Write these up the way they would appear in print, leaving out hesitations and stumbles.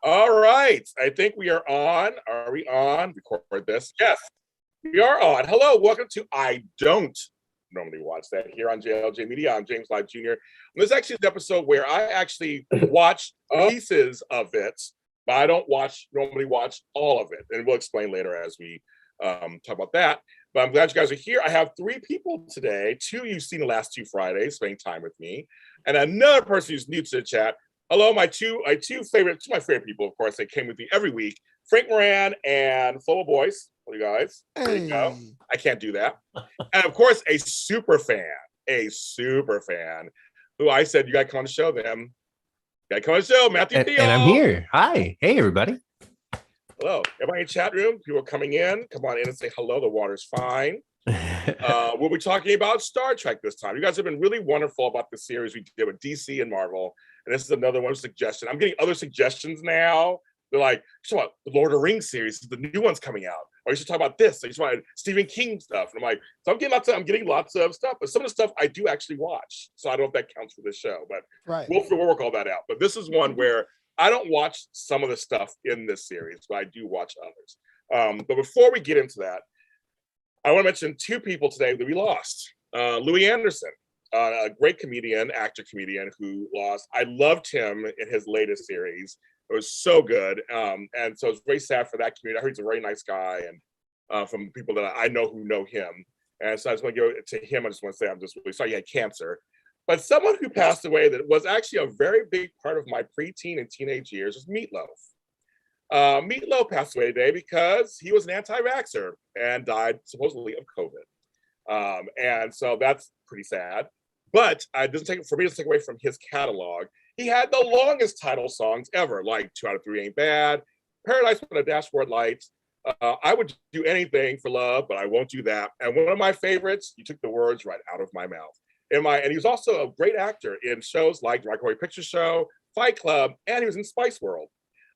All right. I think we are on. Are we on? Record this. Yes, we are on. Hello. Welcome to I Don't Normally Watch That here on JLJ Media. I'm James Lott Jr. And this is actually an episode where I actually watch pieces of it, but I don't normally watch all of it. And we'll explain later as we talk about that. But I'm glad you guys are here. I have three people today. Two you've seen the last 2 Fridays, spending time with me. And another person who's new to the chat. Hello, my two my favorite people, of course, they came with me every week. Frank Moran and Flobo Boyce. For you guys. There you go. I can't do that. And of course, a super fan, who I said, you gotta come on the show, them. You gotta come on the show, Matthew Theall. And I'm here. Hi. Hey, everybody. Hello. Everybody in the chat room, people coming in, come on in and say hello. The water's fine. We'll be talking about Star Trek this time. You guys have been really wonderful about the series we did with DC and Marvel. And this is another one suggestion. I'm getting other suggestions now. They're like, you should talk about the Lord of the Rings series. The new one's coming out. Or you should talk about this. Or you should talk about Stephen King stuff. And I'm like, so I'm getting lots of stuff. But some of the stuff I do actually watch. So I don't know if that counts for this show. But we'll work all that out. But this is one where I don't watch some of the stuff in this series, but I do watch others. But before we get into that, I want to mention 2 people today that we lost. Louis Anderson, a great actor comedian who lost. I loved him in his latest series. It was so good. And so it's very sad for that community. I heard he's a very nice guy, and from people that I know who know him. And so I just want to go to him. I just want to say I'm just really sorry he had cancer. But someone who passed away that was actually a very big part of my preteen and teenage years was Meatloaf. Meatloaf passed away today because he was an anti-vaxxer and died supposedly of COVID. And so that's pretty sad. But it doesn't take away from his catalog. He had the longest title songs ever, like 2 Out of 3 Ain't Bad, Paradise with a Dashboard Light. I would do anything for love, but I won't do that. And one of my favorites, you took the words right out of my mouth. And he was also a great actor in shows like Rocky Picture Show, Fight Club, and he was in Spice World.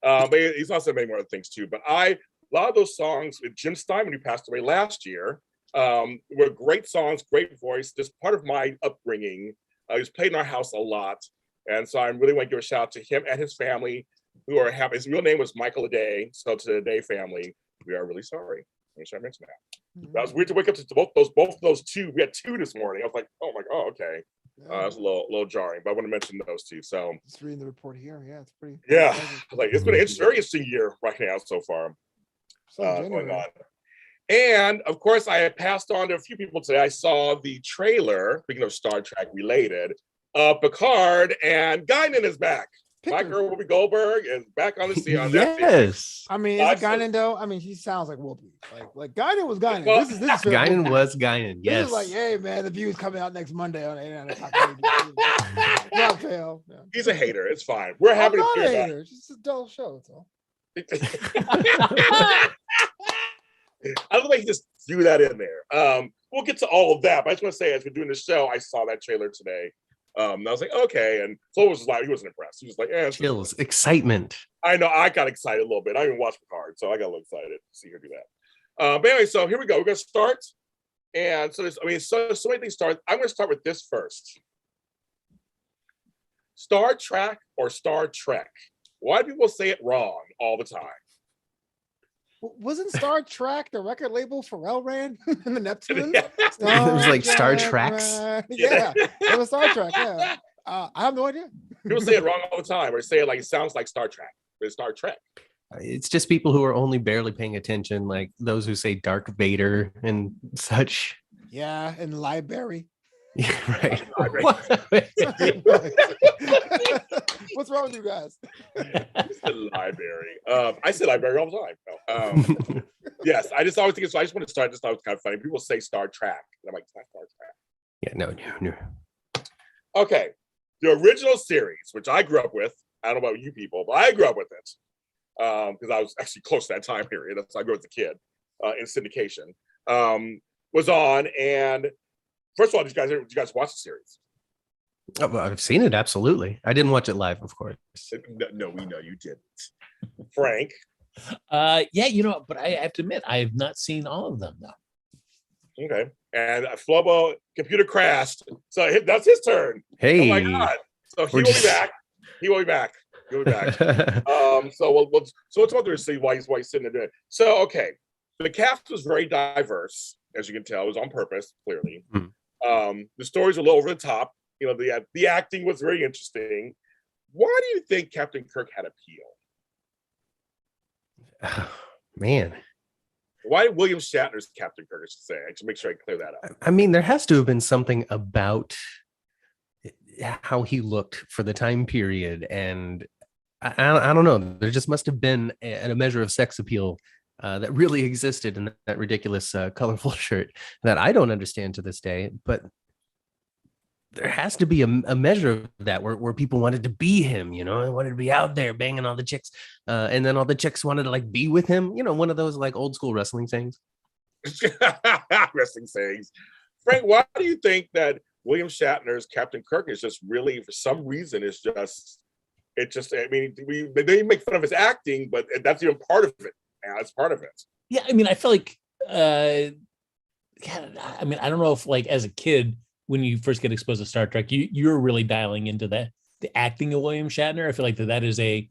But he's also many more other things too. But a lot of those songs with Jim Steinman, who passed away last year, were great songs, great voice, just part of my upbringing. He was played in our house a lot. And so I really want to give a shout out to him and his family who are happy. His real name was Michael Aday. So to the Aday family, we are really sorry. Make sure I mention that. That was weird to wake up to both of those 2. We had 2 this morning. I was like, oh my God, okay. That was a little jarring, but I want to mention those 2. So just reading the report here. Yeah, it's pretty. Yeah, like it's been a very interesting year right now so far. Going on. And of course, I had passed on to a few people today. I saw the trailer, speaking of Star Trek related, Picard, and Guinan is back. My girl Whoopi Goldberg is back on the scene on that. Yes. I mean, is it Guinan though? I mean, he sounds like Whoopi. Like Guinan was Guinan. Well, this is Guinan was Guinan. Yes. This is like, hey man, the View's coming out next Monday on 8 o'clock. He's a hater. It's fine. We're happy to hear that. It's just a dull show. That's all. I don't think he just threw that in there. We'll get to all of that, but I just want to say, as we're doing the show, I saw that trailer today. And I was like, okay. And Flo was like, he wasn't impressed. He was like, chills, excitement. I know. I got excited a little bit. I didn't watch Picard, so I got a little excited to see her do that. But anyway, so here we go. We're gonna start. And so so many things start. I'm gonna start with this first. Star Trek or Star Trek? Why do people say it wrong all the time? Wasn't Star Trek the record label Pharrell ran in the Neptune? It was like Star Treks. Yeah, it was Star Trek. Yeah, I have no idea. People say it wrong all the time, or say it like it sounds like Star Trek, but it's Star Trek. It's just people who are only barely paying attention, like those who say Dark Vader and such. Yeah, and Library. Yeah, right. What's wrong with you guys? Library. I say library all the time. Yes, I just always think so. I just want to start. Just thought it was kind of funny. People say Star Trek, and I'm like, it's not Star Trek. Yeah, no. Okay, the original series, which I grew up with. I don't know about you people, but I grew up with it because I was actually close to that time period. So I grew up as a kid in syndication. Was on, and first of all, did you guys watch the series? Oh, well, I've seen it, absolutely. I didn't watch it live, of course. No, we know you didn't. Frank? Yeah, but I have to admit, I have not seen all of them, though. Okay. And Flobo, computer crashed. So that's his turn. Hey. Oh, my God. So he will be back. He will be back. Give it back. So what's about to see why he's sitting there doing it. So okay, the cast was very diverse, as you can tell. It was on purpose, clearly. The stories were a little over the top. You know, the acting was very interesting. Why do you think Captain Kirk had appeal? Oh, man. Why William Shatner's Captain Kirk, I should say. I should make sure I clear that up. I mean, there has to have been something about how he looked for the time period. And I don't know. There just must have been a measure of sex appeal that really existed in that ridiculous, colorful shirt that I don't understand to this day. But there has to be a measure of that where people wanted to be him, you know, and wanted to be out there banging all the chicks. And then all the chicks wanted to like be with him, you know, one of those like old school wrestling sayings. Wrestling sayings. Frank, why do you think that William Shatner's Captain Kirk is just really, for some reason, I mean, they make fun of his acting, but that's even part of it. Yeah, it's part of it. Yeah, I mean, I feel like, I mean, I don't know if like as a kid, when you first get exposed to Star Trek, you're really dialing into the acting of William Shatner. I feel like that is a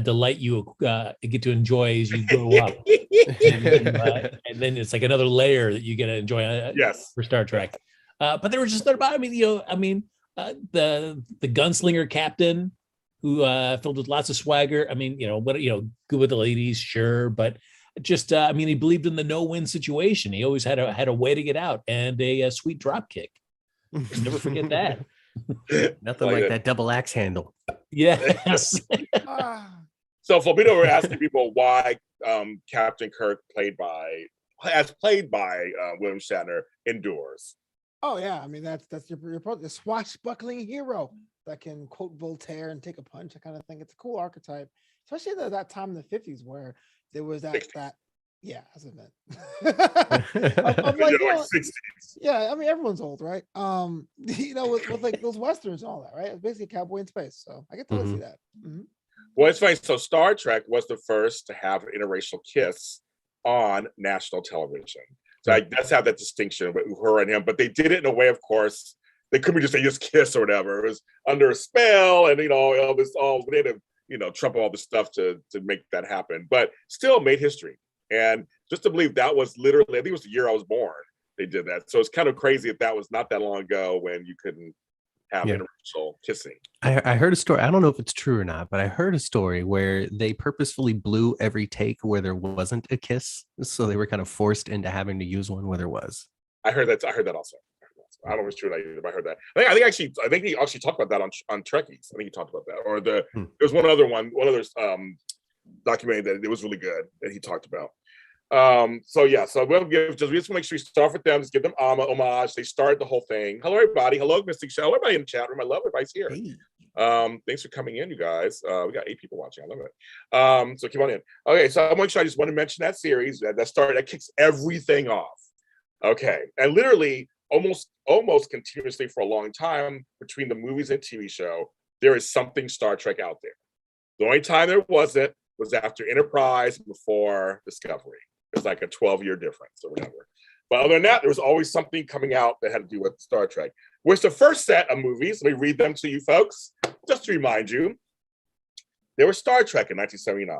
delight you get to enjoy as you grow up, and then it's like another layer that you get to enjoy. Yes, for Star Trek. But there was just not about. I mean, the gunslinger captain who filled with lots of swagger. I mean, good with the ladies, sure, but just I mean, he believed in the no-win situation. He always had a way to get out and a sweet drop kick. Never forget that. Nothing like that double axe handle. Yes. So Flobito were asking people why Captain Kirk played by William Shatner endures. Oh yeah, I mean that's your the swashbuckling hero that can quote Voltaire and take a punch, that kind of thing. It's a cool archetype, especially at that time in the 50s where there was that yeah, as I meant. I'm like, yeah, I mean everyone's old, right? With like those westerns and all that, right? It's basically a cowboy in space, so I get to see that. Well, it's funny. So Star Trek was the first to have an interracial kiss on national television. So that's how that distinction with her and him. But they did it in a way, of course, they couldn't just say just kiss or whatever. It was under a spell, and they had to trump all the stuff to make that happen. But still made history. And just to believe that was literally, I think it was the year I was born, they did that. So it's kind of crazy if that was not that long ago when you couldn't have interracial kissing. I heard a story. I don't know if it's true or not, but I heard a story where they purposefully blew every take where there wasn't a kiss. So they were kind of forced into having to use one where there was. I heard that also. I don't know if it's true or not either, but I heard that. I think he actually talked about that on Trekkies. I think he talked about that. Or there's one other documentary that it was really good that he talked about. So we just want to make sure we start with them, just give them homage. They started the whole thing. Hello, everybody. Hello, Mystic Show. Everybody in the chat room. I love everybody's here. Hey. Thanks for coming in, you guys. We got 8 people watching. I love it. So keep on in. Okay, so I just want to mention that series that kicks everything off. Okay, and literally almost continuously for a long time between the movies and TV show, there is something Star Trek out there. The only time there wasn't was after Enterprise, before Discovery. It's like a 12-year difference or whatever. But other than that, there was always something coming out that had to do with Star Trek. Which the first set of movies, let me read them to you folks, just to remind you. There was Star Trek in 1979.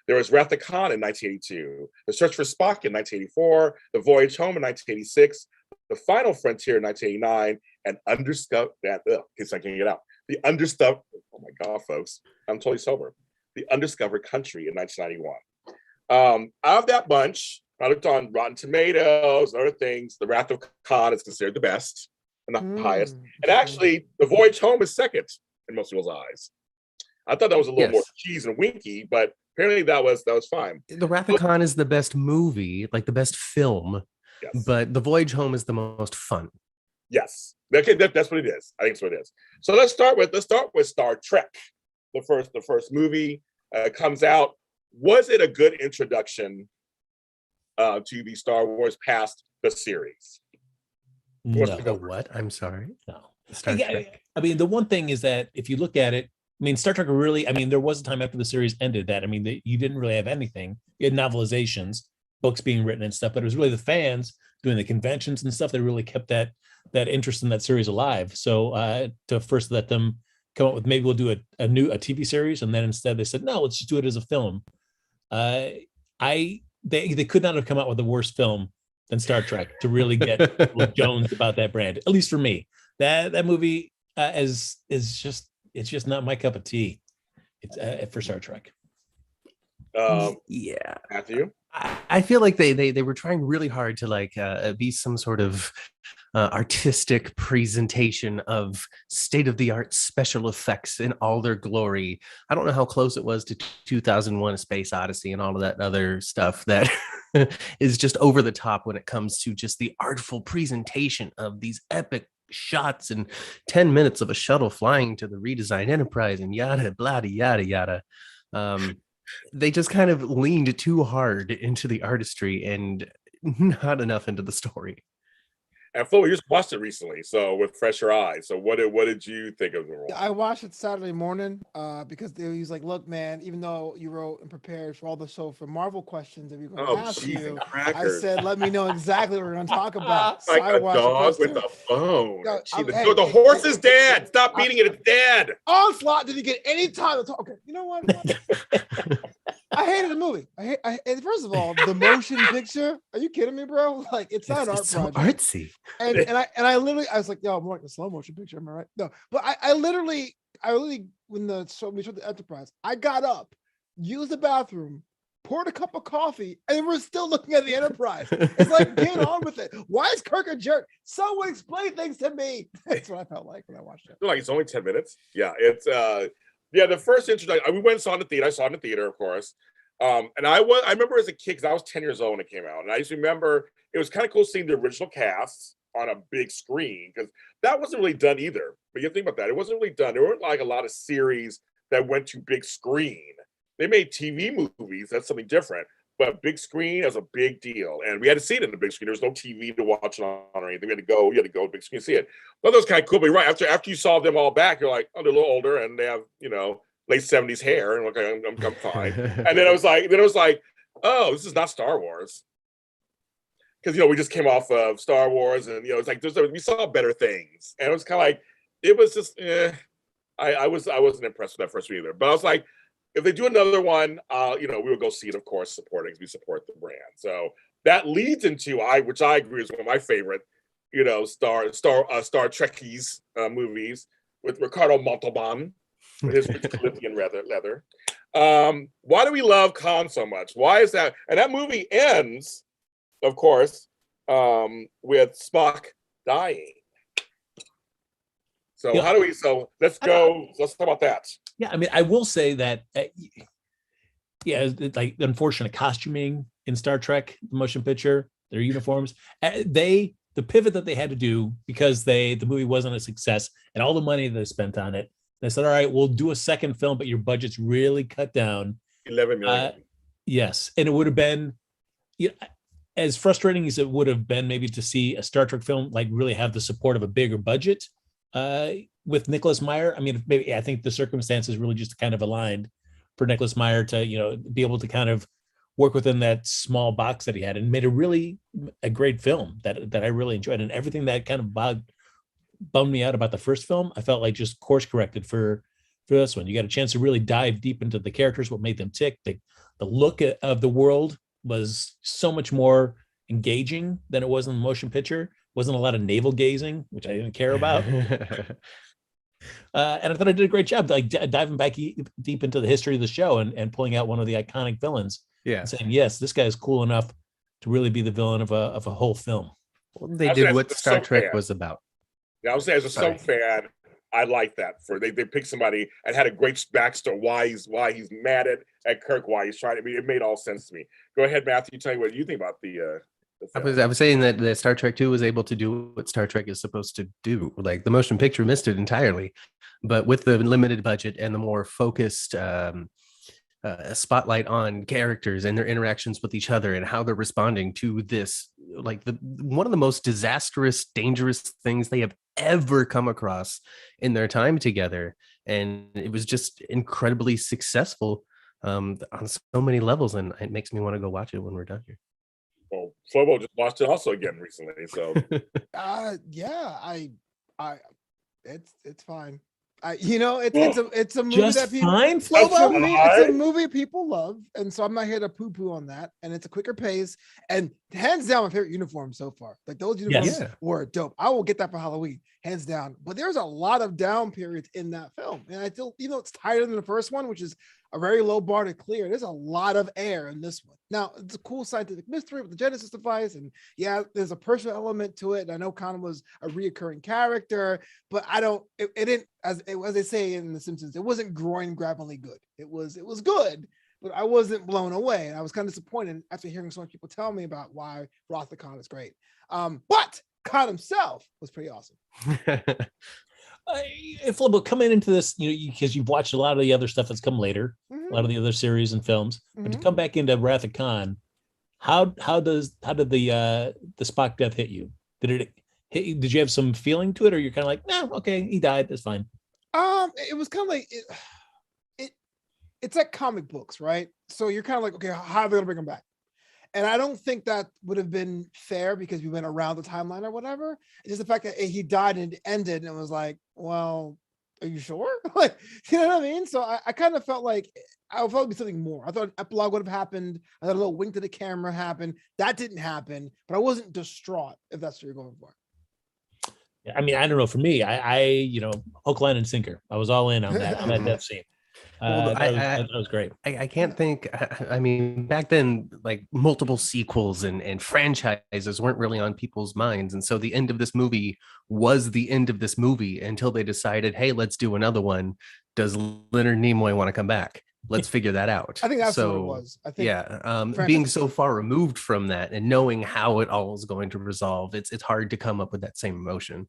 There was Wrath of Khan in 1982. The Search for Spock in 1984. The Voyage Home in 1986. The Final Frontier in 1989. And Undiscovered, I can't get out. The Undiscovered, oh my God, folks, I'm totally sober. The Undiscovered Country in 1991. Out of that bunch, I looked on Rotten Tomatoes and other things. The Wrath of Khan is considered the best and the highest. And actually, The Voyage Home is second in most people's eyes. I thought that was a little more cheese and winky, but apparently that was fine. The Wrath of Khan is the best movie, like the best film, but The Voyage Home is the most fun. Yes, okay, that's what it is. I think that's what it is. So let's start with Star Trek. The first movie comes out. Was it a good introduction to the Star Wars past the series? No. What? I'm sorry. No. Star Trek. I mean, the one thing is that if you look at it, I mean, Star Trek really, I mean, there was a time after the series ended that, I mean, you didn't really have anything. You had novelizations, books being written and stuff, but it was really the fans doing the conventions and stuff that really kept that interest in that series alive. So to first let them come up with maybe we'll do a TV series, and then instead they said no, let's just do it as a film. They could not have come out with a worse film than Star Trek to really get Jones about that brand. At least for me, that movie is just it's just not my cup of tea. It's for Star Trek. Yeah, Matthew. I feel like they were trying really hard to like be some sort of artistic presentation of state-of-the-art special effects in all their glory. I don't know how close it was to 2001: A Space Odyssey and all of that other stuff that is just over the top when it comes to just the artful presentation of these epic shots and 10 minutes of a shuttle flying to the redesigned Enterprise and yada blah yada yada. They just kind of leaned too hard into the artistry and not enough into the story. And Flo, you just watched it recently, so with fresher eyes. So what did you think of the role? I watched it Saturday morning because he was like, look, man, even though you wrote and prepared for all the show for Marvel questions that we were going to ask you, I said, let me know exactly what we're going to talk about. So like I a watched dog with too. a phone. Yo, the horse is dead. Stop beating it. It's dead. Onslaught didn't get any time to talk. Okay, you know what? I hated the movie. And first of all, the motion picture. Are you kidding me, bro? Like, it's not an art so project. artsy. And I literally, I was like, yo, I'm like a slow motion picture. Am I right? No, but I literally, when we showed the Enterprise, I got up, used the bathroom, poured a cup of coffee, and we're still looking at the Enterprise. It's like, get on with it. Why is Kirk a jerk? Someone explain things to me. That's what I felt like when I watched it. Like, it's only 10 minutes. Yeah, it's the first introduction. We went and saw it in the theater. I saw it in the theater, of course. And I remember as a kid, because I was 10 years old when it came out, and I just remember it was kind of cool seeing the original cast on a big screen, because that wasn't really done either. But you think about that, it wasn't really done. There weren't like a lot of series that went to big screen. They made TV movies, that's something different. But big screen is a big deal, and we had to see it in the big screen. There was no TV to watch it on or anything. You had to go big screen and see it. But that was kind of cool. But you're right, after you saw them all back, you're like, oh, they're a little older, and they have late 70s hair, and okay, I'm fine. And then it was like, oh, this is not Star Wars, because we just came off of Star Wars, and it's like we saw better things, and it was kind of like it was just I wasn't impressed with that first one either. But I was like, if they do another one, we would go see it, of course, supporting, because we support the brand. So that leads into which I agree is one of my favorite, Star Trekkies movies with Ricardo Montalban. His Philippian leather. Why do we love Khan so much? Why is that? And that movie ends, of course, with Spock dying. So let's go. Let's talk about that. Yeah, I mean, I will say that, like the unfortunate costuming in Star Trek, the motion picture, their uniforms, the pivot that they had to do because the movie wasn't a success and all the money they spent on it. They said, all right, we'll do a second film, but your budget's really cut down. 11 million. Yes. And it would have been as frustrating as it would have been maybe to see a Star Trek film like really have the support of a bigger budget with Nicholas Meyer. I mean, maybe I think the circumstances really just kind of aligned for Nicholas Meyer to, be able to kind of work within that small box that he had and made a great film that I really enjoyed. And everything that kind of bummed me out about the first film, I felt like just course corrected for this one. You got a chance to really dive deep into the characters, what made them tick. The look of the world was so much more engaging than it was in the motion picture. Wasn't a lot of navel gazing, which I didn't care about. And I thought I did a great job, like diving back deep into the history of the show and pulling out one of the iconic villains. Yeah, and saying, yes, this guy is cool enough to really be the villain of a whole film. Well, they did what Star Trek was about. Yeah, I would say as a sub fan, I like that. They picked somebody and had a great backstory why he's mad at Kirk, why he's trying to be. It made all sense to me. Go ahead, Matthew. Tell me what you think about the film. I was saying that Star Trek 2 was able to do what Star Trek is supposed to do. Like the motion picture missed it entirely, but with the limited budget and the more focused spotlight on characters and their interactions with each other and how they're responding to this, like one of the most disastrous, dangerous things they have ever come across in their time together. And it was just incredibly successful on so many levels. And it makes me want to go watch it when we're done here. Well, Flobo just watched it also again recently. So yeah, it's fine. It's a movie Just that people. fine, It's Flobo. it's a movie people love, and so I'm not here to poo-poo on that. And it's a quicker pace, and hands down, my favorite uniform so far. Like those uniforms Yeah. were dope. I will get that for Halloween, hands down. But there's a lot of down periods in that film, and I still, it's tighter than the first one, which is a very low bar to clear. There's a lot of air in this one. Now, it's a cool scientific mystery with the Genesis device, and yeah, there's a personal element to it. And I know Connor was a reoccurring character, but it didn't, as they say in The Simpsons, it wasn't groin-grabbingly good. It was good, but I wasn't blown away. And I was kind of disappointed after hearing so many people tell me about why Wrath of Khan is great. But Khan himself was pretty awesome. Flobo, coming into this, because you've watched a lot of the other stuff that's come later, a lot of the other series and films, but to come back into Wrath of Khan, how did the Spock death hit you? Did it hit you? Did you have some feeling to it, or you're kind of like, no, okay, he died, that's fine? It was kind of like it's like comic books, right? So you're kind of like, okay, how are they gonna bring him back? And I don't think that would have been fair because we went around the timeline or whatever. It's just the fact that he died and it ended, and it was like, well, are you sure? Like, you know what I mean? So I kind of felt like I thought it'd be something more. I thought an epilogue would have happened. I thought a little wink to the camera happened. That didn't happen, but I wasn't distraught, if that's what you're going for. I mean, I don't know. For me, I hook, line, and sinker. I was all in on that death scene. Well, that was great. I can't think. I mean, back then, like multiple sequels and franchises weren't really on people's minds, and so the end of this movie was the end of this movie until they decided, hey, let's do another one. Does Leonard Nimoy want to come back? Let's figure that out. I think that's what it was. I think, yeah, being so far removed from that and knowing how it all is going to resolve, it's hard to come up with that same emotion.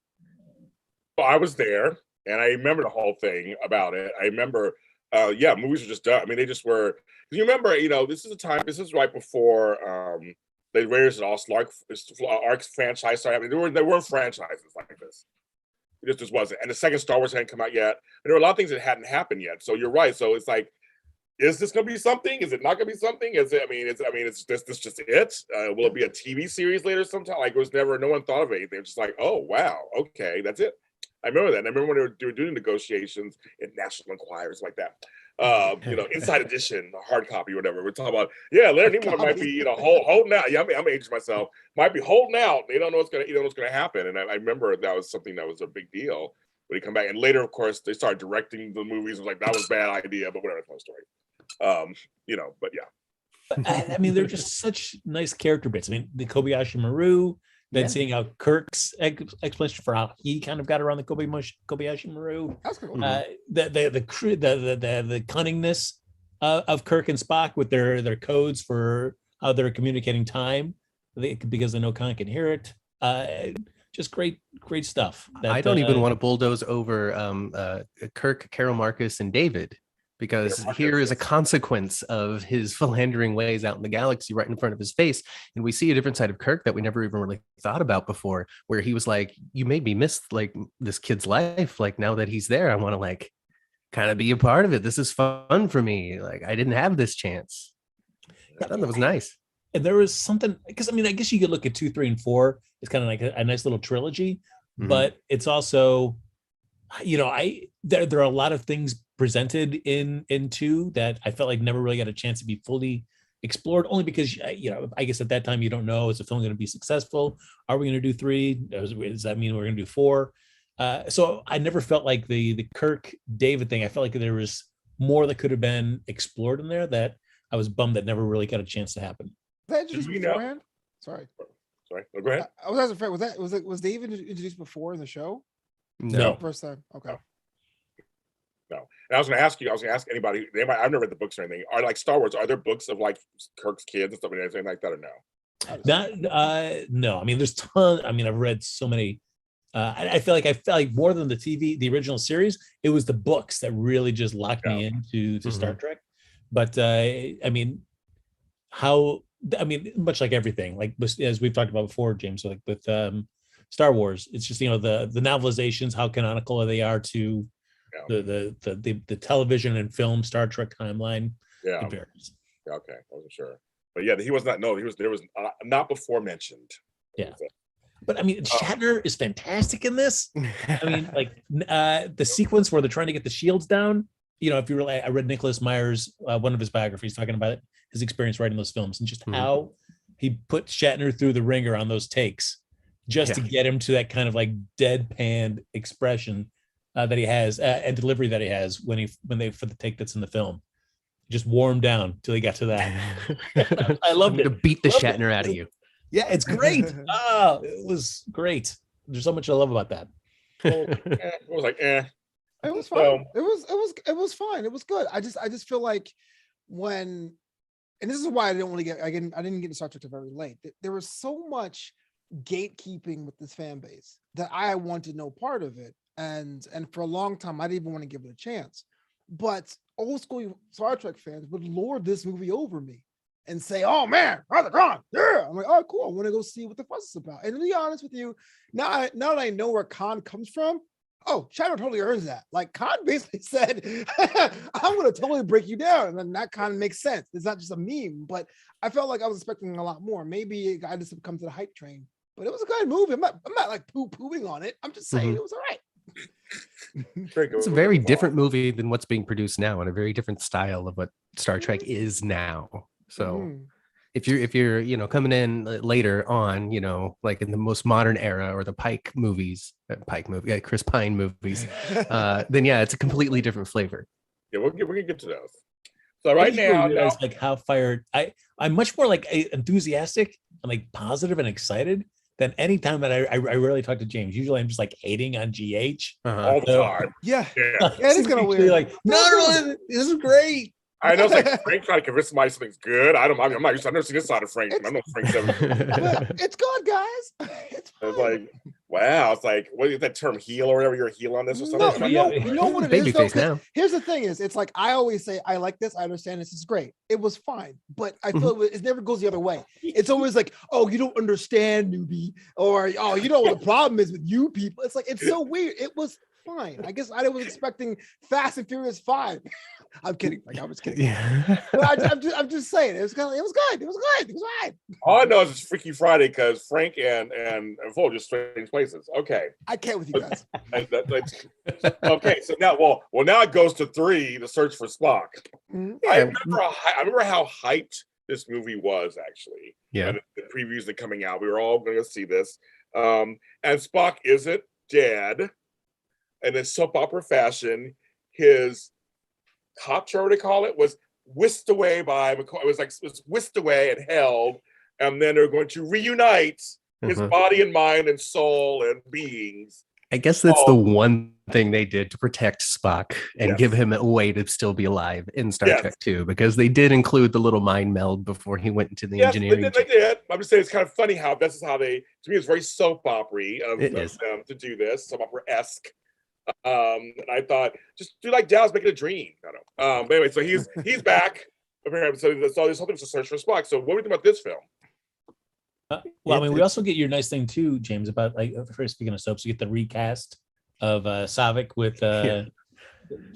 Well, I was there, and I remember the whole thing about it. I remember. Movies were just done. I mean, they just were. You remember, this is a time. This is right before the Raiders and Lost Ark franchise started happening. There weren't franchises like this. It just wasn't. And the second Star Wars hadn't come out yet. And there were a lot of things that hadn't happened yet. So you're right. So it's like, is this going to be something? Is it not going to be something? Is it? It's this just it. Will it be a TV series later sometime? Like, no one thought of anything. It's just like, oh wow, okay, that's it. I remember that. And I remember when they were doing negotiations in National Enquirer, like that. Inside Edition, hard copy, whatever. We're talking about, Leonard Nimoy might be, holding out. Yeah, I'm aging myself. Might be holding out. They don't know what's gonna happen. And I remember that was something that was a big deal when he come back. And later, of course, they started directing the movies. It was like that was a bad idea, but whatever. That's my story. But yeah. I mean, they're just such nice character bits. I mean, the Kobayashi Maru. Then seeing how Kirk's explanation for how he kind of got around the Kobayashi Maru, that's cool. The cunningness of Kirk and Spock with their codes for how they're communicating time, because they know Khan can hear it. Just great stuff. I don't even want to bulldoze over Kirk, Carol Marcus, and David. Because here is a consequence of his philandering ways out in the galaxy right in front of his face. And we see a different side of Kirk that we never even really thought about before, where he was like, you made me miss like this kid's life. Like now that he's there, I want to like kind of be a part of it. This is fun for me. Like I didn't have this chance. I thought that was nice. And there was something, because I mean, I guess you could look at 2, 3, and 4. It's kind of like a nice little trilogy, but it's also, there are a lot of things presented in 2 that I felt like never really got a chance to be fully explored, only because I guess at that time you don't know, is the film going to be successful? Are we going to do 3? Does that mean we're going to do 4? So I never felt like the Kirk David thing. I felt like there was more that could have been explored in there that I was bummed that never really got a chance to happen. Was that introduced beforehand? Sorry. No, go ahead. I was afraid. Was David introduced before in the show? No. First time. Okay. No. And I was going to ask anybody, I've never read the books or anything. Are like Star Wars, are there books of like Kirk's kids and stuff, anything like that, or no? No. I mean, there's tons. I mean, I've read so many. I felt like more than the original series, it was the books that really just locked me into Star Trek. But I mean, much like everything, like as we've talked about before, James, like with Star Wars, it's just the novelizations, how canonical they are to the television and film Star Trek timeline. Yeah. It varies. Yeah, okay, I wasn't sure, but yeah, he was not. No, there was not before mentioned. Yeah. But I mean, Shatner is fantastic in this. I mean, like the sequence where they're trying to get the shields down. You know, if you really, I read Nicholas Meyer's one of his biographies talking about it, his experience writing those films, and just how he put Shatner through the ringer on those takes, just to get him to that kind of like deadpan expression that he has and delivery that he has when they for the take that's in the film. Just wore him down till he got to that. I loved it. To beat the Shatner out of you. Yeah, it's great. It was great. There's so much I love about that. It was like, It was fine. It was fine. It was good. I just feel like when, and this is why I didn't get to Star Trek till very late. There was so much gatekeeping with this fan base that I wanted no part of it. And for a long time, I didn't even want to give it a chance. But old school Star Trek fans would lord this movie over me and say, "Oh man, Rather Khan, yeah!" I'm like, "Oh, cool. I want to go see what the fuss is about." And to be honest with you, now that I know where Khan comes from, oh, Shatner totally earns that. Like Khan basically said, "I'm going to totally break you down," and then that kind of makes sense. It's not just a meme, but I felt like I was expecting a lot more. Maybe I just come to the hype train, but it was a good movie. I'm not like poo-pooing on it. I'm just saying it was all right. It's a very different movie than what's being produced now, and a very different style of what Star Trek is now. So if you're coming in later on, like in the most modern era or the Chris Pine movies, then it's a completely different flavor. Yeah, we're gonna get to those. So right now, like how fired I'm much more like enthusiastic and like positive and excited than any time that I rarely talk to James. Usually I'm just like hating on GH all the time. Yeah, it's kind of weird. Like, no, this is great. I know it's like Frank trying to convince somebody something's good. I'm not used to, I've never seen this side of Frank. I know Frank's ever. It's good, guys. It's like, wow. It's like, what is that term, heel or whatever? You're a heel on this or something? No, you know what it is, Babyface now. Here's the thing it's like, I always say, I like this, I understand this is great. It was fine, but I feel it never goes the other way. It's always like, oh, you don't understand, newbie, or oh, you know what the problem is with you people. It's like, it's so weird. It was fine. I guess I was expecting Fast and Furious 5. I'm kidding. Like, I was kidding. Yeah. But I'm just saying, it was good. It was fine. All I know is it's Freaky Friday because Frank and Full just strange places. Okay. I can't with you guys. Okay, so now, now it goes to 3, The Search for Spock. Yeah. I remember how hyped this movie was, actually. Yeah. And the previews that coming out, we were all going to see this. And Spock isn't dead. And in soap opera fashion, his capture, what they call it, was whisked away by McCoy. It was whisked away and held, and then they're going to reunite his body and mind and soul and beings. I guess that's the one thing they did to protect Spock and give him a way to still be alive in Star Trek 2, because they did include the little mind meld before he went into the engineering. They did. I'm just saying it's kind of funny how this is how to me, it's very soap opera-y to do this, soap opera-esque. And I thought, just do like Dallas, make it a dream. But anyway, so he's back. So this whole thing was a search for Spock. So what do you think about this film? Well, I mean, we also get your nice thing too, James, about like, first speaking of soaps, you get the recast of Saavik with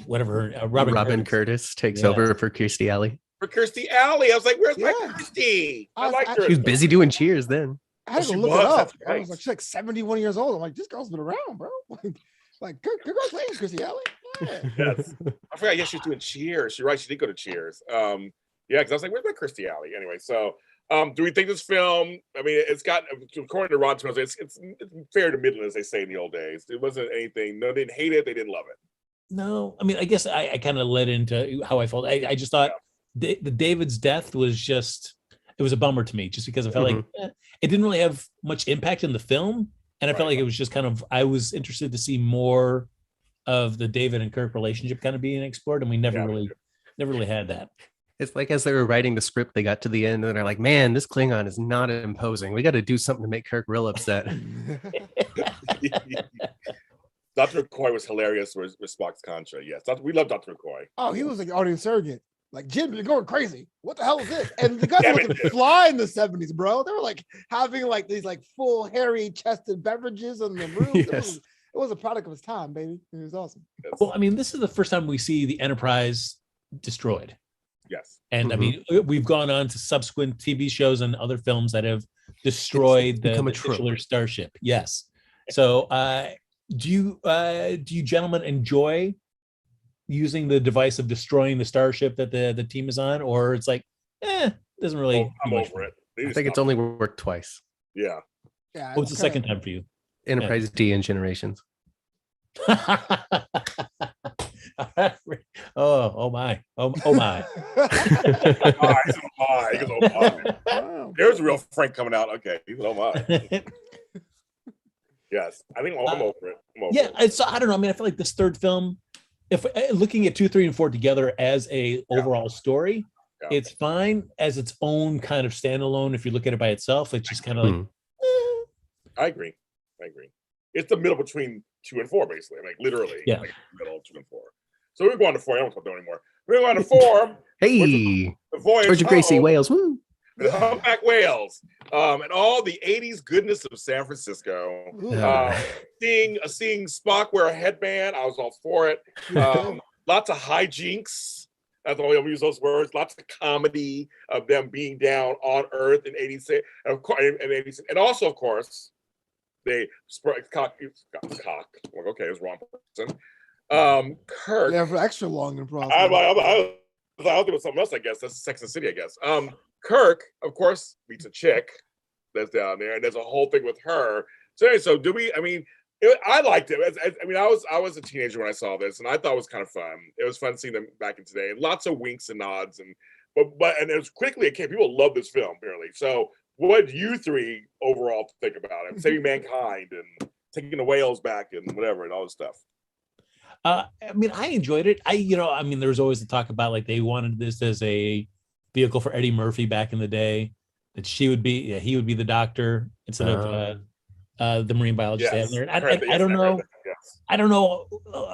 whatever Robin Curtis takes over for Kirstie Alley. For Kirstie Alley, I was like, "Where's my Kirstie?" I like her. She was busy doing Cheers then. I had to look it up. I was like, she's like 71 years old. I'm like, this girl's been around, bro. Like, congratulations, Kirstie Alley. Yeah. Yes. I forgot. Yes, she's doing Cheers. You're right. She did go to Cheers. Yeah, because I was like, where's my Kirstie Alley? Anyway, so do we think this film? I mean, it's got, according to Rotten Tomatoes, it's fair to middling, as they say in the old days. It wasn't anything. No, they didn't hate it. They didn't love it. No, I mean, I guess I kind of led into how I felt. I just thought the David's death was just, it was a bummer to me, just because I felt like it didn't really have much impact in the film. And I felt like it was just kind of, I was interested to see more of the David and Kirk relationship kind of being explored, and we never really had that. It's like as they were writing the script, they got to the end and they're like, man, this Klingon is not imposing. We got to do something to make Kirk real upset. Dr. McCoy was hilarious with Spock's Contra. Yes, we love Dr. McCoy. Oh, he was like audience surrogate. Like, Jim, you're going crazy. What the hell is this? And the guys were fly in the 70s, bro. They were like having like these like full hairy chested beverages in the room. Yes. It was a product of his time, baby. It was awesome. Well, I mean, this is the first time we see the Enterprise destroyed. Yes. And I mean, we've gone on to subsequent TV shows and other films that have destroy the become a trope. titular starship. Yes. So do you gentlemen enjoy using the device of destroying the starship that the team is on, or it's like, doesn't really do I'm much over it. I think it's only worked twice. Yeah. Yeah. What's the second time for you? Enterprise D and Generations. oh my. Oh my. He goes, oh my. Wow. There's a real Frank coming out. Okay. He's oh my. Yes. I think I'm over it. Yeah, it's I don't know. I mean, I feel like this third film, if looking at 2, 3, and 4 together as a overall story, it's fine as its own kind of standalone. If you look at it by itself, it's just kind of like. I agree. It's the middle between 2 and 4, basically. Like literally. Yeah. Like middle of 2 and 4. So we're going to 4. I don't want to talk anymore. We're going to 4. Hey, the voyage Georgia Gracie, home, Wales. Woo. the humpback whales, and all the 80s goodness of San Francisco. Seeing Spock wear a headband, I was all for it. Lots of hijinks. That's all I'm use those words. Lots of comedy of them being down on Earth in 86, and of course, and also, of course, they cock. Okay, it was wrong person. Kirk. Yeah, for extra long and probably. I thought it was something else. I guess that's Sex and the City. I guess. Kirk, of course, meets a chick that's down there, and there's a whole thing with her. So anyway, do we? I mean, I liked it. I mean, I was a teenager when I saw this, and I thought it was kind of fun. It was fun seeing them back in today, and lots of winks and nods, and it was quickly it came. People love this film, apparently. So, what do you three overall think about it? Saving mankind and taking the whales back and whatever and all this stuff. I mean, I enjoyed it. I mean, there was always the talk about like they wanted this as a vehicle for Eddie Murphy back in the day, that he would be the doctor instead of the marine biologist. Yes. I don't know. Yes. I don't know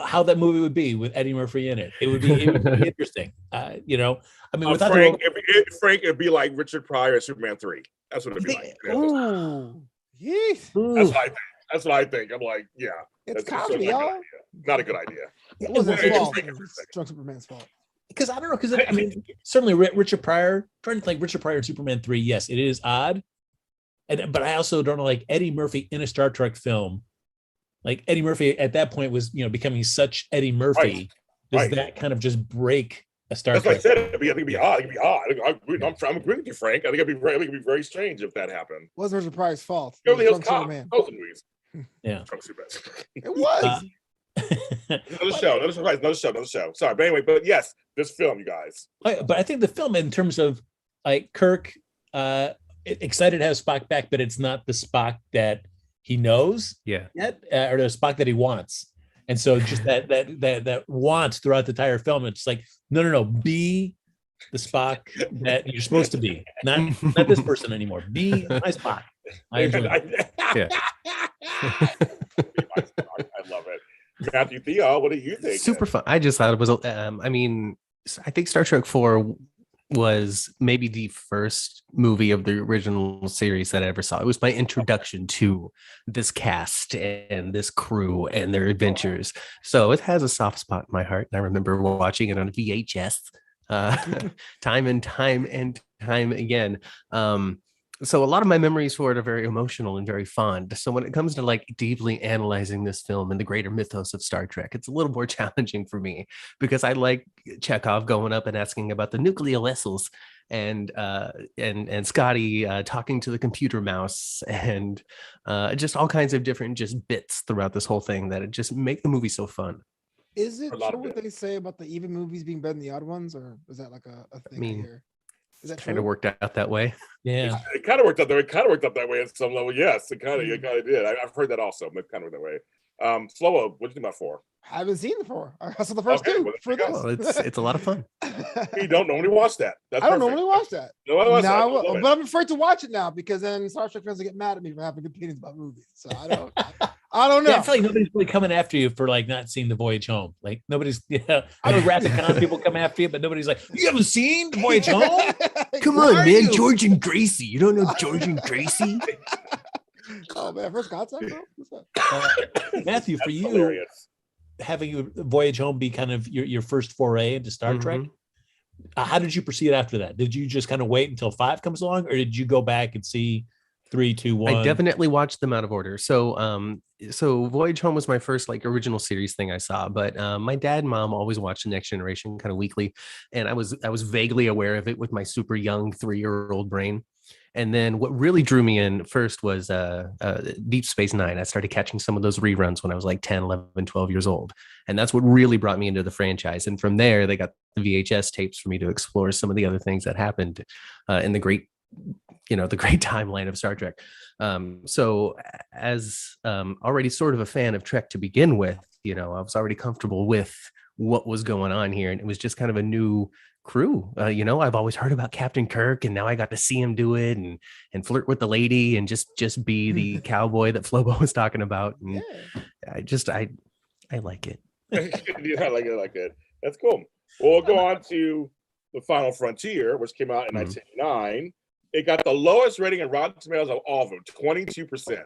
how that movie would be with Eddie Murphy in it. It would be interesting. I mean, without Frank, it'd be like Richard Pryor at Superman 3. That's what it'd be like. Ooh, yes. That's what I think. I'm like, yeah. It's comedy, y'all. Not a good idea. It wasn't his fault. It was Drunk Superman's fault. Because I don't know. Because I mean, certainly Richard Pryor. Trying to think Richard Pryor in Superman 3. Yes, it is odd. But I also don't know, like Eddie Murphy in a Star Trek film. Like Eddie Murphy at that point was, becoming such Eddie Murphy. Does that kind of just break a Star Trek? That's what I said. I think it'd be odd. It'd be odd. I'm agreeing with you, Frank. I think it'd be very strange if that happened. It wasn't Richard Pryor's fault. It was Superman. Yeah. It was. Another show. Sorry, but anyway, but yes, this film, you guys. But I think the film, in terms of like Kirk, excited to have Spock back, but it's not the Spock that he knows yet, or the Spock that he wants. And so just that wants throughout the entire film. It's like, no, be the Spock that you're supposed to be, not this person anymore. Be my Spock. I enjoy it. Yeah. I love it. Matthew, Theall, what do you think? Super fun. I just thought it was. I mean, I think Star Trek 4 was maybe the first movie of the original series that I ever saw. It was my introduction to this cast and this crew and their adventures. So it has a soft spot in my heart. And I remember watching it on VHS time and time again. So a lot of my memories for it are very emotional and very fond. So when it comes to like deeply analyzing this film and the greater mythos of Star Trek, it's a little more challenging for me because I like Chekhov going up and asking about the nuclear vessels and Scotty talking to the computer mouse and just all kinds of different just bits throughout this whole thing that it just make the movie so fun. Is it true what they say about the even movies being better than the odd ones, or is that like a thing here? Is that kind of worked out that way? Yeah, it kind of worked out that way. It kind of worked out that way at some level. Yes, it kind of did. I've heard that also. But it kind of worked that way. Flobo, what do you think about 4? I haven't seen the 4. I saw the first two for this. Well, it's a lot of fun. You don't normally watch that. I don't normally watch that. No, I watch now, that. But I'm afraid to watch it now because then Star Trek fans will get mad at me for having opinions about movies. So I don't know. Yeah, I feel like nobody's really coming after you for like not seeing The Voyage Home. Like nobody's. I know Rapid Con people come after you, but nobody's like, you haven't seen The Voyage Home? Come on, man, George and Gracie. You don't know George and Gracie? Oh man, first contact, bro. What's that? Matthew, for you, hilarious. Having Voyage Home be kind of your first foray into Star Trek, how did you proceed after that? Did you just kind of wait until 5 comes along, or did you go back and see 3, 2, 1. I definitely watched them out of order. So Voyage Home was my first like original series thing I saw, but my dad and mom always watched The Next Generation kind of weekly, and I was vaguely aware of it with my super young 3-year-old brain. And then what really drew me in first was Deep Space Nine. I started catching some of those reruns when I was like 10, 11, 12 years old. And that's what really brought me into the franchise. And from there, they got the VHS tapes for me to explore some of the other things that happened in the great timeline of Star Trek. So as already sort of a fan of Trek to begin with, I was already comfortable with what was going on here. And it was just kind of a new crew. I've always heard about Captain Kirk, and now I got to see him do it and flirt with the lady and just be the cowboy that Flobo was talking about. And I like it. I like it. That's cool. Well, we'll go on to The Final Frontier, which came out in 1989. It got the lowest rating in Rotten Tomatoes of all of them, 22%.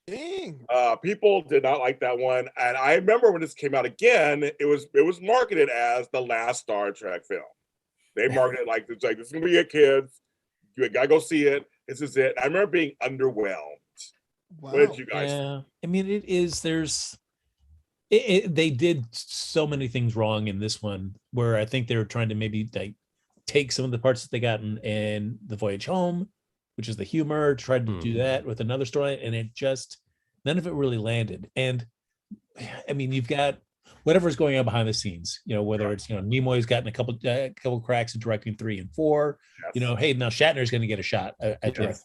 Dang. People did not like that one, and I remember when this came out again, it was marketed as the last Star Trek film. They marketed like this is gonna be it, kids. You gotta go see it. This is it. I remember being underwhelmed. Wow. What did you guys? Yeah, I mean, it is. They did so many things wrong in this one, where I think they were trying to maybe like take some of the parts that they got in the Voyage Home, which is the humor, tried to do that with another story, and it just none of it really landed. And I mean, you've got whatever's going on behind the scenes, whether it's Nimoy's gotten a couple cracks at directing 3 and 4. Yes. Hey, now Shatner's going to get a shot at this.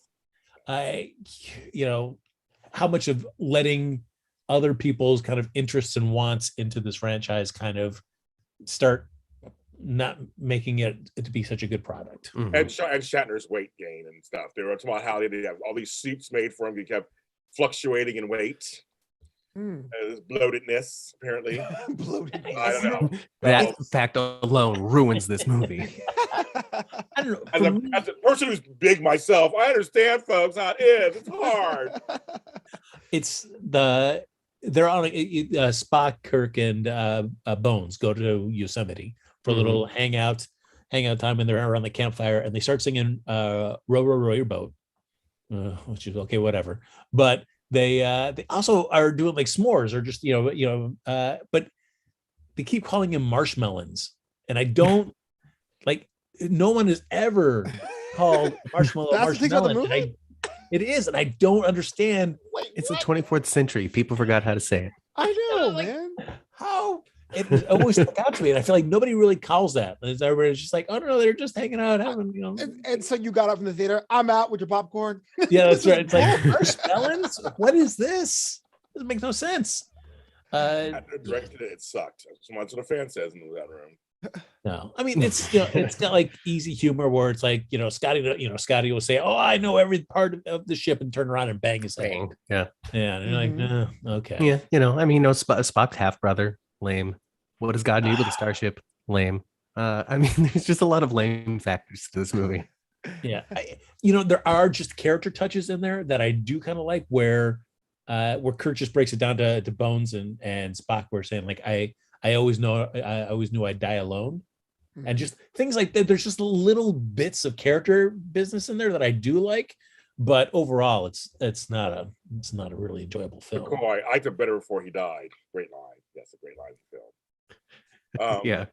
How much of letting other people's kind of interests and wants into this franchise kind of start not making it to be such a good product. And Shatner's weight gain and stuff. They were talking about how they did have all these suits made for him. He kept fluctuating in weight. His bloatedness, apparently. Bloatedness. I don't know. That fact alone ruins this movie. I don't know. As a person who's big myself, I understand, folks, how it is. It's hard. It's they're on Spock, Kirk, and Bones go to Yosemite for a little hangout time, and they're around the campfire, and they start singing "Row, row, row your boat," which is okay, whatever. But they also are doing like s'mores or just but they keep calling him marshmallows, and I don't like. No one has ever called marshmallow marshmallow. It is, and I don't understand. Wait, it's the 24th century. People forgot how to say it. I know, like, man. How it always stuck out to me, and I feel like nobody really calls that. Everybody's just like, oh no, they're just hanging out, having And so you got up from the theater. I'm out with your popcorn. Yeah, that's right. It's like marshmallows. What is this? Doesn't make no sense. Directed it sucked. That's what a fan says in that room. No, I mean it's it's got like easy humor where it's like Scotty will say, "Oh, I know every part of the ship," and turn around and bang his head. Yeah, and you're like, no, okay, yeah, Spock's half brother, lame. What does God need with a starship? Lame. I mean, there's just a lot of lame factors to this movie. Yeah, there are just character touches in there that I do kind of like, where Kirk just breaks it down to Bones and Spock were saying like, I always knew I'd die alone. And just things like that. There's just little bits of character business in there that I do like, but overall it's not a really enjoyable film. McCoy, I liked it better before he died. Great line. That's a great line in the film. Yeah.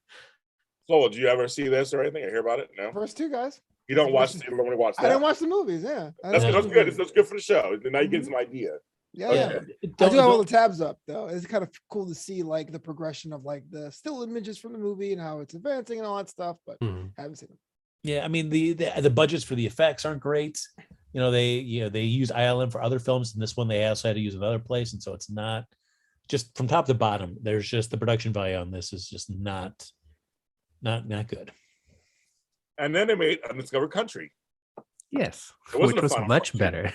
So, did you ever see this or anything? I hear about it? No. First two guys. You don't want to watch that. I didn't watch the movies. Yeah, That's good. That's good for the show. Now you get some idea. Yeah, Okay. I do have all the tabs up though. It's kind of cool to see like the progression of like the still images from the movie and how it's advancing and all that stuff, but I haven't seen them. Yeah, I mean the budgets for the effects aren't great. They use ILM for other films, and this one they also had to use another place, and so it's not just from top to bottom. There's just the production value on this is just not good. And then they made Undiscovered Country. Yes, which was much better.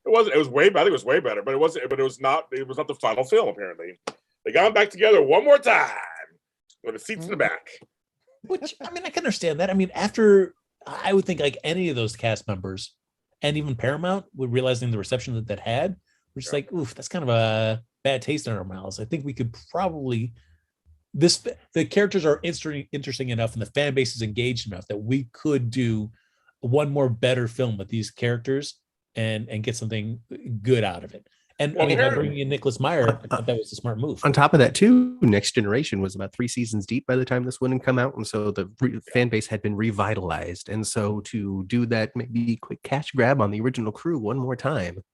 It was way better. I think it was way better, but it wasn't. But it was not the final film. Apparently, they got them back together one more time with the seats in the back. Which I mean, I can understand that. I mean, after I would think like any of those cast members, and even Paramount, would realizing the reception that had, we're just like, oof, that's kind of a bad taste in our mouths. I think we could probably the characters are interesting enough, and the fan base is engaged enough that we could do one more better film with these characters and get something good out of it. And Well, again, by here- bringing in Nicholas Meyer, I thought that was a smart move. On top of that, too, Next Generation was about 3 seasons deep by the time this one had come out, and so the fan base had been revitalized. And so to do that maybe quick cash grab on the original crew one more time,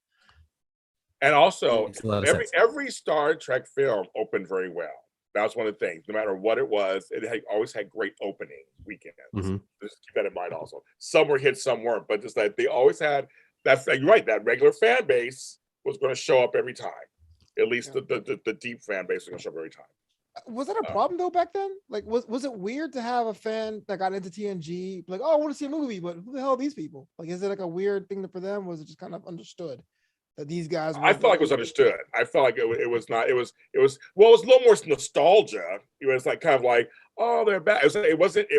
And also, makes a lot of sense. every Star Trek film opened very well. That was one of the things. No matter what it was, always had great opening weekends. Mhm. Just keep that in mind. Also, some were hits, some weren't, but just that they always had that. You're right. That regular fan base was going to show up every time. At least the deep fan base was going to show up every time. Was that a problem though back then? Like, was it weird to have a fan that got into TNG like, oh, I want to see a movie, but who the hell are these people? Like, is it like a weird thing for them? Was it just kind of understood that these guys? I felt like it was understood. I felt like it was not. It was. Well, it was a little more nostalgia. It was like kind of like, oh, they're back. It wasn't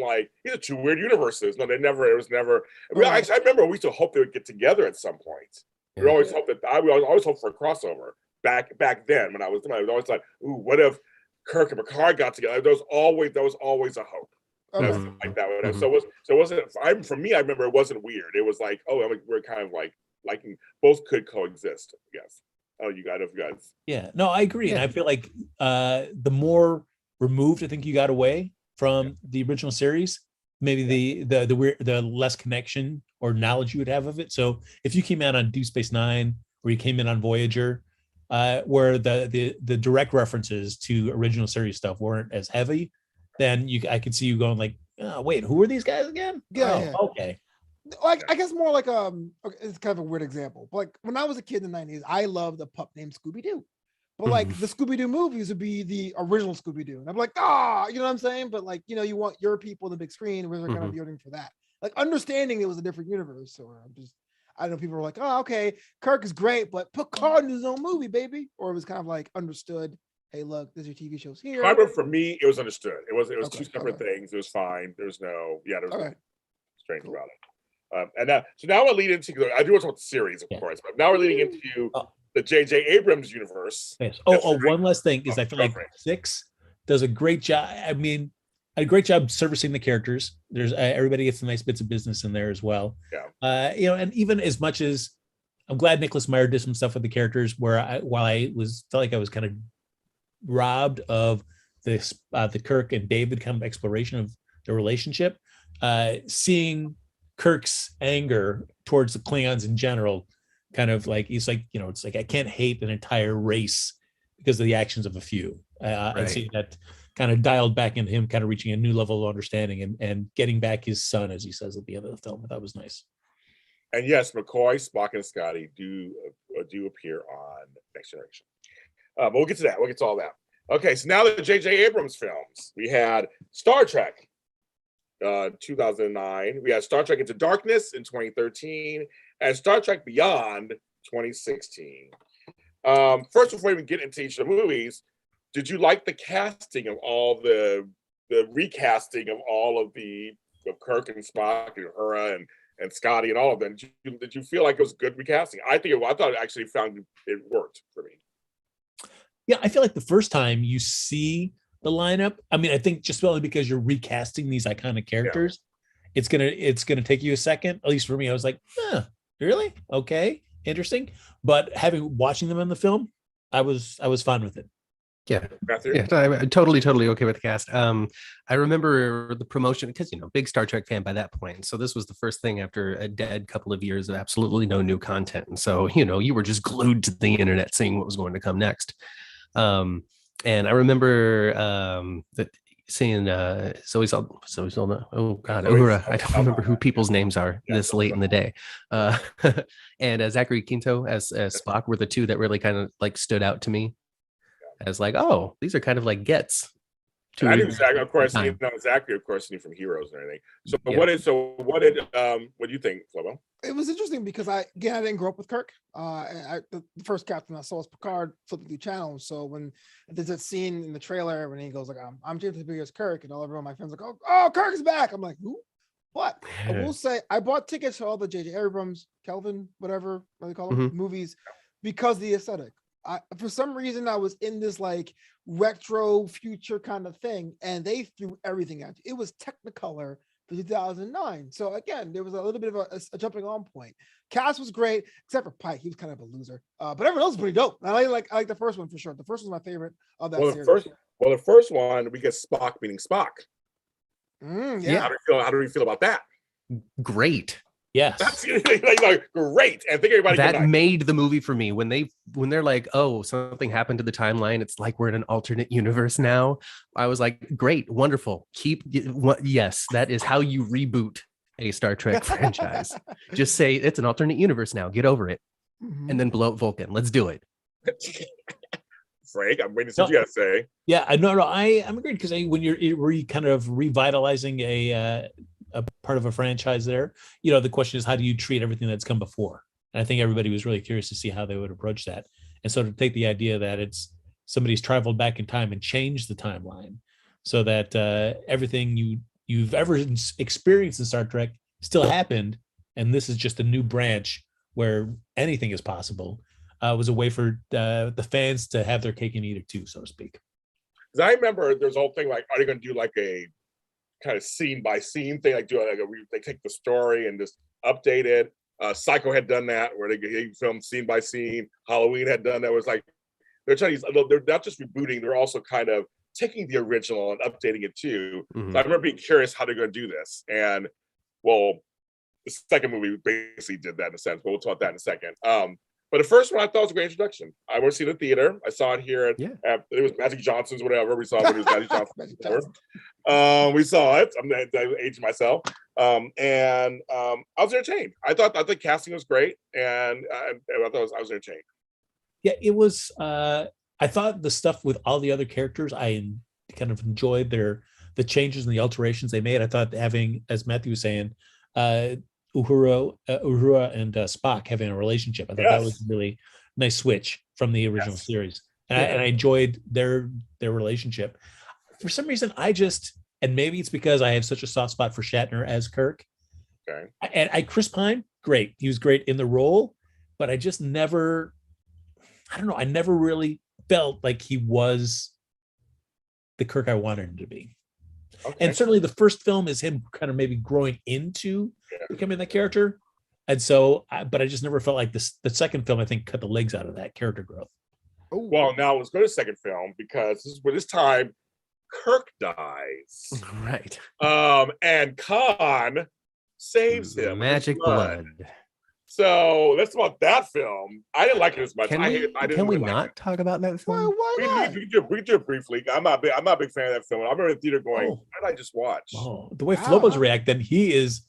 like these are two weird universes. No, they never. It was never. I remember we used to hope they would get together at some point. We always hoped that. We always hoped for a crossover. Back then, when I was always like, ooh, what if Kirk and Picard got together? There was always a hope. Like that. So it wasn't. For me, I remember it wasn't weird. It was like, oh, we're kind of like liking both could coexist. Yes. Oh, you guys. Yeah, no, I agree. And I feel like the more removed I think you got away from the original series, maybe the less connection or knowledge you would have of it. So if you came out on Deep Space Nine or you came in on Voyager, where the direct references to original series stuff weren't as heavy, then I could see you going like, oh, wait, who are these guys again? Okay. Like, I guess more like okay, it's kind of a weird example. But like when I was a kid in the 90s, I loved a pup named Scooby-Doo. But like the Scooby-Doo movies would be the original Scooby-Doo. And I'm like, you know what I'm saying? But like, you want your people on the big screen where they're gonna be rooting for that. Like understanding it was a different universe. Or I know people were like, oh, okay, Kirk is great, but Picard in his own movie, baby. Or it was kind of like understood, hey, look, there's your TV shows here. However, for me, it was understood. It was two separate things. It was fine. There was no nothing strange about it. And so now we're leading into. I do want to talk about the series, of course, but now we're leading into the JJ Abrams universe. Yes. One last thing is I feel like 6 does a great job. I mean, a great job servicing the characters. There's everybody gets some nice bits of business in there as well. Yeah. And even as much as I'm glad Nicholas Meyer did some stuff with the characters, where felt like I was kind of robbed of this the Kirk and David kind of exploration of the relationship. Seeing Kirk's anger towards the Klingons in general, kind of like he's like, it's like I can't hate an entire race because of the actions of a few. And seeing that kind of dialed back into him, kind of reaching a new level of understanding and getting back his son, as he says at the end of the film. That was nice. And yes, McCoy, Spock, and Scotty do appear on Next Generation. But we'll get to that. We'll get to all that. Okay, so now the JJ Abrams films. We had Star Trek, 2009. We had Star Trek Into Darkness in 2013, and Star Trek Beyond 2016. First, before we get into each of the movies, did you like the casting of all the recasting of all of Kirk and Spock and Uhura and Scotty and all of them? Did you feel like it was good recasting? I thought it actually found it worked for me. Yeah, I feel like the first time you see the lineup, I mean, I think just only because you're recasting these iconic characters, it's gonna take you a second. At least for me, I was like, really? Okay, interesting. But watching them in the film, I was fine with it. Yeah, I'm totally okay with the cast. I remember the promotion because big Star Trek fan by that point. So this was the first thing after a dead couple of years of absolutely no new content, and so you were just glued to the internet seeing what was going to come next. And I remember that seeing Zoe Saldana. Oh God, Uhura. I don't remember who people's names are this late in the day. And Zachary Quinto as Spock were the two that really kind of like stood out to me. As like, oh, these are kind of like gets. I knew Zachary, of course. Zachary, of course, knew from Heroes and everything. So what did you think, Flobo? It was interesting because I didn't grow up with Kirk. The first captain I saw was Picard flipping through channels. So when there's that scene in the trailer when he goes like, I'm James Tiberius Kirk, and everyone my friends like, oh, Kirk is back. I'm like, who? What? I will say I bought tickets for all the JJ Abrams, Kelvin, whatever they call them, movies because of the aesthetic. For some reason, I was in this like retro future kind of thing, and they threw everything at you. It was Technicolor for 2009. So again, there was a little bit of a jumping on point. Cast was great, except for Pike. He was kind of a loser. But everyone else was pretty dope. I like the first one for sure. The first one was my favorite of that series. The first one, we get Spock meeting Spock. Yeah. How do we feel about that? Great. Yes. That's great. And I think everybody that made the movie for me when they're like, oh, something happened to the timeline. It's like we're in an alternate universe now. I was like, great, wonderful. Yes, that is how you reboot a Star Trek franchise. Just say it's an alternate universe now. Get over it. And then blow up Vulcan. Let's do it. Frank, I'm waiting to see what you got to say. Yeah, I'm agreed because when you're kind of revitalizing a part of a franchise there, the question is, how do you treat everything that's come before? And I think everybody was really curious to see how they would approach that. And so to take the idea that it's somebody's traveled back in time and changed the timeline so that everything you've ever experienced in Star Trek still happened, and this is just a new branch where anything is possible, was a way for the fans to have their cake and eat it too, so to speak. Because I remember there's a whole thing like, are they going to do like a kind of scene by scene thing, like they take the story and just update it. Psycho had done that, where they filmed scene by scene. Halloween had done that. It was like they're not just rebooting; they're also kind of taking the original and updating it too. So I remember being curious how they're going to do this. And well, the second movie basically did that in a sense, but we'll talk about that in a second. But the first one I thought was a great introduction. I went to see it in the theater. I saw it here at it was Magic Johnson's, whatever. We saw it when it was Magic Johnson's. We saw it. I'm aging myself. And I was entertained. I thought the casting was great, and I was entertained. Yeah, it was. I thought the stuff with all the other characters, I kind of enjoyed the changes and the alterations they made. I thought having, as Matthew was saying, Uhura and Spock having a relationship. I thought that was a really nice switch from the original series, and I enjoyed their relationship. For some reason, and maybe it's because I have such a soft spot for Shatner as Kirk. Okay. And Chris Pine, great. He was great in the role, but I just never, I don't know. I never really felt like he was the Kirk I wanted him to be. Okay. And certainly the first film is him kind of maybe growing into becoming that character. And so, but I just never felt like the second film, I think, cut the legs out of that character growth. Well, now let's go to the second film, because this time Kirk dies. Right. And Khan saves him. Magic blood. So that's about that film. I didn't like it as much. Can we not talk about that film? Why not? We can do it briefly. I'm not a big fan of that film. I remember in the theater going, what did I just watch? The way Flobo's reacting, he is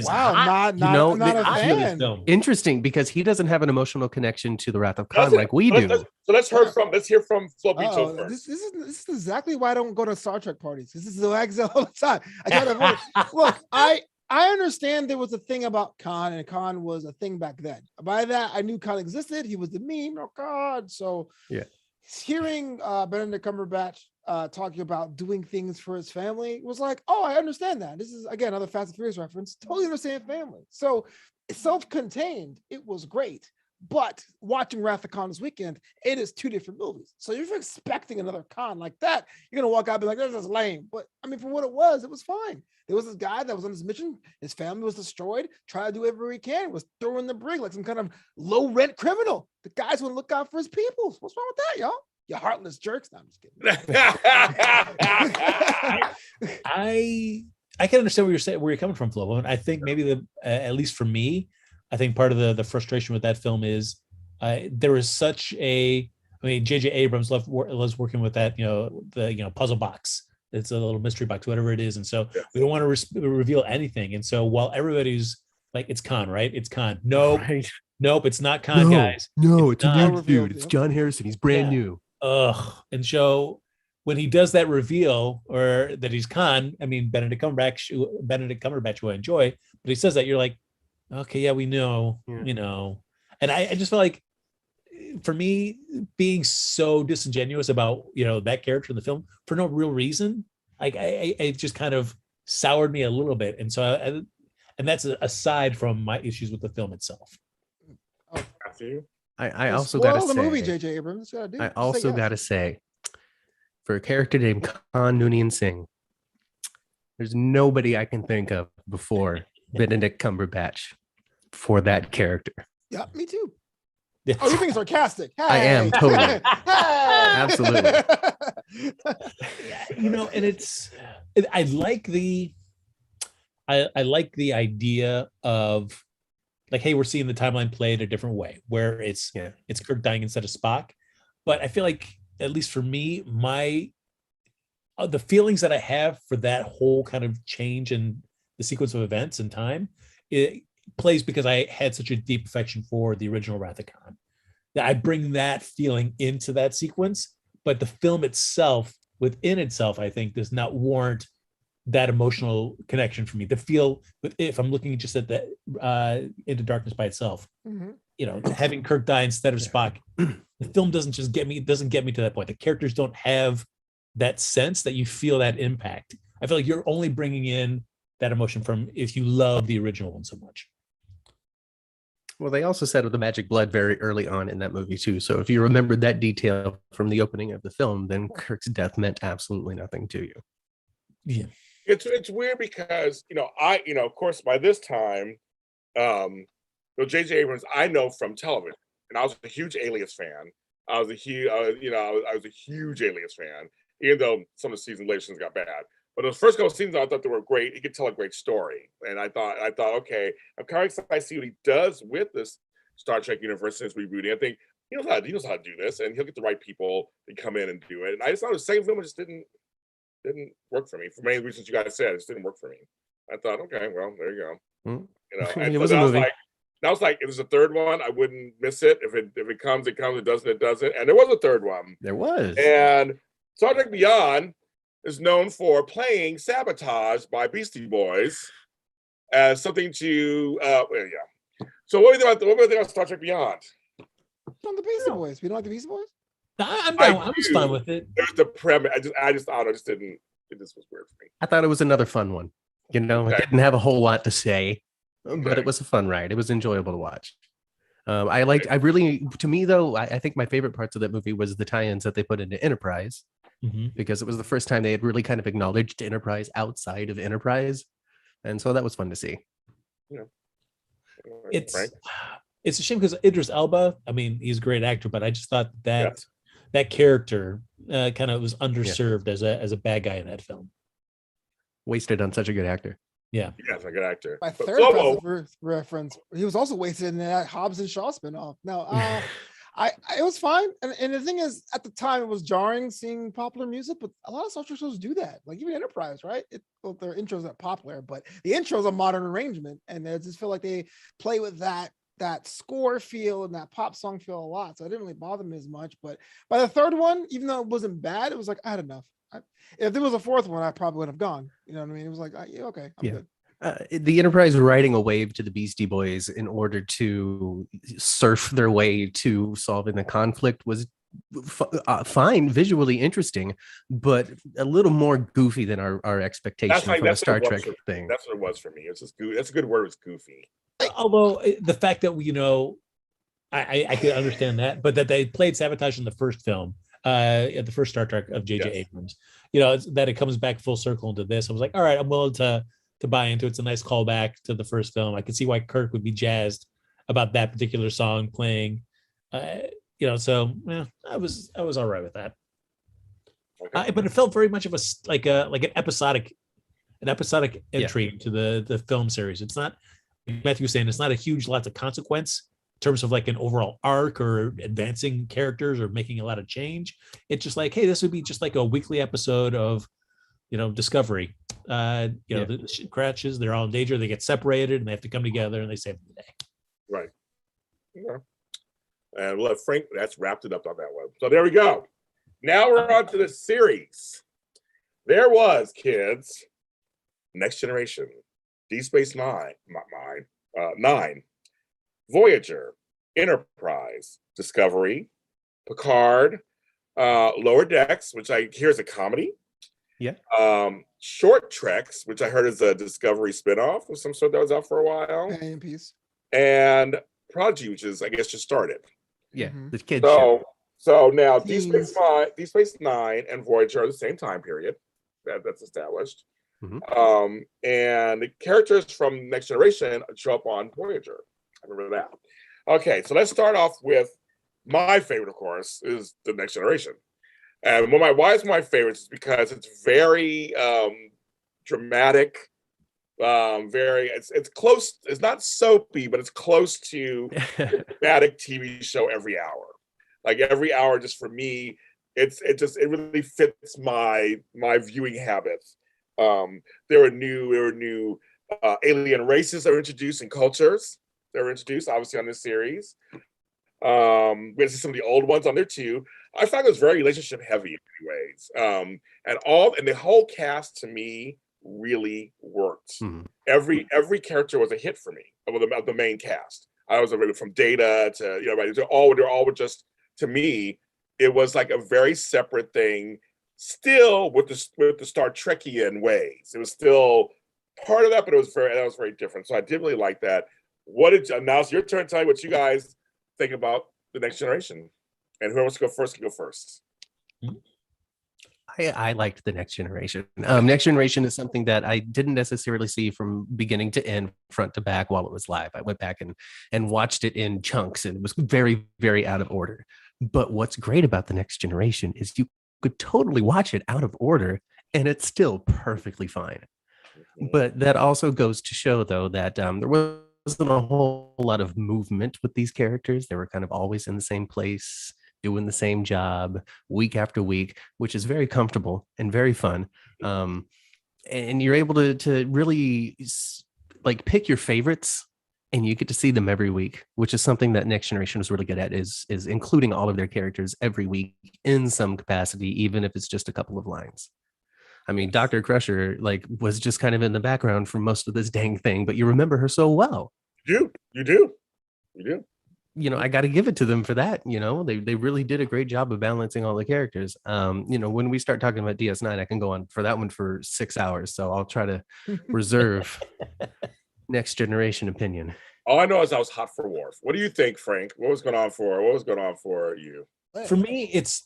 hot. Not a fan. Interesting, because he doesn't have an emotional connection to the Wrath of Khan like we do. So let's hear from Flobo first. This is exactly why I don't go to Star Trek parties. This is the exit all the time. I try to look. I understand there was a thing about Khan, and Khan was a thing back then. By that, I knew Khan existed. He was the meme. Oh God! So hearing Benedict Cumberbatch talking about doing things for his family was like, oh, I understand that. This is again another Fast and Furious reference. Totally understand family. So self-contained, it was great. But watching Wrath of Khan this weekend, it is two different movies. So if you're expecting another Khan like that, you're gonna walk out and be like, "This is lame." But I mean, for what it was fine. There was this guy that was on his mission. His family was destroyed. Try to do everything he can. Was throwing the brig like some kind of low rent criminal. The guys want to look out for his people. What's wrong with that, y'all? You heartless jerks. No, I'm just kidding. I can understand where you're coming from, Flobo. And I think maybe at least for me, I think part of the frustration with that film is there is such JJ Abrams loves working with that, the puzzle box. It's a little mystery box, whatever it is. And so we don't want to reveal anything. And so while everybody's like, it's Khan, right? It's Khan. Nope. Right. Nope. It's not Khan, guys. No, it's a new dude. It's John Harrison. He's brand new. Ugh. And so when he does that reveal, or that he's Khan, I mean, Benedict Cumberbatch will enjoy, but he says that, you're like, okay, yeah, we know, And I just feel like, for me, being so disingenuous about that character in the film for no real reason, like it just kind of soured me a little bit. And so and that's aside from my issues with the film itself. I also got to say, the movie, JJ Abrams. I also got to say, for a character named Khan Noonien Singh, There's nobody I can think of before Benedict Cumberbatch for that character. Yeah, me too. Yeah. Oh, you're being sarcastic. Hey. I am, totally. Hey. Absolutely. Yeah, and I like the idea of like, hey, we're seeing the timeline played a different way, where it's Kirk dying instead of Spock. But I feel like, at least for me, the feelings that I have for that whole kind of change in the sequence of events and time, it plays because I had such a deep affection for the original Wrath of Khan. That I bring that feeling into that sequence, but the film itself, within itself, I think does not warrant that emotional connection for me. To feel, if I'm looking just at the Into Darkness by itself, having Kirk die instead of Spock, the film doesn't get me to that point. The characters don't have that sense that you feel that impact. I feel like you're only bringing in that emotion from if you love the original one so much. Well, they also said the magic blood very early on in that movie too. So if you remembered that detail from the opening of the film, then Kirk's death meant absolutely nothing to you. Yeah. It's weird because of course by this time, JJ Abrams I know from television, and I was a huge Alias fan. I was a huge Alias fan, even though some of the season later got bad. But those first couple of seasons I thought they were great. He could tell a great story, and I thought, okay, I'm kind of excited to see what he does with this Star Trek universe since rebooting. I think he knows how to do this, and he'll get the right people to come in and do it. And I just thought the second film just didn't work for me for many reasons you guys said. It just didn't work for me. I thought, okay, well, there you go. And it was a movie. I was like, if there's a third one, I wouldn't miss it. If it comes, it comes. It doesn't, it doesn't. And there was a third one. There was. And Star Trek Beyond is known for playing Sabotage by Beastie Boys as something to, So what do you think about Star Trek Beyond? On the Beastie Boys. We don't like the Beastie Boys? I'm down. I was fine with it. There's the premise. I just didn't. This was weird for me. I thought it was another fun one. It didn't have a whole lot to say, but it was a fun ride. It was enjoyable to watch. To me though, I think my favorite parts of that movie was the tie-ins that they put into Enterprise, because it was the first time they had really kind of acknowledged Enterprise outside of Enterprise, and so that was fun to see. Yeah. It's a shame because Idris Elba, I mean, he's a great actor, but I just thought that that character kind of was underserved as a bad guy in that film. Wasted on such a good actor. Yeah, he's a good actor. My third reference, he was also wasted in that Hobbs and Shaw spinoff. No, it was fine. And the thing is, at the time, it was jarring seeing popular music, but a lot of Star Trek shows do that. Like even Enterprise, right? Their intros are popular, but the intros are modern arrangement, and I just feel like they play with that score feel and that pop song feel a lot. So it didn't really bother me as much. But by the third one, even though it wasn't bad, it was like I had enough. If there was a fourth one, I probably would have gone. You know what I mean? It was like, okay, I'm good. The Enterprise riding a wave to the Beastie Boys in order to surf their way to solving the conflict was fine, visually interesting, but a little more goofy than our expectation from a Star Trek thing. That's what it was for me. It's just that's a good word. It's goofy. Although the fact that I could understand that, but that they played Sabotage in the first film, at the first Star Trek of JJ Abrams, that it comes back full circle into this. I was like, all right, I'm willing to buy into it. It's a nice callback to the first film. I could see why Kirk would be jazzed about that particular song playing. So I was all right with that. Okay. But it felt very much of an episodic entry to the film series. It's not, like Matthew was saying, it's not a huge lots of consequence in terms of like an overall arc or advancing characters or making a lot of change. It's just like, hey, this would be just like a weekly episode of Discovery. The ship crashes, they're all in danger, they get separated and they have to come together and they save the day. Right. Yeah. And we'll let Frank, that's wrapped it up on that one. So there we go. Now we're on to the series. There was, kids, Next Generation, Deep Space Nine, Voyager, Enterprise, Discovery, Picard, Lower Decks, which I hear is a comedy. Yeah. Short Treks, which I heard is a Discovery spinoff of some sort that was out for a while. And Prodigy, which is, I guess, just started. Yeah, the kids show. So now Deep Space Nine and Voyager are the same time period. That's established. And the characters from Next Generation show up on Voyager. I remember that. Okay, so let's start off with my favorite, of course, is the Next Generation. And why is my favorite is because it's very dramatic, it's close, it's not soapy, but it's close to a dramatic TV show every hour. Like every hour, just for me, it really fits my viewing habits. There were new alien races that were introduced and cultures that were introduced, obviously, on this series. We had to see some of the old ones on there too. I found it was very relationship heavy in many ways. And the whole cast to me really worked. Every character was a hit for me of the main cast. I was from Data to they're all just, to me, it was like a very separate thing, still with the Star Trekian ways. It was still part of that, but that was very different. So I did really like that. Now it's your turn to tell me what you guys think about the Next Generation. And whoever wants to go first can go first. I liked the Next Generation. Next Generation is something that I didn't necessarily see from beginning to end, front to back, while it was live. I went back and watched it in chunks, and it was very, very out of order. But what's great about the Next Generation is you could totally watch it out of order, and it's still perfectly fine. But that also goes to show, though, that there wasn't a whole lot of movement with these characters. They were kind of always in the same place, doing the same job week after week, which is very comfortable and very fun. And you're able to really like pick your favorites, and you get to see them every week, which is something that Next Generation was really good at, is including all of their characters every week in some capacity, even if it's just a couple of lines. I mean, Dr. Crusher was just kind of in the background for most of this dang thing, but you remember her so well. You do. I got to give it to them for that. They really did a great job of balancing all the characters. When we start talking about DS9, I can go on for that one for 6 hours. So I'll try to reserve Next Generation opinion. All I know is I was hot for Worf. What do you think, Frank? What was going on for you? For me, it's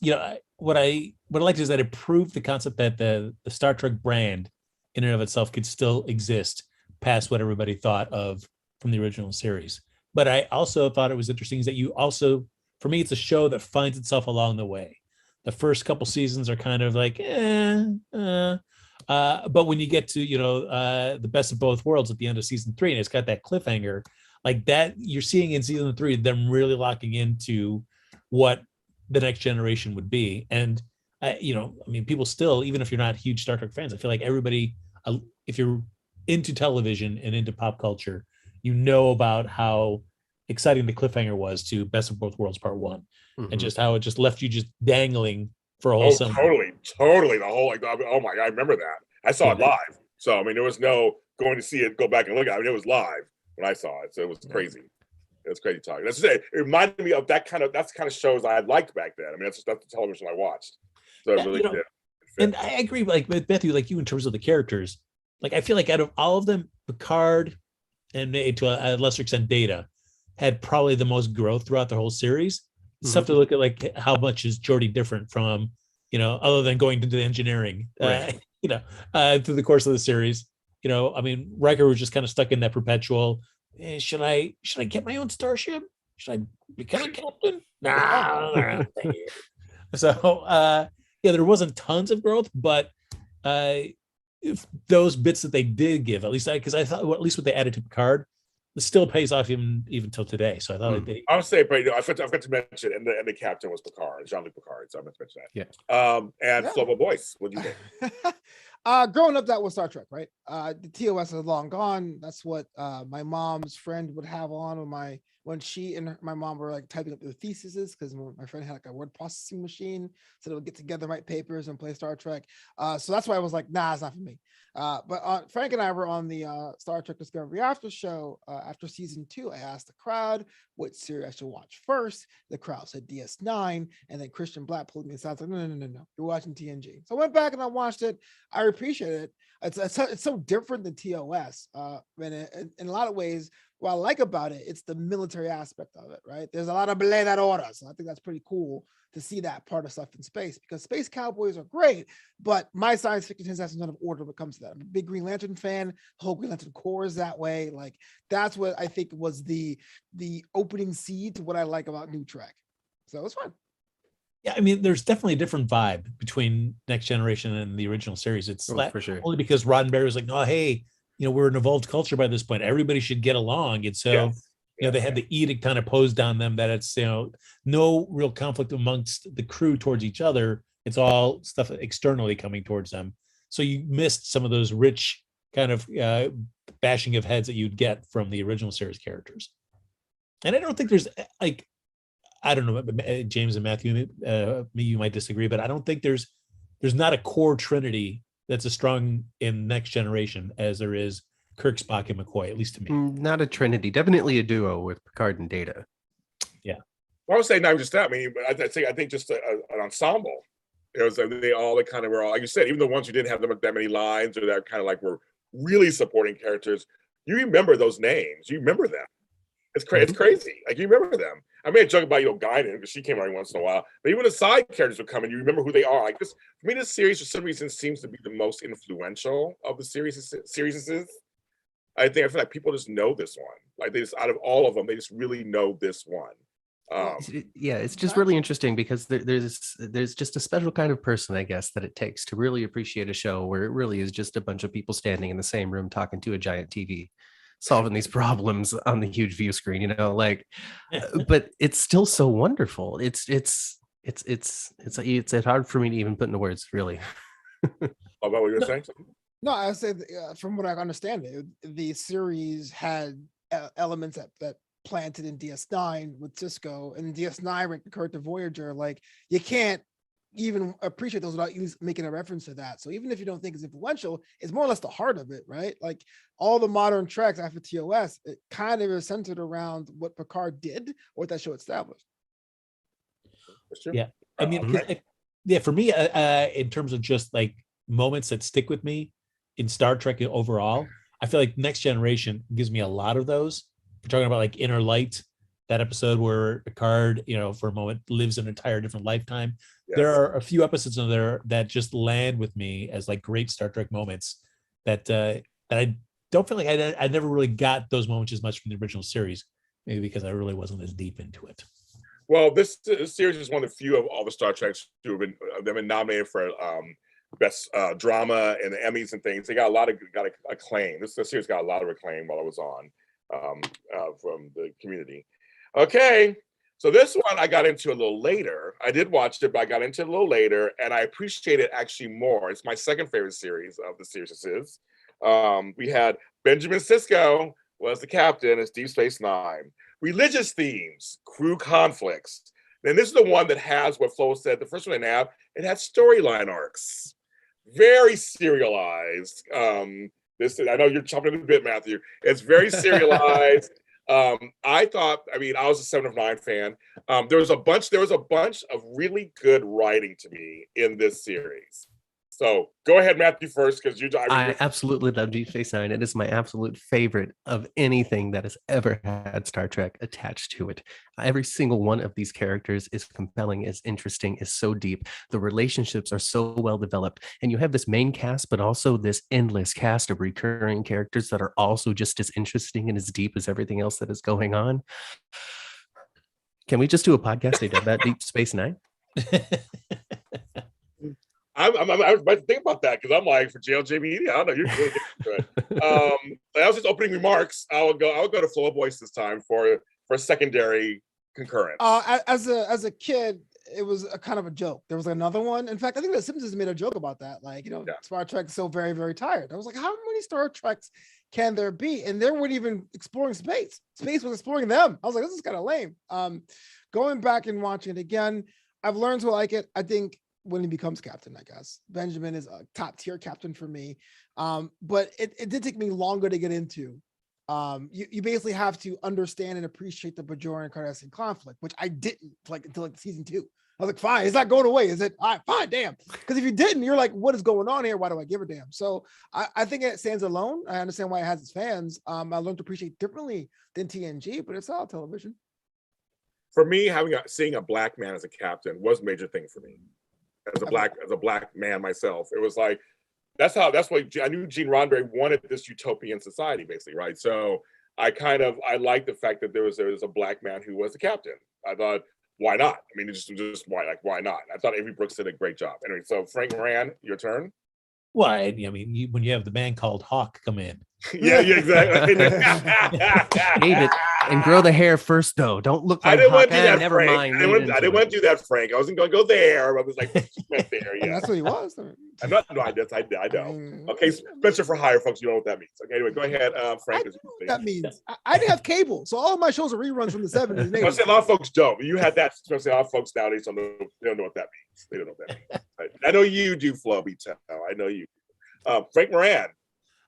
what I liked is that it proved the concept that the Star Trek brand in and of itself could still exist past what everybody thought of from the original series. But I also thought it was interesting is that for me, it's a show that finds itself along the way. The first couple seasons are kind of like, but when you get to, the best of both worlds at the end of season 3, and it's got that cliffhanger like that, you're seeing in season 3, them really locking into what the Next Generation would be. And, people still, even if you're not huge Star Trek fans, I feel like everybody, if you're into television and into pop culture, about how exciting the cliffhanger was to Best of Both Worlds Part 1, and just how it just left you just dangling for a whole summer. Totally. The whole, oh my God, I remember that. I saw it live. So, there was no going to see it, go back and look at it. It was live when I saw it. So it was crazy. It was crazy talking. That's it. It reminded me of that's the kind of shows I liked back then. that's the television I watched. So it really did. And I agree, with Matthew, you in terms of the characters. I feel like out of all of them, Picard and to a lesser extent Data had probably the most growth throughout the whole series. It's tough to look at how much is Geordi different from, other than going into the engineering, through the course of the series. Riker was just kind of stuck in that perpetual, should I get my own starship? Should I become a captain? Nah. So, there wasn't tons of growth, but if those bits that they did give, at least because I thought, at least what they added to Picard, it still pays off even till today. So I thought I would say, but I forgot to mention, and the captain was Picard, Jean-Luc Picard. So I meant to mention that. And Flobo Boyce, what do you think? Growing up, that was Star Trek, right? The TOS is long gone. That's what my mom's friend would have on when she and my mom were typing up their theses, because my friend had a word processing machine, so they would get together, write papers, and play Star Trek. So that's why I was like, nah, it's not for me. But Frank and I were on the Star Trek Discovery After show after season 2. I asked the crowd what series I should watch first. The crowd said DS9, and then Christian Black pulled me aside. Like, no, you're watching TNG. So I went back and I watched it. I appreciate it. It's so different than TOS. And in a lot of ways, what I like about it, it's the military aspect of it, right? There's a lot of belay that order, so I think that's pretty cool to see that part of stuff in space, because space cowboys are great, but my science fiction tends to have some sort of order when it comes to that. I'm a big Green Lantern fan. The whole Green Lantern Corps is that way. Like that's what I think was the opening seed to what I like about New Trek. So it was fun. Yeah, I mean, there's definitely a different vibe between Next Generation and the original series. It's for sure. Only because Roddenberry was like, oh, hey, we're an evolved culture by this point. Everybody should get along. And so, they had the edict kind of posed on them that it's, no real conflict amongst the crew towards each other. It's all stuff externally coming towards them. So you missed some of those rich kind of bashing of heads that you'd get from the original series characters. And I don't think there's like, I don't know, James and Matthew, you might disagree, but I don't think there's not a core trinity that's as strong in Next Generation as there is Kirk, Spock, and McCoy, at least to me. Not a trinity, definitely a duo with Picard and Data. Yeah. Well, I would say not just that. I mean, I think just an ensemble. It was they all kind of were all, like you said, even the ones who didn't have that many lines or that kind of like were really supporting characters. You remember those names. You remember them. It's crazy. Like you remember them. I made a joke about Guinan because she came around once in a while, but even the side characters would come and you remember who they are. Like this, for me, this series for some reason seems to be the most influential of the series. I feel like people just know this one. Like they just, out of all of them, they just really know this one. It's just really interesting because there's just a special kind of person, I guess, that it takes to really appreciate a show where it really is just a bunch of people standing in the same room talking to a giant TV, solving these problems on the huge view screen, but it's still so wonderful. It's hard for me to even put into words, really. About what you were saying? No, I said from what I understand, the series had elements that planted in DS9 with Cisco, and DS9 ranked Picard to Voyager. Like you can't even appreciate those without at least making a reference to that. So even if you don't think it's influential, it's more or less the heart of it, right? Like all the modern treks after TOS, it kind of is centered around what Picard did or what that show established. Yeah, I mean, for me, in terms of just like moments that stick with me in Star Trek overall, I feel like Next Generation gives me a lot of those. We're talking about like Inner Light, that episode where Picard, for a moment lives an entire different lifetime. Yes. There are a few episodes in there that just land with me as like great Star Trek moments that I don't feel like I never really got those moments as much from the original series, maybe because I really wasn't as deep into it. Well, this series is one of the few of all the Star Treks who have been nominated for best drama and the Emmys and things. They got acclaim. This series got a lot of acclaim while it was on from the community. Okay, so this one I got into a little later. I did watch it, but I got into it a little later, and I appreciate it actually more. It's my second favorite series of the series. We had Benjamin Sisko was the captain. It's Deep Space Nine. Religious themes, crew conflicts. And this is the one that has what Flo said. The first one I didn't have. It had storyline arcs, very serialized. I know you're chomping at the bit, Matthew. It's very serialized. I thought, I was a 7 of 9 fan. There was a bunch of really good writing to me in this series. So go ahead, Matthew, first, because I absolutely love Deep Space Nine. It is my absolute favorite of anything that has ever had Star Trek attached to it. Every single one of these characters is compelling, is interesting, is so deep. The relationships are so well developed. And you have this main cast, but also this endless cast of recurring characters that are also just as interesting and as deep as everything else that is going on. Can we just do a podcast about Deep Space Nine? I was about to think about that because I'm like, for JLJ Media, I don't know, you're really good. That was just opening remarks. I would go to Flobo Boyce this time for a secondary concurrence. As a kid, it was a kind of a joke. There was another one. In fact, I think the Simpsons made a joke about that. Like, Star Trek is so very, very tired. I was like, how many Star Treks can there be? And they weren't even exploring space. Space was exploring them. I was like, this is kind of lame. Going back and watching it again, I've learned to like it. I think when he becomes captain, I guess Benjamin is a top tier captain for me. But it did take me longer to get into. You basically have to understand and appreciate the Bajoran Cardassian conflict, which I didn't until season 2. I was like, fine, it's not going away. Is it? All right, fine, damn. Because if you didn't, you're like, what is going on here? Why do I give a damn? So I think it stands alone. I understand why it has its fans. I learned to appreciate differently than TNG, but it's all television. for me, seeing a black man as a captain was a major thing for me. As a black man myself, it was like that's what I knew. Gene Roddenberry wanted this utopian society, basically, right? So I like the fact that there was a black man who was the captain. I thought, why not? I mean, just why not? I thought Avery Brooks did a great job. Anyway, so Frank Moran, your turn. Well, I mean, when you have the man called Hawk come in. yeah, exactly. David, and grow the hair first, though. Don't look like I didn't want to do Hawk. that, Never Frank. mind. I didn't want to do that, Frank. I wasn't going to go there. I was like, went there. Yeah, That's what he was. I'm not. No, I know. Okay, Spencer for hire, folks. You know what that means. Okay, anyway, go ahead, Frank. I know what that means. I didn't have cable, so all of my shows are reruns from the 70s. I was saying a lot of folks don't. You had that. Especially a lot of folks nowadays don't know what that means. They don't know what that means. I know you do, Floby. I know you. Frank Moran.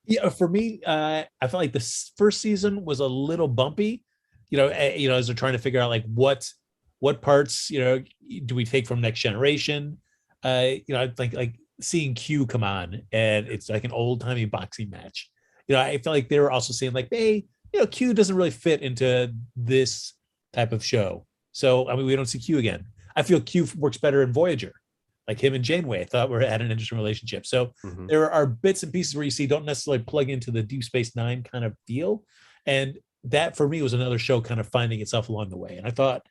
Yeah, for me, I felt like the first season was a little bumpy. As they're trying to figure out like what parts do we take from Next Generation. Like seeing Q come on and it's like an old timey boxing match. I felt like they were also saying like, hey, Q doesn't really fit into this type of show. So I mean, we don't see Q again. I feel Q works better in Voyager. Like him and Janeway, I thought had an interesting relationship. So there are bits and pieces where you see don't necessarily plug into the Deep Space Nine kind of feel. And that for me was another show kind of finding itself along the way. And I thought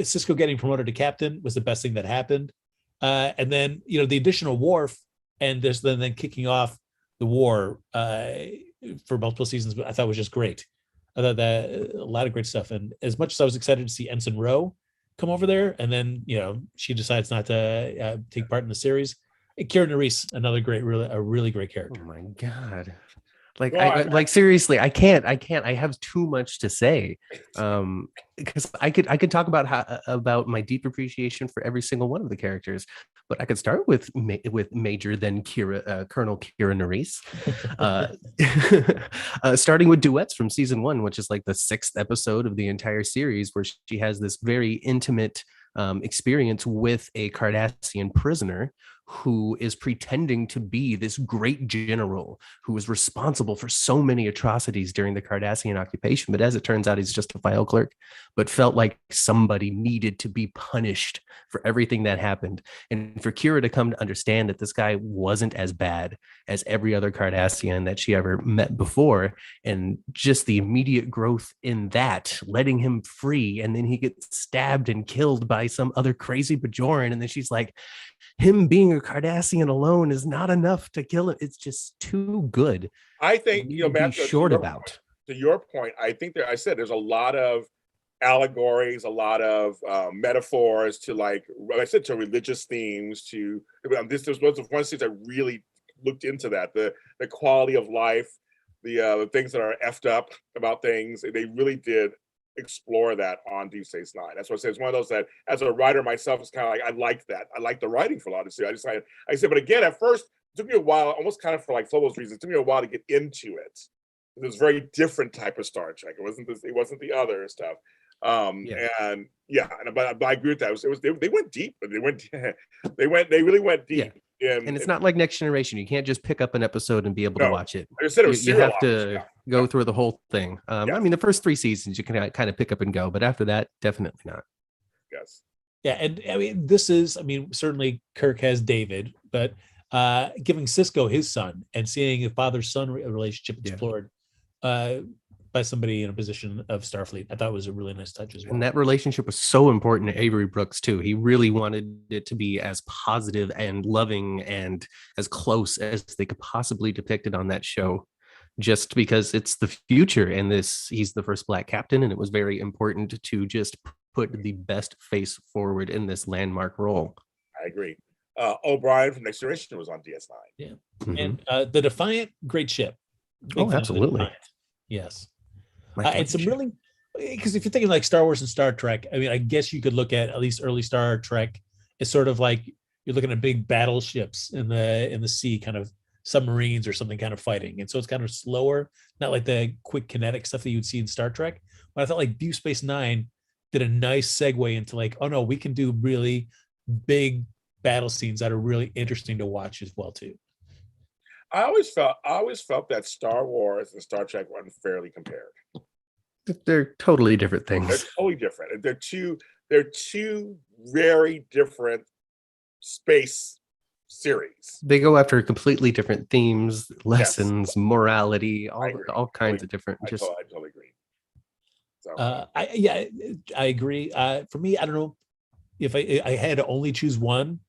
Cisco getting promoted to captain was the best thing that happened. And then, the additional Worf and this then kicking off the war for multiple seasons, I thought was just great. I thought that a lot of great stuff. And as much as I was excited to see Ensign Rowe come over there, and then she decides not to take part in the series. Kira Nerys, another a really great character. Oh my god! Like seriously, I can't. I have too much to say, because I could talk about my deep appreciation for every single one of the characters, but I could start with Major then Colonel Kira Nerys, starting with duets from season 1, which is like the 6th episode of the entire series, where she has this very intimate experience with a Cardassian prisoner who is pretending to be this great general who was responsible for so many atrocities during the Cardassian occupation. But as it turns out, he's just a file clerk, but felt like somebody needed to be punished for everything that happened. And for Kira to come to understand that this guy wasn't as bad as every other Cardassian that she ever met before, and just the immediate growth in that, letting him free, and then he gets stabbed and killed by some other crazy Bajoran, and then she's like, him being a Cardassian alone is not enough to kill him. It's just too good. I think Matt, to your point, I think there's a lot of allegories, a lot of metaphors to, like I said, to religious themes. This was one of the things I really looked into, that the quality of life, the things that are effed up about things. They really did explore that on Deep Space Nine. That's what I say. It's one of those that, as a writer myself, it's kind of like I like that. I like the writing for a lot of series. I said, but again, at first, it took me a while, almost kind of for like Flobo's reasons. It took me a while to get into it. It was a very different type of Star Trek. It wasn't the other stuff. And but I agree with that. They went deep. They really went deep. Yeah. And it's not like Next Generation. You can't just pick up an episode and be able to watch it. I said it was you have to go through the whole thing. I mean, the first 3 seasons you can kind of pick up and go, but after that, definitely not. Yes. Yeah, and I mean, certainly Kirk has David, but giving Cisco his son and seeing a father-son relationship explored by somebody in a position of Starfleet, I thought was a really nice touch as well. And that relationship was so important to Avery Brooks too. He really wanted it to be as positive and loving and as close as they could possibly depict it on that show, just because it's the future, and he's the first Black captain, and it was very important to just put the best face forward in this landmark role. I agree. O'Brien from Next Generation was on DS9. Yeah. And the Defiant, great ship. Oh, absolutely. Yes. And some really, because if you're thinking like Star Wars and Star Trek, I mean, I guess you could look at least early Star Trek as sort of like you're looking at big battleships in the sea, kind of submarines or something kind of fighting. And so it's kind of slower, not like the quick kinetic stuff that you'd see in Star Trek. But I thought like Deep Space Nine did a nice segue into like, oh no, we can do really big battle scenes that are really interesting to watch as well too. I always felt that Star Wars and Star Trek were unfairly compared. They're totally different They're things. totally different. They're two very different space series. They go after completely different themes, lessons, morality, all kinds of different. I totally agree. So, I agree. For me, I don't know if I had to only choose one,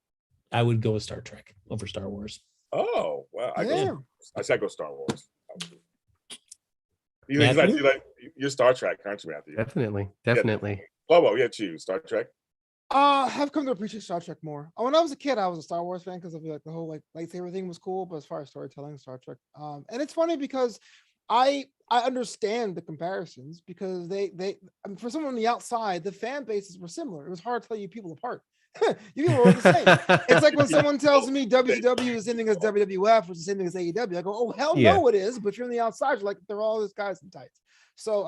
I would go with Star Trek over Star Wars. oh well, I said go Star Wars. You Matthew? like you're Star Trek, aren't you, Matthew? Definitely. Flobo, yeah, choose Star Trek. Have come to appreciate Star Trek more. When I was a kid, I was a Star Wars fan because of like the whole like lightsaber thing was cool. But as far as storytelling, Star Trek. And it's funny because I understand the comparisons because they I mean, for someone on the outside, the fan bases were similar. It was hard to tell you people apart. You people were all the same. It's like when someone tells me WCW is the same thing as WWF, which is the same thing as AEW. I go, oh hell no, it is. But you're on the outside, you're like they're all these guys in tights. So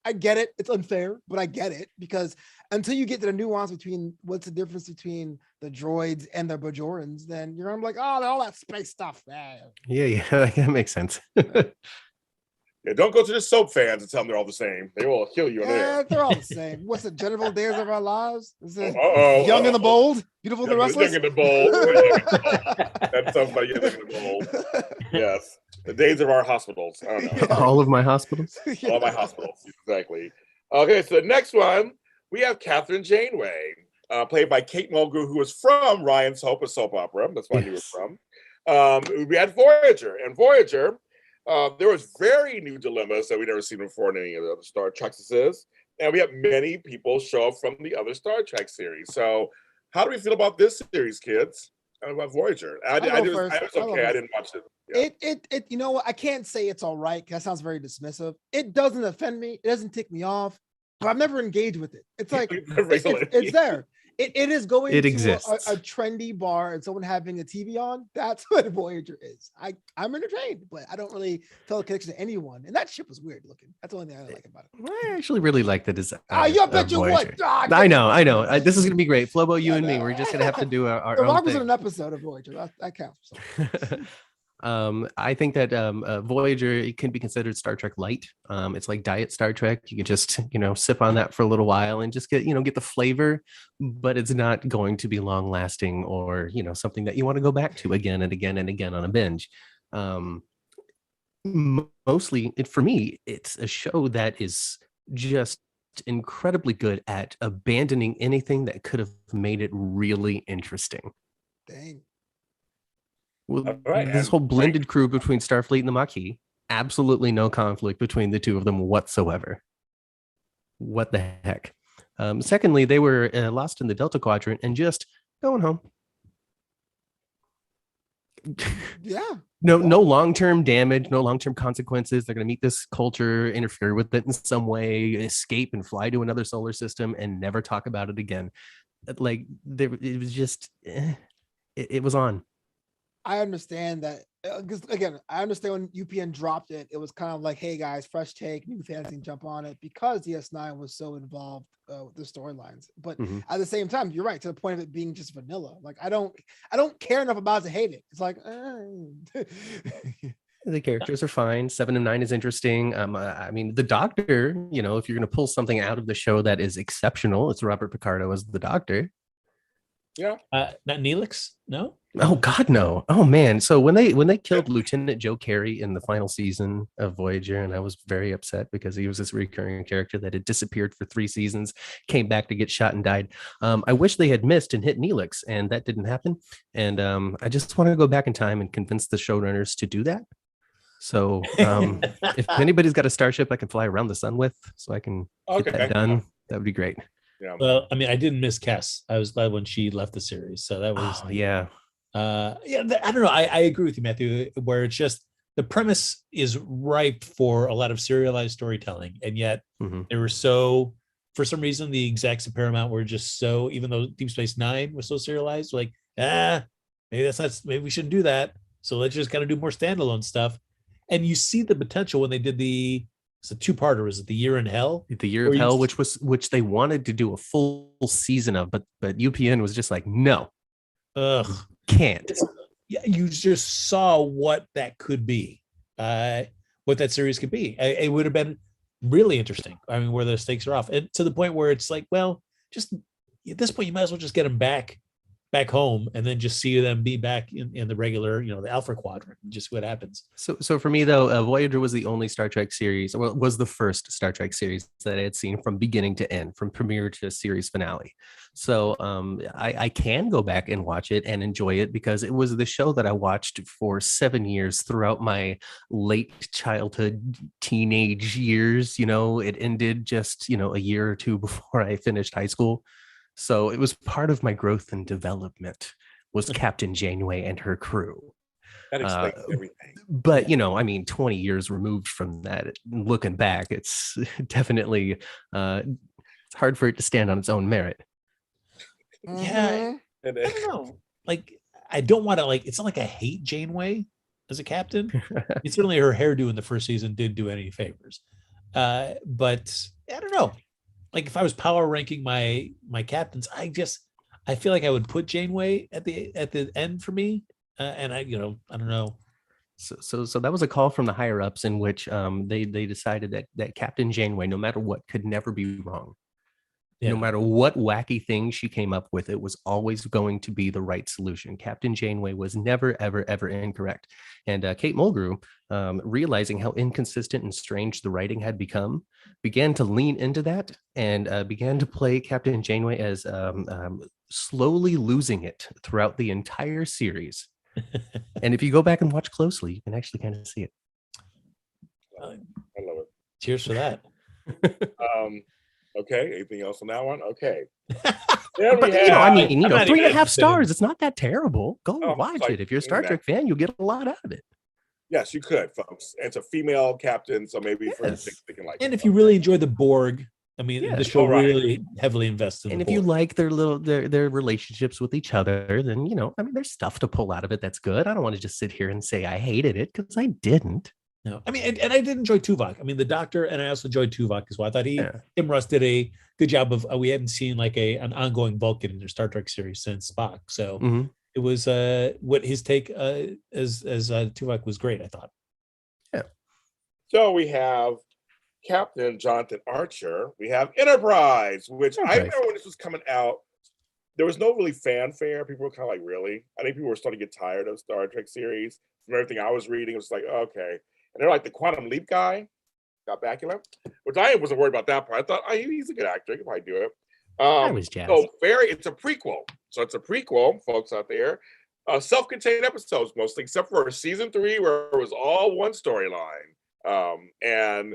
I get it. It's unfair, but I get it because until you get to the nuance between what's the difference between the droids and the Bajorans, then you're gonna be like, oh, they're all that space stuff. Yeah, that makes sense. Yeah, don't go to the soap fans and tell them they're all the same. They will kill you in there. They're all the same. What's the General Days of Our Lives? Is it Young and the Bold? Beautiful the Restless? Young and the Bold. That's something about Young and the Bold. Yes. The Days of Our Hospitals. I don't know. All of my hospitals. All my hospitals. Exactly. Okay, so the next one, we have Catherine Janeway, played by Kate Mulgrew, who was from Ryan's Hope, a soap opera. That's where I knew it from. We had Voyager. And Voyager, there was very new dilemmas that we'd never seen before in any of the other Star Treks. And we have many people show up from the other Star Trek series. So how do we feel about this series, kids? About Voyager? I was okay. I didn't watch it. Yeah. It you know what? I can't say it's all right because that sounds very dismissive. It doesn't offend me. It doesn't tick me off, but I've never engaged with it. It's like it's there. It is going to a trendy bar and someone having a TV on. That's what Voyager is. I'm entertained, but I don't really feel a connection to anyone. And that ship was weird looking. That's the only thing I like about it. I actually really like the design. You bet you would. I know. This is gonna be great. Flobo, you and me. We're just gonna have to do our The own Rock was thing. in an episode of Voyager. That counts. I think that Voyager, it can be considered Star Trek light. It's like diet Star Trek. You can just sip on that for a little while and just get the flavor, but it's not going to be long lasting or something that you want to go back to again and again and again on a binge. Mostly, for me, it's a show that is just incredibly good at abandoning anything that could have made it really interesting. Dang. Well, this whole blended crew between Starfleet and the Maquis, absolutely no conflict between the two of them whatsoever. What the heck? Secondly, they were lost in the Delta Quadrant and just going home. Yeah. No long-term damage, no long-term consequences. They're going to meet this culture, interfere with it in some way, escape and fly to another solar system and never talk about it again. Like, it was just, it was on. I understand that because again, I understand when UPN dropped it, it was kind of like, hey guys, fresh take, new fans can jump on it because DS9 was so involved with the storylines. But at the same time, you're right to the point of it being just vanilla. Like I don't care enough about it to hate it. It's like the characters are fine. 7 and 9 is interesting. I mean, the Doctor, if you're going to pull something out of the show that is exceptional, it's Robert Picardo as the Doctor. Yeah. Not Neelix? No. Oh God, no. Oh man. So when they killed Lieutenant Joe Carey in the final season of Voyager, and I was very upset because he was this recurring character that had disappeared for 3 seasons, came back to get shot and died. I wish they had missed and hit Neelix, and that didn't happen. And I just want to go back in time and convince the showrunners to do that. So if anybody's got a starship I can fly around the sun with, so I can get that done, that would be great. Yeah. Well, I mean, I didn't miss Cass. I was glad when she left the series. So that was, yeah. I don't know. I agree with you, Matthew, where it's just the premise is ripe for a lot of serialized storytelling. And yet they were so, for some reason, the execs at Paramount were just so, even though Deep Space Nine was so serialized, like, maybe we shouldn't do that. So let's just kind of do more standalone stuff. And you see the potential when they did it's a 2-parter. Is it The Year in Hell? The Year of Hell, which they wanted to do a full season of, but UPN was just like, no, can't. Yeah, you just saw what that could be, what that series could be. It would have been really interesting. I mean, where the stakes are off, and to the point where it's like, well, just at this point, you might as well just get them back home, and then just see them be back in the regular, the Alpha Quadrant, and just what happens. So for me though, Voyager was the only Star Trek series, well, was the first Star Trek series that I had seen from beginning to end, from premiere to series finale. So I can go back and watch it and enjoy it because it was the show that I watched for 7 years throughout my late childhood, teenage years. It ended just a year or two before I finished high school. So it was part of my growth and development was Captain Janeway and her crew. That explains everything. But 20 years removed from that, looking back, it's definitely it's hard for it to stand on its own merit. Yeah, I don't know. Like, I don't want to it's not like I hate Janeway as a captain. Certainly her hairdo in the first season did do any favors. But I don't know. Like, if I was power ranking my captains, I feel like I would put Janeway at the end for me. And I don't know. So that was a call from the higher ups in which they decided that Captain Janeway, no matter what, could never be wrong. Yeah. No matter what wacky thing she came up with, it was always going to be the right solution. Captain Janeway was never, ever, ever incorrect. And Kate Mulgrew, realizing how inconsistent and strange the writing had become, began to lean into that and began to play Captain Janeway as slowly losing it throughout the entire series. And if you go back and watch closely, you can actually kind of see it. I love it. Cheers for that. Okay. Anything else on that one? Okay. But 3.5 stars. It's not that terrible. Go watch it. If you're a Star Trek fan, you'll get a lot out of it. Yes, you could, folks. And it's a female captain, so maybe for they can like. And if you really enjoy the Borg, the show really heavily invests in. And if you like their relationships with each other, then there's stuff to pull out of it that's good. I don't want to just sit here and say I hated it because I didn't. No, and I did enjoy Tuvok. The Doctor, and I also enjoyed Tuvok as well. I thought Tim Russ did a good job of. We hadn't seen like an ongoing Vulcan in their Star Trek series since Spock, so it was what his take as Tuvok was great. I thought. Yeah. So we have Captain Jonathan Archer. We have Enterprise, which I remember when this was coming out, there was no really fanfare. People were kind of like, really? I think people were starting to get tired of Star Trek series. From everything I was reading, it was like, okay. And they're like the Quantum Leap guy, got Bakula, which I wasn't worried about that part. I thought, he's a good actor. He can probably do it. I was jazzed. So it's a prequel. So it's a prequel, folks out there. Self-contained episodes mostly, except for season 3, where it was all one storyline. And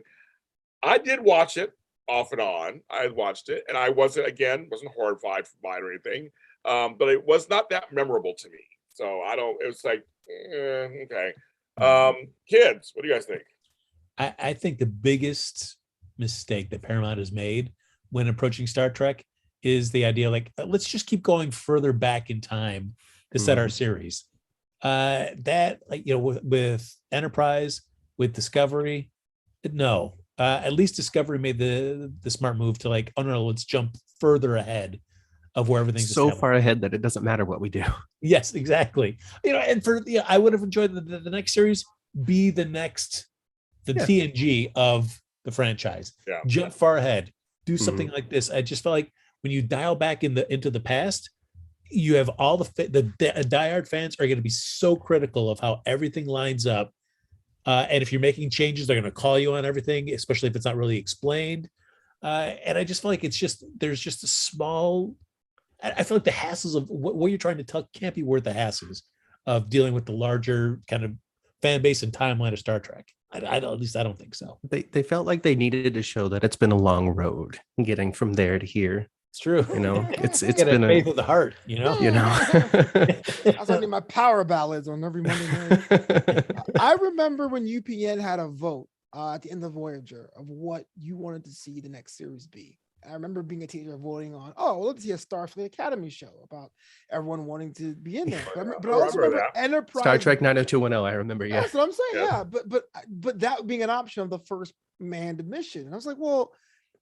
I did watch it off and on. I watched it, and I wasn't horrified by it or anything. But it was not that memorable to me. So it was like, okay. Kids, what do you guys think? I think the biggest mistake that Paramount has made when approaching Star Trek is the idea let's just keep going further back in time to set our series. With Enterprise, with Discovery, no. At least Discovery made the smart move to let's jump further ahead of where everything's so far ahead that it doesn't matter what we do. Yes, exactly. And I would have enjoyed the next series be the TNG of the franchise. Yeah. Jump far ahead, do something like this. I just felt like when you dial back into the past, you have all the diehard fans are going to be so critical of how everything lines up. And if you're making changes, they're going to call you on everything, especially if it's not really explained. And I just feel like there's just a small. I feel like the hassles of what you're trying to tell can't be worth the hassles of dealing with the larger kind of fan base and timeline of Star Trek. At least I don't think so. They felt like they needed to show that it's been a long road getting from there to here. It's true. It's been a faith of the heart. I was writing my power ballads on every Monday morning. I remember when UPN had a vote at the end of Voyager of what you wanted to see the next series be. I remember being a teacher voting on, let's see a Starfleet Academy show about everyone wanting to be in there. But I also remember Enterprise. Star Trek 90210, I remember, yeah. That's what I'm saying, yeah. But that being an option of the first manned mission. And I was like, well,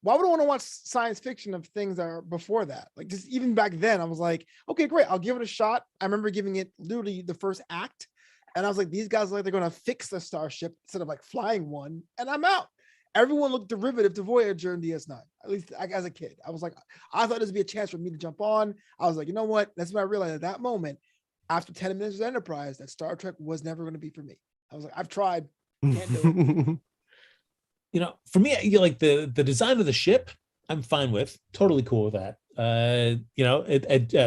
why would I want to watch science fiction of things that are before that? Like, just even back then, I was like, okay, great, I'll give it a shot. I remember giving it literally the first act. And I was like, these guys they're going to fix the starship instead of flying one. And I'm out. everyone looked derivative to Voyager and DS9. At least as a kid, I was like, I thought this would be a chance for me to jump on. I was like, you know what? That's when I realized at that moment, after 10 minutes of Enterprise, that Star Trek was never going to be for me. I was like, I've tried, can't do it. For me, like the design of the ship, I'm fine with, totally cool with that.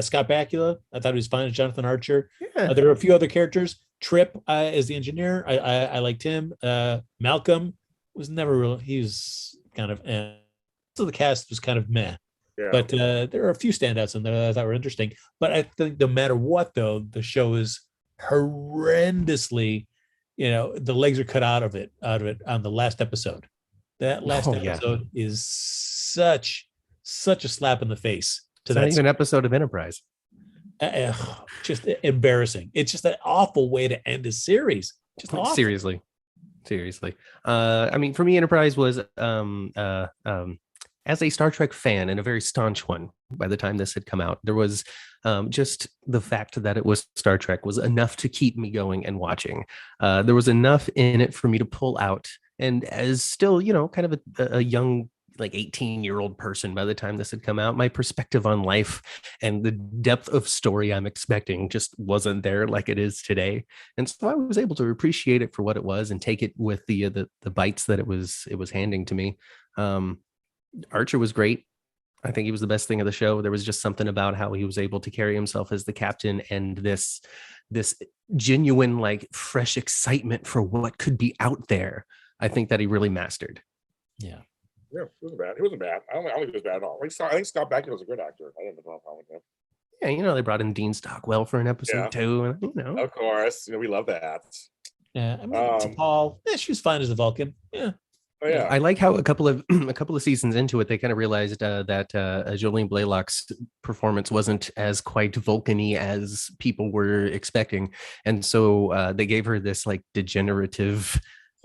Scott Bakula, I thought he was fine as Jonathan Archer. Yeah. There are a few other characters. Trip as the engineer, I liked him. Malcolm was never really, he was kind of so the cast was kind of meh. Yeah. But there are a few standouts in there that I thought were interesting. But I think no matter what, though, the show is horrendously, the legs are cut out of it on the last episode. That last episode is such a slap in the face to that. Not even an episode of Enterprise. Just embarrassing. It's just an awful way to end a series. Just awful. Seriously. I mean, for me, Enterprise was as a Star Trek fan, and a very staunch one by the time this had come out, there was just the fact that it was Star Trek was enough to keep me going and watching. There was enough in it for me to pull out. And as still, kind of a young, like 18-year-old person by the time this had come out, my perspective on life and the depth of story I'm expecting just wasn't there like it is today. And so I was able to appreciate it for what it was and take it with the bites that it was handing to me. Archer was great. I think he was the best thing of the show. There was just something about how he was able to carry himself as the captain and this genuine, like, fresh excitement for what could be out there. I think that he really mastered. Yeah, it wasn't bad. It wasn't bad. I don't think it was bad at all. I think Scott Bakula was a good actor. I didn't have a problem with him. Yeah, they brought in Dean Stockwell for an episode too. And, Of course, we love that. Yeah, I mean, Theall, she was fine as a Vulcan. Yeah. Oh, yeah. I like how a couple of seasons into it, they kind of realized that Jolene Blaylock's performance wasn't as quite Vulcan-y as people were expecting, and so they gave her this like degenerative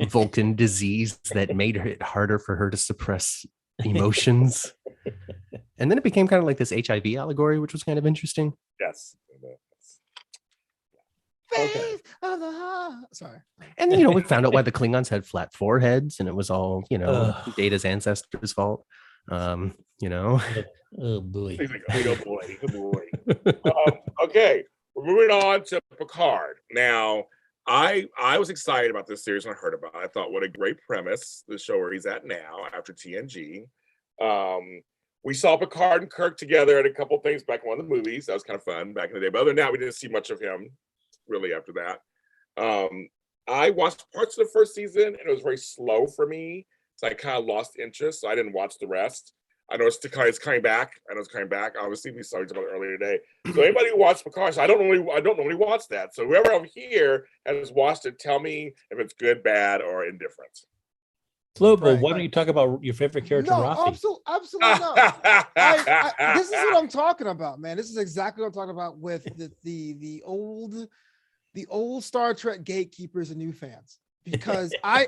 Vulcan disease that made it harder for her to suppress emotions. And then it became kind of like this HIV allegory, which was kind of interesting. Yes. Okay. Sorry. And then, we found out why the Klingons had flat foreheads, and it was all, Data's ancestors' fault. Oh boy. Okay, we're moving on to Picard. Now, I was excited about this series when I heard about it. I thought, what a great premise, the show where he's at now after TNG. We saw Picard and Kirk together at a couple things back in one of the movies. That was kind of fun back in the day. But other than that, we didn't see much of him really after that. I watched parts of the first season and it was very slow for me. So I kind of lost interest. So I didn't watch the rest. I know it's coming back. Obviously, we saw about it earlier today. So anybody who watched Picard, I don't normally watch that. So whoever over here has watched it, tell me if it's good, bad, or indifferent. Flobo, why don't you talk about your favorite character, Rafi? Absolutely not. This is what I'm talking about, man. This is exactly what I'm talking about with the old Star Trek gatekeepers and new fans. Because I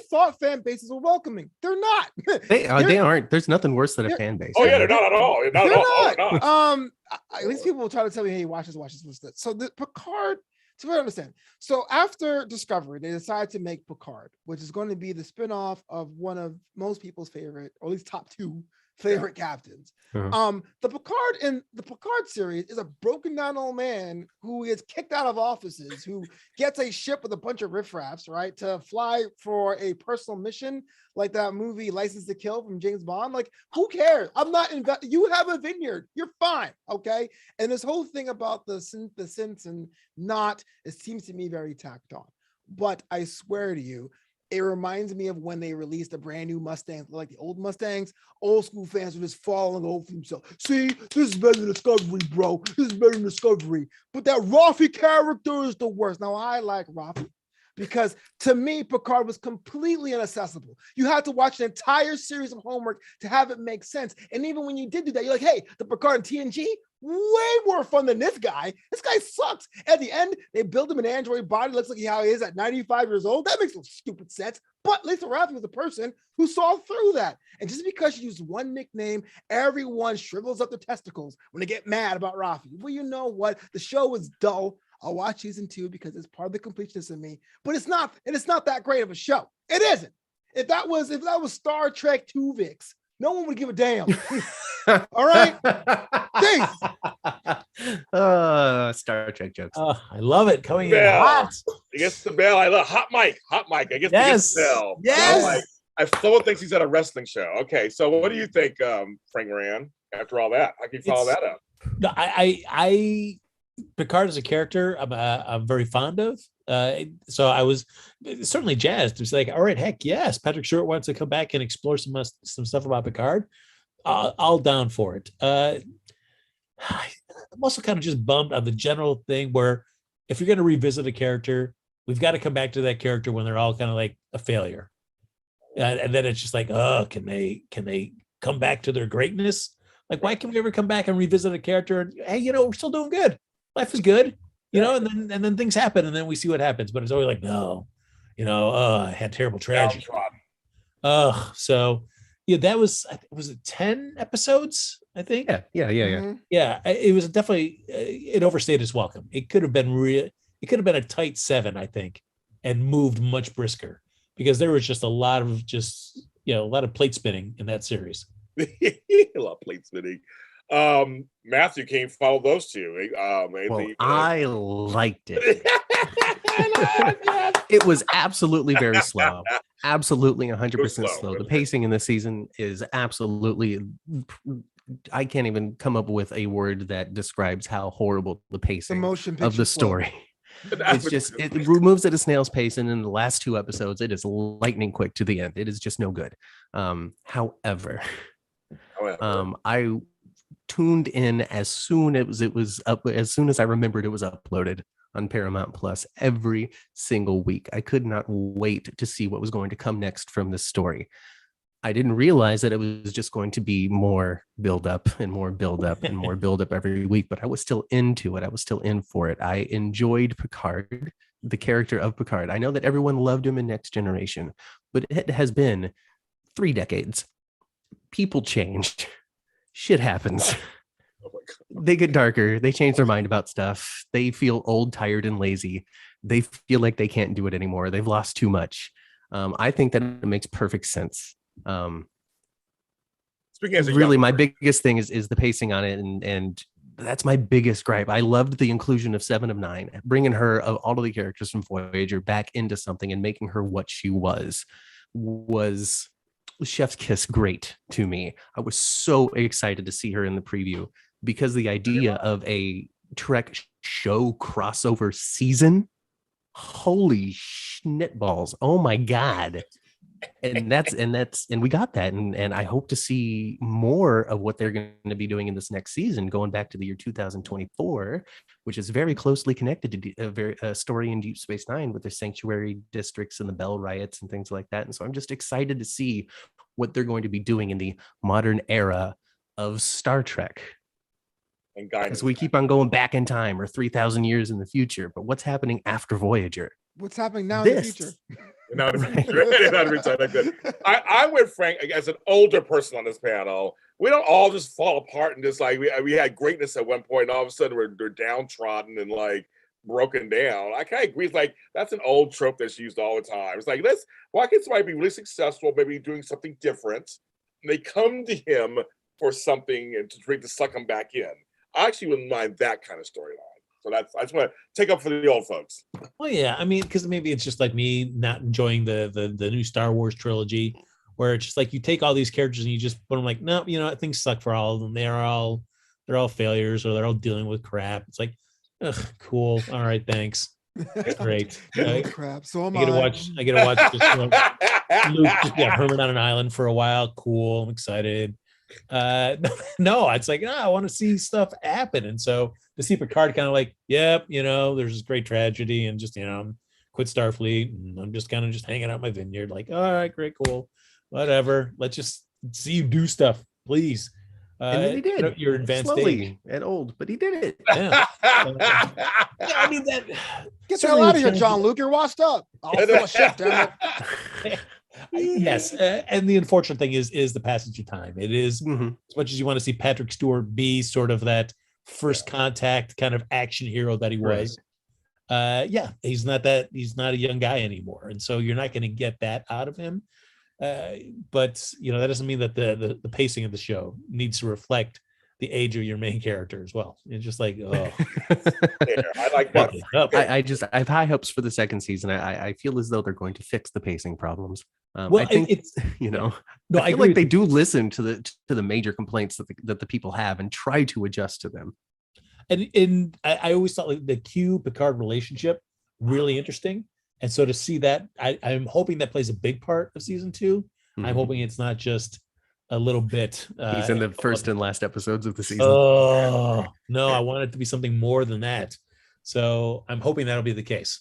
thought fan bases were welcoming. They're not. They aren't. There's nothing worse than a fan base. Oh yeah, they're not at all. They're not. At least people will try to tell me, hey, watch this. So the Picard, to really understand. So after Discovery, they decided to make Picard, which is going to be the spinoff of one of most people's favorite, or at least top 2 favorite captains. Uh-huh. The Picard in the Picard series is a broken down old man who is kicked out of offices, who gets a ship with a bunch of riffraffs, right, to fly for a personal mission, like that movie License to Kill from James Bond. Like, who cares? I'm not you have a vineyard, you're fine, okay? And this whole thing about the synths and not, it seems to me very tacked on. But I swear to you, it reminds me of when they released a brand new Mustang, like the old Mustangs. Old school fans were just falling over themselves. See, this is better than Discovery, bro. This is better than Discovery. But that Rafi character is the worst. Now, I like Rafi because to me, Picard was completely inaccessible. You had to watch an entire series of homework to have it make sense. And even when you did do that, you're like, hey, the Picard in TNG, way more fun than this guy. This guy sucks. At the end, they build him an android body, looks like how he is at 95 years old. That makes no stupid sense. But Lisa Rafi was a person who saw through that. And just because you use one nickname, everyone shrivels up their testicles when they get mad about Rafi. Well, you know what? The show is dull. I'll watch season 2 because it's part of the completionist in me. But it's not that great of a show. It isn't. if that was Star Trek Tuvix, no one would give a damn. All right. Thanks. Star Trek jokes. Oh, I love it. Coming in Bell. hot. I guess the bell. I love hot mic. I guess Yes. the bell. Yes. Flobo thinks he's at a wrestling show. Okay, so what do you think, Frank Moran? After all that, how can you follow that up? No, I Picard as a character, I'm very fond of. So I was certainly jazzed. It was like, all right, heck yes, Patrick Stewart wants to come back and explore some stuff about Picard. I'll down for it. I'm also kind of just bummed on the general thing where if you're going to revisit a character, we've got to come back to that character when they're all kind of like a failure, and then it's just like, oh, can they come back to their greatness? Like, why can we ever come back and revisit a character and, hey, we're still doing good. Life is good, and then things happen and then we see what happens. But it's always like, no, I had terrible tragedy. So yeah, that was it 10 episodes, I think? Yeah. Mm-hmm. Yeah, it was definitely, it overstayed its welcome. It could have been a tight 7, I think, and moved much brisker because there was just a lot of plate spinning in that series. A lot of plate spinning. Matthew, can you follow those two? I liked it. It was absolutely very slow. Absolutely 100% slow. The pacing in this season is absolutely, I can't even come up with a word that describes how horrible the pacing of the story. It's just, it moves at a snail's pace, and in the last 2 episodes, it is lightning quick to the end. It is just no good. However, I tuned in as soon as it was up, as soon as I remembered it was uploaded on Paramount Plus every single week. I could not wait to see what was going to come next from this story. I didn't realize that it was just going to be more build up and more build up and more build up every week, but I was still into it. I was still in for it. I enjoyed Picard, the character of Picard. I know that everyone loved him in Next Generation, but it has been 3 decades. People changed. Shit happens. They get darker. They change their mind about stuff. They feel old, tired, and lazy. They feel like they can't do it anymore. They've lost too much. I think that it makes perfect sense. Really, my biggest thing is the pacing on it, and that's my biggest gripe. I loved the inclusion of 7 of 9, bringing her, all of the characters from Voyager, back into something and making her what she was chef's kiss great to me. I was so excited to see her in the preview because the idea of a Trek show crossover season, holy schnitballs, oh my god. And we got that, and I hope to see more of what they're going to be doing in this next season, going back to the year 2024, which is very closely connected to a story in Deep Space Nine with the sanctuary districts and the Bell riots and things like that. And so I'm just excited to see what they're going to be doing in the modern era of Star Trek. And guidance. So we keep on going back in time, or 3,000 years in the future, but what's happening after Voyager? What's happening now in the future? I'm with Frank as an older person on this panel. We don't all just fall apart and just like we had greatness at one point, and all of a sudden we're downtrodden and like broken down. I kind of agree. It's like that's an old trope that's used all the time. It's like, why can somebody be really successful, maybe doing something different, and they come to him for something and to suck them back in. I actually wouldn't mind that kind of storyline. So I just want to take up for the old folks. Oh yeah, I mean, because maybe it's just like me not enjoying the new Star Wars trilogy, where it's just like you take all these characters and you just put them like, no, things suck for all of them. They're all failures, or they're all dealing with crap. It's like, ugh, cool. All right, thanks. That's great. Crap. So I get to watch just Luke just hermit on an island for a while. Cool. I'm excited. No, it's like, I want to see stuff happen. And so to see Picard kind of like, yep, there's this great tragedy, and just, quit Starfleet, and I'm just kind of just hanging out my vineyard, like, all right, great, cool, whatever. Let's just see you do stuff, please. And then he did. You're advanced slowly age. and old, but he did it. Yeah. I mean, that get the hell out of here, John Luke. You're washed up. Oh, shit, damn it. Yes, and the unfortunate thing is the passage of time. It is as much as you want to see Patrick Stewart be sort of that first contact kind of action hero that he was. He's not a young guy anymore, and so you're not going to get that out of him. But that doesn't mean that the pacing of the show needs to reflect the age of your main character as well. It's just like, oh, I like that. I have high hopes for the second season. I feel as though they're going to fix the pacing problems. Well, I think it's no, I feel agree like they do listen to the major complaints that the people have and try to adjust to them. And I always thought like the Q Picard relationship really interesting. And so to see that, I'm hoping that plays a big part of season 2. Mm-hmm. I'm hoping it's not just a little bit. He's in the first and last episodes of the season. Oh no, I want it to be something more than that. So I'm hoping that'll be the case.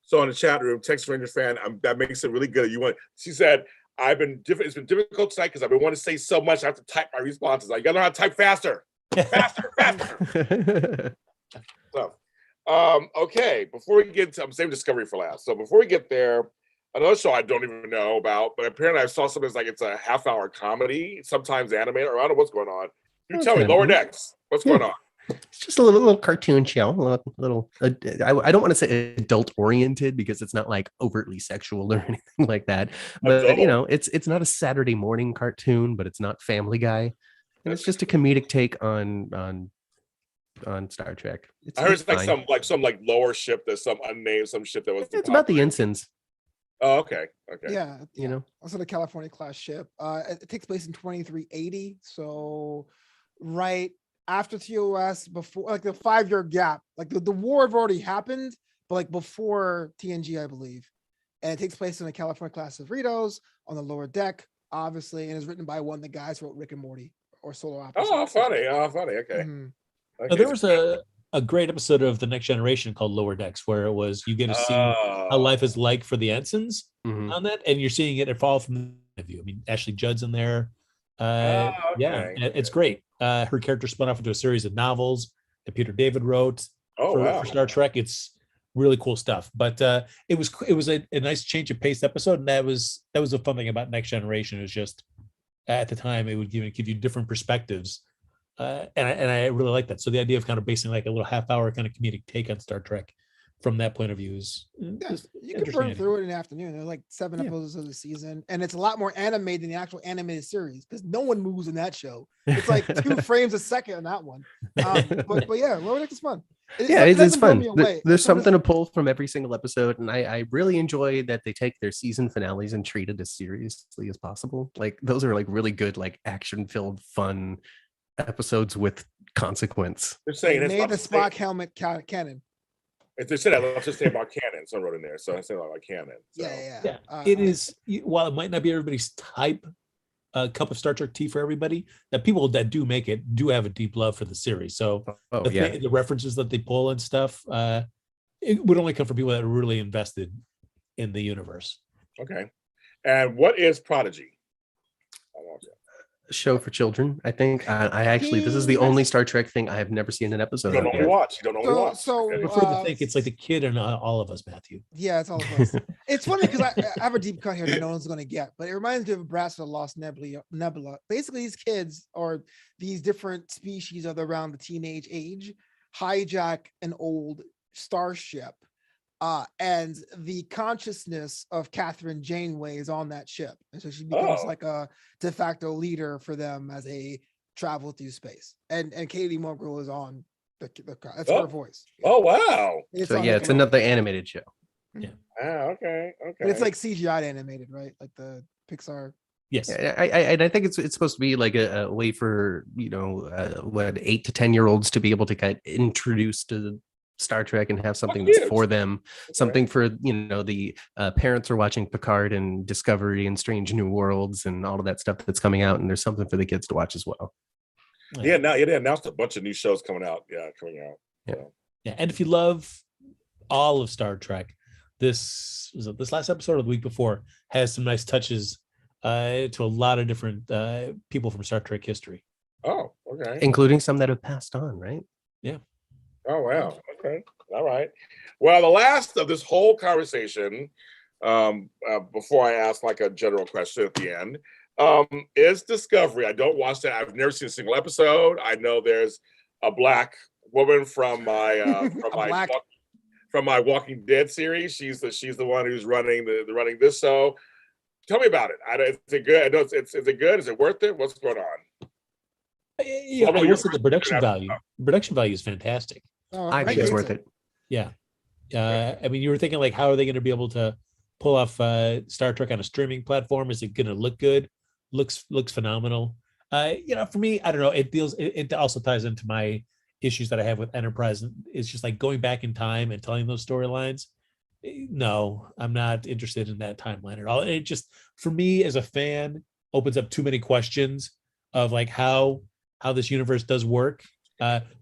So in the chat room, Text Ranger fan, that makes it really good. She said, it's been difficult tonight because I've been wanting to say so much. I have to type my responses. You gotta know how to type faster. Faster. So, okay, before we get to, I'm saving Discovery for last. So before we get there, another show I don't even know about, but apparently I saw something like it's a half-hour comedy, sometimes animated, or I don't know what's going on. You tell me, Lower Decks, what's going on? It's just a little cartoon show, I don't want to say adult oriented because it's not like overtly sexual or anything like that. But it's not a Saturday morning cartoon, but it's not Family Guy, and it's just a comedic take on Star Trek. I heard it's some lower ship. There's some unnamed ship that was. It's about the ensigns. Oh, okay. Yeah, also the California class ship. It takes place in 2380, so right after TOS, before like the 5-year gap, like the war had already happened, but like before TNG, I believe. And it takes place in the California class of Ritos on the lower deck, obviously, and is written by one of the guys who wrote Rick and Morty or Solo Opposites. Oh, funny. Okay. Mm-hmm. Okay. There was a great episode of The Next Generation called Lower Decks where it was you get to see how life is like for the ensigns on that, and you're seeing it fall from the view. I mean, Ashley Judd's in there. Yeah, it's great. Her character spun off into a series of novels that Peter David wrote for Star Trek. It's really cool stuff. But it was a nice change of pace episode, and that was a fun thing about Next Generation. It was just at the time it would give you different perspectives. And I really like that. So the idea of kind of basing like a little half-hour kind of comedic take on Star Trek from that point of view is you can burn through it in the afternoon. There's like 7 episodes of the season, and it's a lot more animated than the actual animated series because no one moves in that show. It's like 2 frames a second in that one. But yeah, Lower Deck is fun. It's fun. There's something to pull from every single episode, and I really enjoy that they take their season finales and treat it as seriously as possible. Like those are like really good, like action-filled, fun episodes with consequence. They're saying they made the Spock helmet canon. If they said that, let's just say about canon. So I wrote in there. So I said about canon. So. Yeah. It is, while it might not be everybody's type cup of Star Trek tea for everybody, that people that do make it do have a deep love for the series. So the references that they pull and stuff, it would only come from people that are really invested in the universe. Okay. And what is Prodigy? Show for children, I think. I actually, this is the only Star Trek thing I have never seen an episode of. You don't only watch. So I prefer to think it's like the kid and all of us, Matthew. Yeah, it's all of us. It's funny because I have a deep cut here that no one's going to get, but it reminds me of Brass of the Lost Nebula. Basically, these kids or these different species of around the teenage age hijack an old starship. And the consciousness of Catherine Janeway is on that ship. And so she becomes like a de facto leader for them as they travel through space. And Katie Mulgrew is on that's her voice. Oh, wow. It's another animated show. Yeah. Okay. But it's like CGI animated, right? Like the Pixar. Yes. I think it's supposed to be like a way for, 8 to 10-year-olds to be able to get introduced to Star Trek and have something that's for them, something for the parents are watching Picard and Discovery and Strange New Worlds and all of that stuff that's coming out, and there's something for the kids to watch as well. Now they announced a bunch of new shows coming out. And if you love all of Star Trek, this last episode of the week before has some nice touches to a lot of different people from Star Trek history. Oh, okay, including some that have passed on, right? Yeah. Oh, wow. Okay. All right. Well, the last of this whole conversation, before I ask like a general question at the end, is Discovery. I don't watch that. I've never seen a single episode. I know there's a black woman from my from my Walking Dead series. She's the one who's running running this show. Tell me about it. Is it good? I know is it good? Is it worth it? What's going on? Yeah, I will say the production value. The production value is fantastic. Oh, I think it's worth it. Yeah. I mean, you were thinking like, how are they going to be able to pull off Star Trek on a streaming platform? Is it going to look good? Looks phenomenal. For me, I don't know. It also ties into my issues that I have with Enterprise. It's just like going back in time and telling those storylines. No, I'm not interested in that timeline at all. It just, for me as a fan, opens up too many questions of like how this universe does work.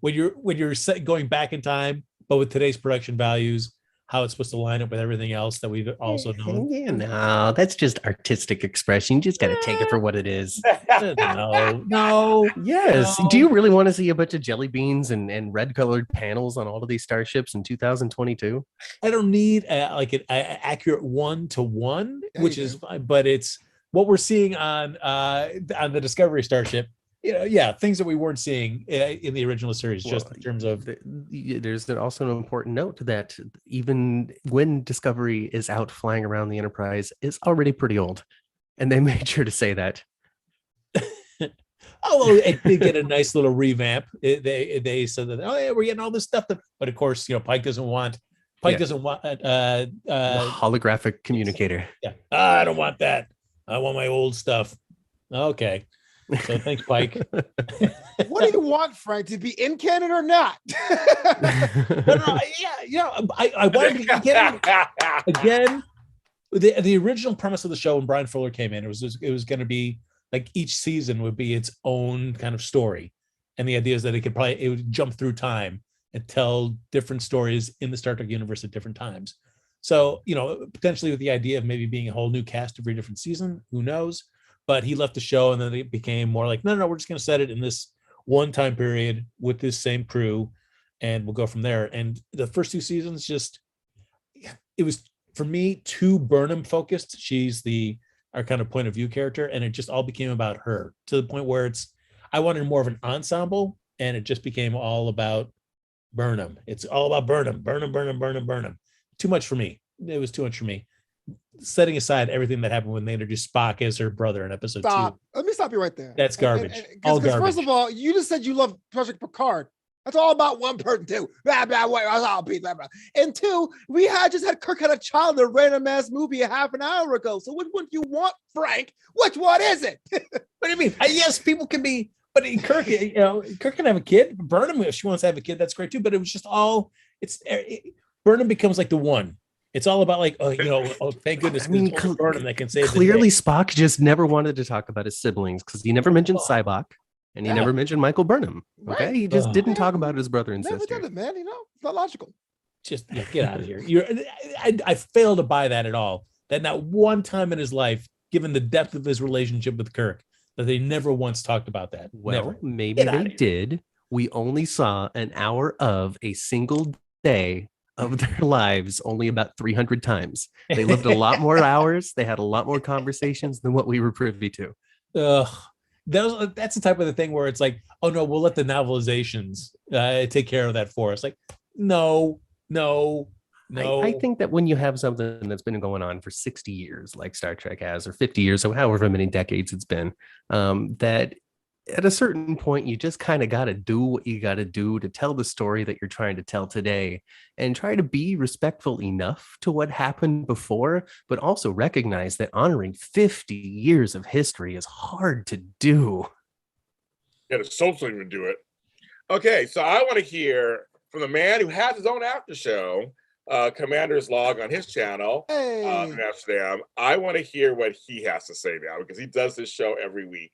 When you're going back in time, but with today's production values, how it's supposed to line up with everything else that we've also known. Yeah, no, that's just artistic expression. You just got to take it for what it is. No. Yes. No. Do you really want to see a bunch of jelly beans and red colored panels on all of these starships in 2022? I don't need an accurate 1-to-1, which is fine, but it's what we're seeing on the Discovery starship. Things that we weren't seeing in the original series, just in terms of. There's also an important note that even when Discovery is out flying around the Enterprise, is already pretty old, and they made sure to say that. Although it did get a nice little revamp. They said that, oh yeah, we're getting all this stuff, but of course, Pike doesn't want the holographic communicator. Yeah, I don't want that. I want my old stuff. Okay. So thanks, Pike. What do you want, Frank? To be in canon or not? No, I want to be in canon. Again, the original premise of the show when Brian Fuller came in, it was going to be like each season would be its own kind of story, and the idea is that it would jump through time and tell different stories in the Star Trek universe at different times. So potentially with the idea of maybe being a whole new cast every different season, who knows? But he left the show, and then it became more like, no, we're just going to set it in this one time period with this same crew, and we'll go from there. And the first 2 seasons, it was, for me, too Burnham focused. She's our kind of point of view character, and it just all became about her, to the point where I wanted more of an ensemble, and it just became all about Burnham. It's all about Burnham. Too much for me. It was too much for me. Setting aside everything that happened when they introduced Spock as her brother in episode 2. Let me stop you right there. That's garbage. All garbage. First of all, you just said you love Prodigy Picard. That's all about one person too. Blah, blah, blah, blah, blah. And 2, we just had Kirk had a child in a random ass movie a half an hour ago. So which one do you want, Frank? Which one is it? What do you mean? Yes, people can be, but Kirk, Kirk can have a kid. Burnham, if she wants to have a kid, that's great too. But it was just all. Burnham becomes like the one. It's all about like, thank goodness. I mean, Burnham that can save. Clearly, Spock just never wanted to talk about his siblings because he never mentioned Sybok, and he never mentioned Michael Burnham. Okay, right. He just didn't talk about his brother and sister. Never did it, man. It's not logical. Just get out of here. I fail to buy that at all. That not one time in his life, given the depth of his relationship with Kirk, that they never once talked about that. Well, never. Maybe they did. We only saw an hour of a single day of their lives only about 300 times. They lived a lot more hours. They had a lot more conversations than what we were privy to. That's the type of the thing where it's like, oh no, we'll let the novelizations take care of that for us. Like, no. I think that when you have something that's been going on for 60 years, like Star Trek has, or 50 years, or however many decades it's been, that at a certain point, you just kind of got to do what you got to do to tell the story that you're trying to tell today, and try to be respectful enough to what happened before, but also recognize that honoring 50 years of history is hard to do. Yeah, the Souls don't even do it. Okay, so I want to hear from the man who has his own after show, Commander's Log on his channel, in Amsterdam. I want to hear what he has to say now, because he does this show every week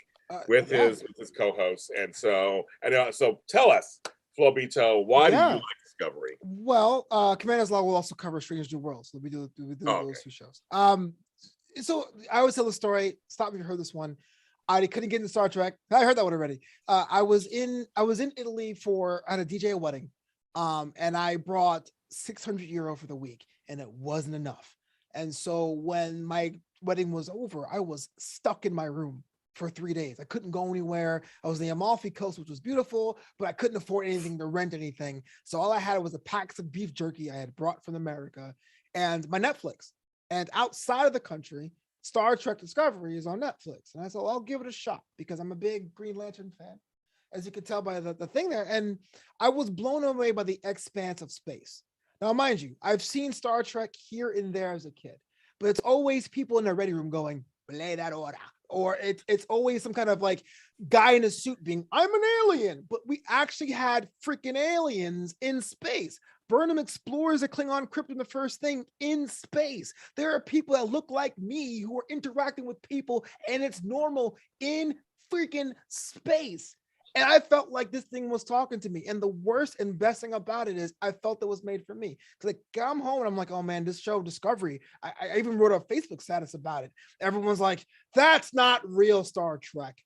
with his co-hosts. And so tell us, Flobito, why do you like Discovery? Well, Commander's Log will also cover Strange New Worlds. So we do those 2 shows. So I always tell the story. Stop me if you heard this one. I couldn't get into Star Trek. I heard that one already. I was in Italy at a DJ wedding. And I brought €600 for the week, and it wasn't enough. And so when my wedding was over, I was stuck in my room for 3 days. I couldn't go anywhere. I was in the Amalfi Coast, which was beautiful, but I couldn't afford anything to rent anything. So all I had was a pack of beef jerky I had brought from America and my Netflix. And outside of the country, Star Trek Discovery is on Netflix. And I said, well, I'll give it a shot because I'm a big Green Lantern fan, as you can tell by the thing there. And I was blown away by the expanse of space. Now, mind you, I've seen Star Trek here and there as a kid, but it's always people in the ready room going, "Play that order." Or it's always some kind of like guy in a suit being, "I'm an alien." But we actually had freaking aliens in space. Burnham explores a Klingon crypt in the first thing in space. There are people that look like me who are interacting with people, and it's normal in freaking space. And I felt like this thing was talking to me. And the worst and best thing about it is I felt it was made for me. Because I come home and I'm like, oh man, this show Discovery. I even wrote a Facebook status about it. Everyone's like, that's not real Star Trek.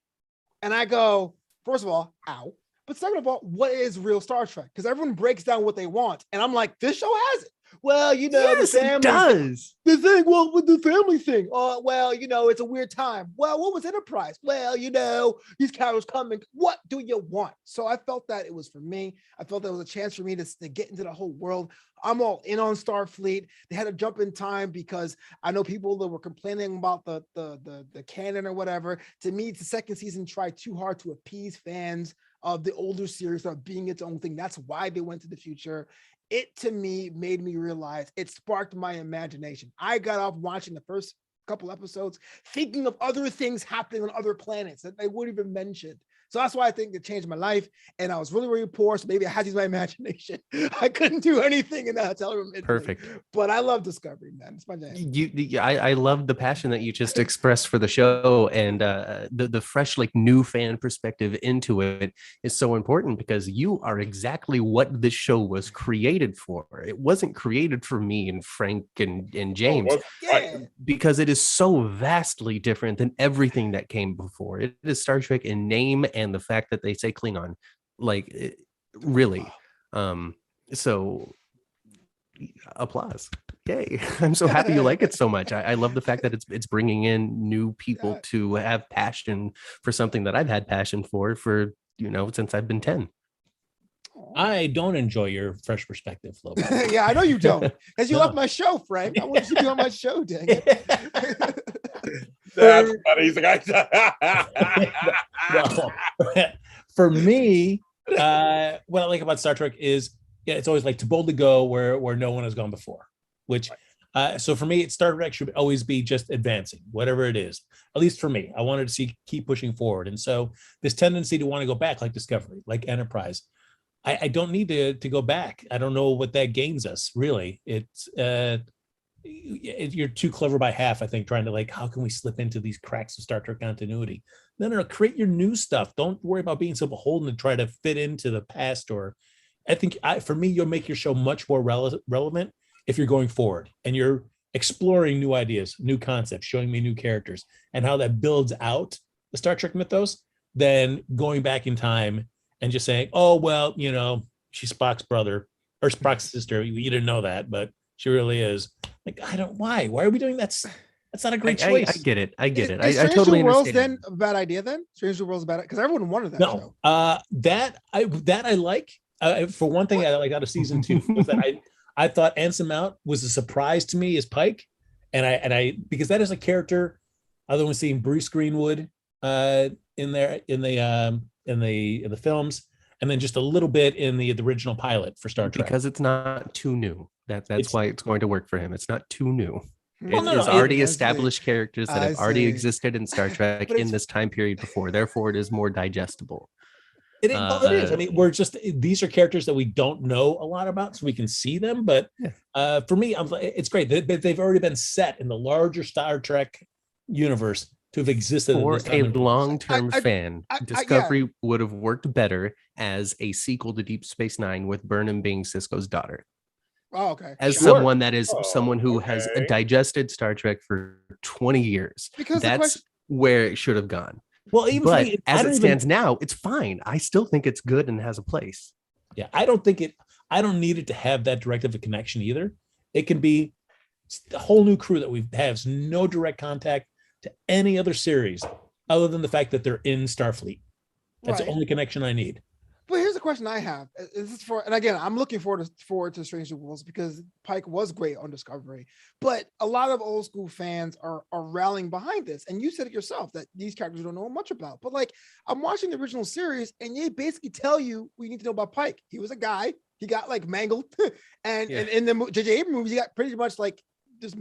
And I go, first of all, ow. But second of all, what is real Star Trek? Because everyone breaks down what they want. And I'm like, this show has it. Well, you know, Yes, the family it does. the thing, well, with the family thing. Oh, well, you know, it's a weird time. Well, what was Enterprise? Well, you know, these characters coming. What do you want? So I felt that it was for me. I felt that was a chance for me to get into the whole world. I'm all in on Starfleet. They had to jump in time because I know people that were complaining about the canon or whatever. To me, the second season tried too hard to appease fans of the older series of being its own thing. That's why they went to the future. It, to me, made me realize, it sparked my imagination. I got off watching the first couple episodes thinking of other things happening on other planets that they wouldn't even mention. So that's why I think it changed my life. And I was really, really poor. So maybe I had to use my imagination. I couldn't do anything in the hotel room. Perfect. But I love Discovery, man. It's my jam. I love the passion that you just expressed for the show, and the fresh, like, new fan perspective into it is so important because you are exactly what this show was created for. It wasn't created for me and Frank and James, because it is so vastly different than everything that came before. It is Star Trek in name and the fact that they say Klingon, like, really. So applause. Yay. I'm so happy you like it so much. I love the fact that it's bringing in new people to have passion for something that I've had passion for, since I've been 10. I don't enjoy your fresh perspective, Flobo. Yeah, I know you don't. Because you left my show, Frank. I want you to be on my show, dang it. That's funny. He's like, for me, what I like about Star Trek is, it's always like to boldly go where no one has gone before. Which, so for me, Star Trek should always be just advancing, whatever it is. At least for me, I wanted to keep pushing forward, and so this tendency to want to go back, like Discovery, like Enterprise, I don't need to go back. I don't know what that gains us, really. It's you're too clever by half, I think, trying to, like, how can we slip into these cracks of Star Trek continuity? No, create your new stuff. Don't worry about being so beholden to try to fit into the past. Or I think for me, you'll make your show much more relevant if you're going forward and you're exploring new ideas, new concepts, showing me new characters and how that builds out the Star Trek mythos, than going back in time and just saying, oh, well, you know, she's Spock's brother or Spock's sister. You didn't know that, but she really is. Like, why are we doing that? That's not a great choice. I get it. I Strange totally New Worlds understand. then a bad idea then? Strange New Worlds bad because everyone wanted that show. That I like. For one thing, I like out of season 2 was that I thought Anson Mount was a surprise to me as Pike, and I because that is a character other than seeing Bruce Greenwood in the films, and then just a little bit in the original pilot for Star Trek. Because it's not too new. That's why it's going to work for him. It's not too new. Well, It's already established characters that have already existed in Star Trek in this time period before. Therefore, it is more digestible. It is. I mean, these are characters that we don't know a lot about, so we can see them. But for me, it's great. They've already been set in the larger Star Trek universe to have existed. For a long-term fan, Discovery would have worked better as a sequel to Deep Space Nine, with Burnham being Sisko's daughter. Oh, okay. As someone that is someone who has digested Star Trek for 20 years, because that's where it should have gone. Well, even but as it stands now, it's fine. I still think it's good and has a place. Yeah, I don't need it to have that direct of a connection either. It can be a whole new crew that we have no direct contact to any other series other than the fact that they're in Starfleet. That's the only connection I need. But here's question I have. Is this for, and again, I'm looking forward to Strange New Worlds because Pike was great on Discovery, but a lot of old school fans are rallying behind this. And you said it yourself that these characters don't know much about. But like, I'm watching the original series, and they basically tell you what you need to know about Pike. He was a guy. He got like mangled, and in the JJ Abrams movies, he got pretty much like just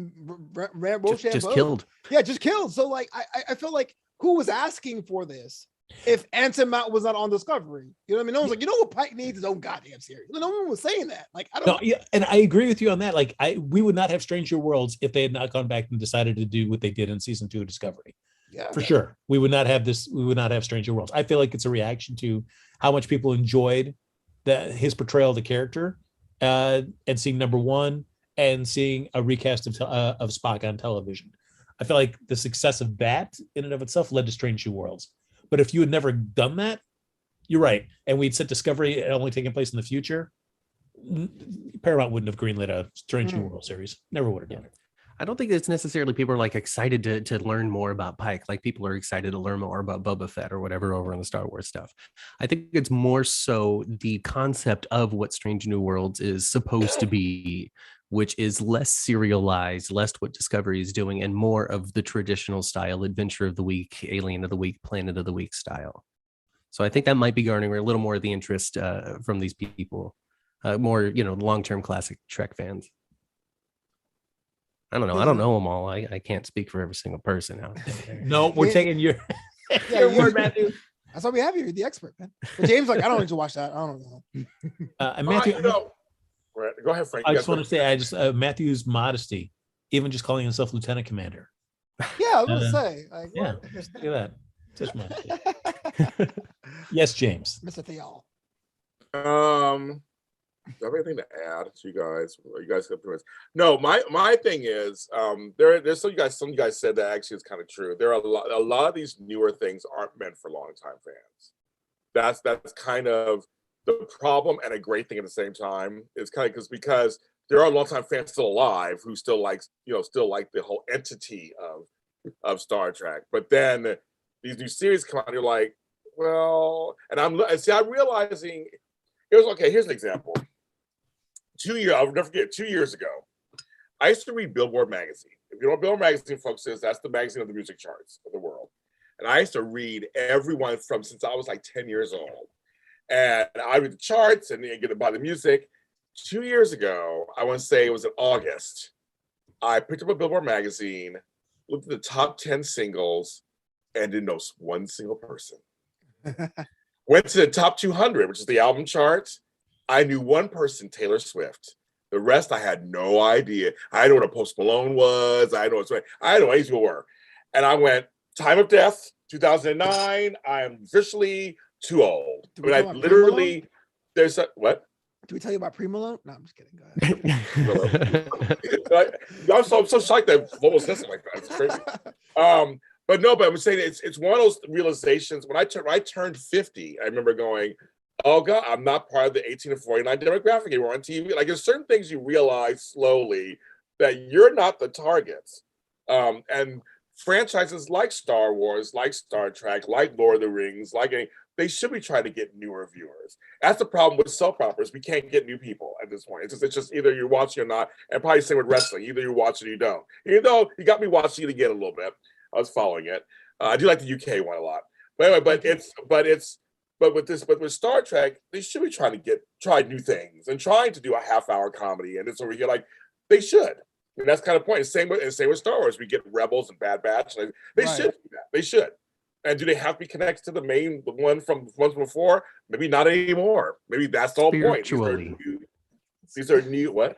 killed. Yeah, just killed. So like, I feel like who was asking for this? If Anson Mount was not on Discovery, you know what I mean? No one's like, you know what Pike needs his own goddamn series. No one was saying that. Like, I don't know. Yeah, and I agree with you on that. Like, we would not have Stranger Worlds if they had not gone back and decided to do what they did in season 2 of Discovery. Yeah, for sure. We would not have this. We would not have Stranger Worlds. I feel like it's a reaction to how much people enjoyed his portrayal of the character, and seeing number one and seeing a recast of Spock on television. I feel like the success of that in and of itself led to Strange New Worlds. But if you had never done that, you're right. And we'd set Discovery only taking place in the future, Paramount wouldn't have greenlit a Strange New World series. Never would have done it. I don't think it's necessarily people are like excited to learn more about Pike. Like people are excited to learn more about Boba Fett or whatever over in the Star Wars stuff. I think it's more so the concept of what Strange New Worlds is supposed to be, which is less serialized, less what Discovery is doing, and more of the traditional style, Adventure of the Week, Alien of the Week, Planet of the Week style. So I think that might be garnering a little more of the interest from these people, more, long-term classic Trek fans. I don't know. I don't know them all. I can't speak for every single person out there. No, we're taking your word, Matthew. That's why we have you. You're the expert, man. But James, like, I don't need to watch that. I don't know. And Matthew, go ahead, Frank. I just want to say, Matthew's modesty, even just calling himself Lieutenant Commander. Yeah, I was going to say. Like, yeah, look at that. Just modesty. Yes, James. Mr. Theall. Do I have anything to add to you guys? You guys got through this? No, my thing is, there's some you guys said that actually is kind of true. There are a lot of these newer things aren't meant for longtime fans. That's kind of the problem and a great thing at the same time. It's kind of because there are longtime fans still alive who still like the whole entity of Star Trek. But then these new series come out, and you're like, well, and I'm realizing here's an example. I'll never forget, 2 years ago, I used to read Billboard magazine. If you know what Billboard magazine, folks, is, that's the magazine of the music charts of the world. And I used to read everyone since I was like 10 years old. And I read the charts and get about the music. 2 years ago, I want to say it was in August, I picked up a Billboard magazine, looked at the top 10 singles, and didn't know one single person. Went to the top 200, which is the album charts. I knew one person, Taylor Swift. The rest, I had no idea. I didn't know what a Post Malone was. I didn't know what these people were. And I went, Time of Death, 2009. I am officially too old. I mean, I literally, what? Do we tell you about Pre-Malone? No, I'm just kidding. Go ahead. I'm so shocked that Flobo says it like that. It's crazy. But I'm saying it's one of those realizations. When I turned 50, I remember going, oh God, I'm not part of the 18 to 49 demographic anymore on TV. Like there's certain things you realize slowly that you're not the targets. And franchises like Star Wars, like Star Trek, like Lord of the Rings, they should be trying to get newer viewers. That's the problem with soap operas. We can't get new people at this point. It's just either you're watching or not. And probably the same with wrestling. Either you watch or you don't. Even though you got me watching it again a little bit. I was following it. I do like the UK one a lot. But anyway, but with Star Trek, they should be trying to try new things and trying to do a half-hour comedy. And it's over here like they should. And that's kind of the point. Same with Star Wars. We get Rebels and Bad Batch. They should do that. They should. And do they have to be connected to the one from once before? Maybe not anymore. Maybe that's the whole point. These are new what?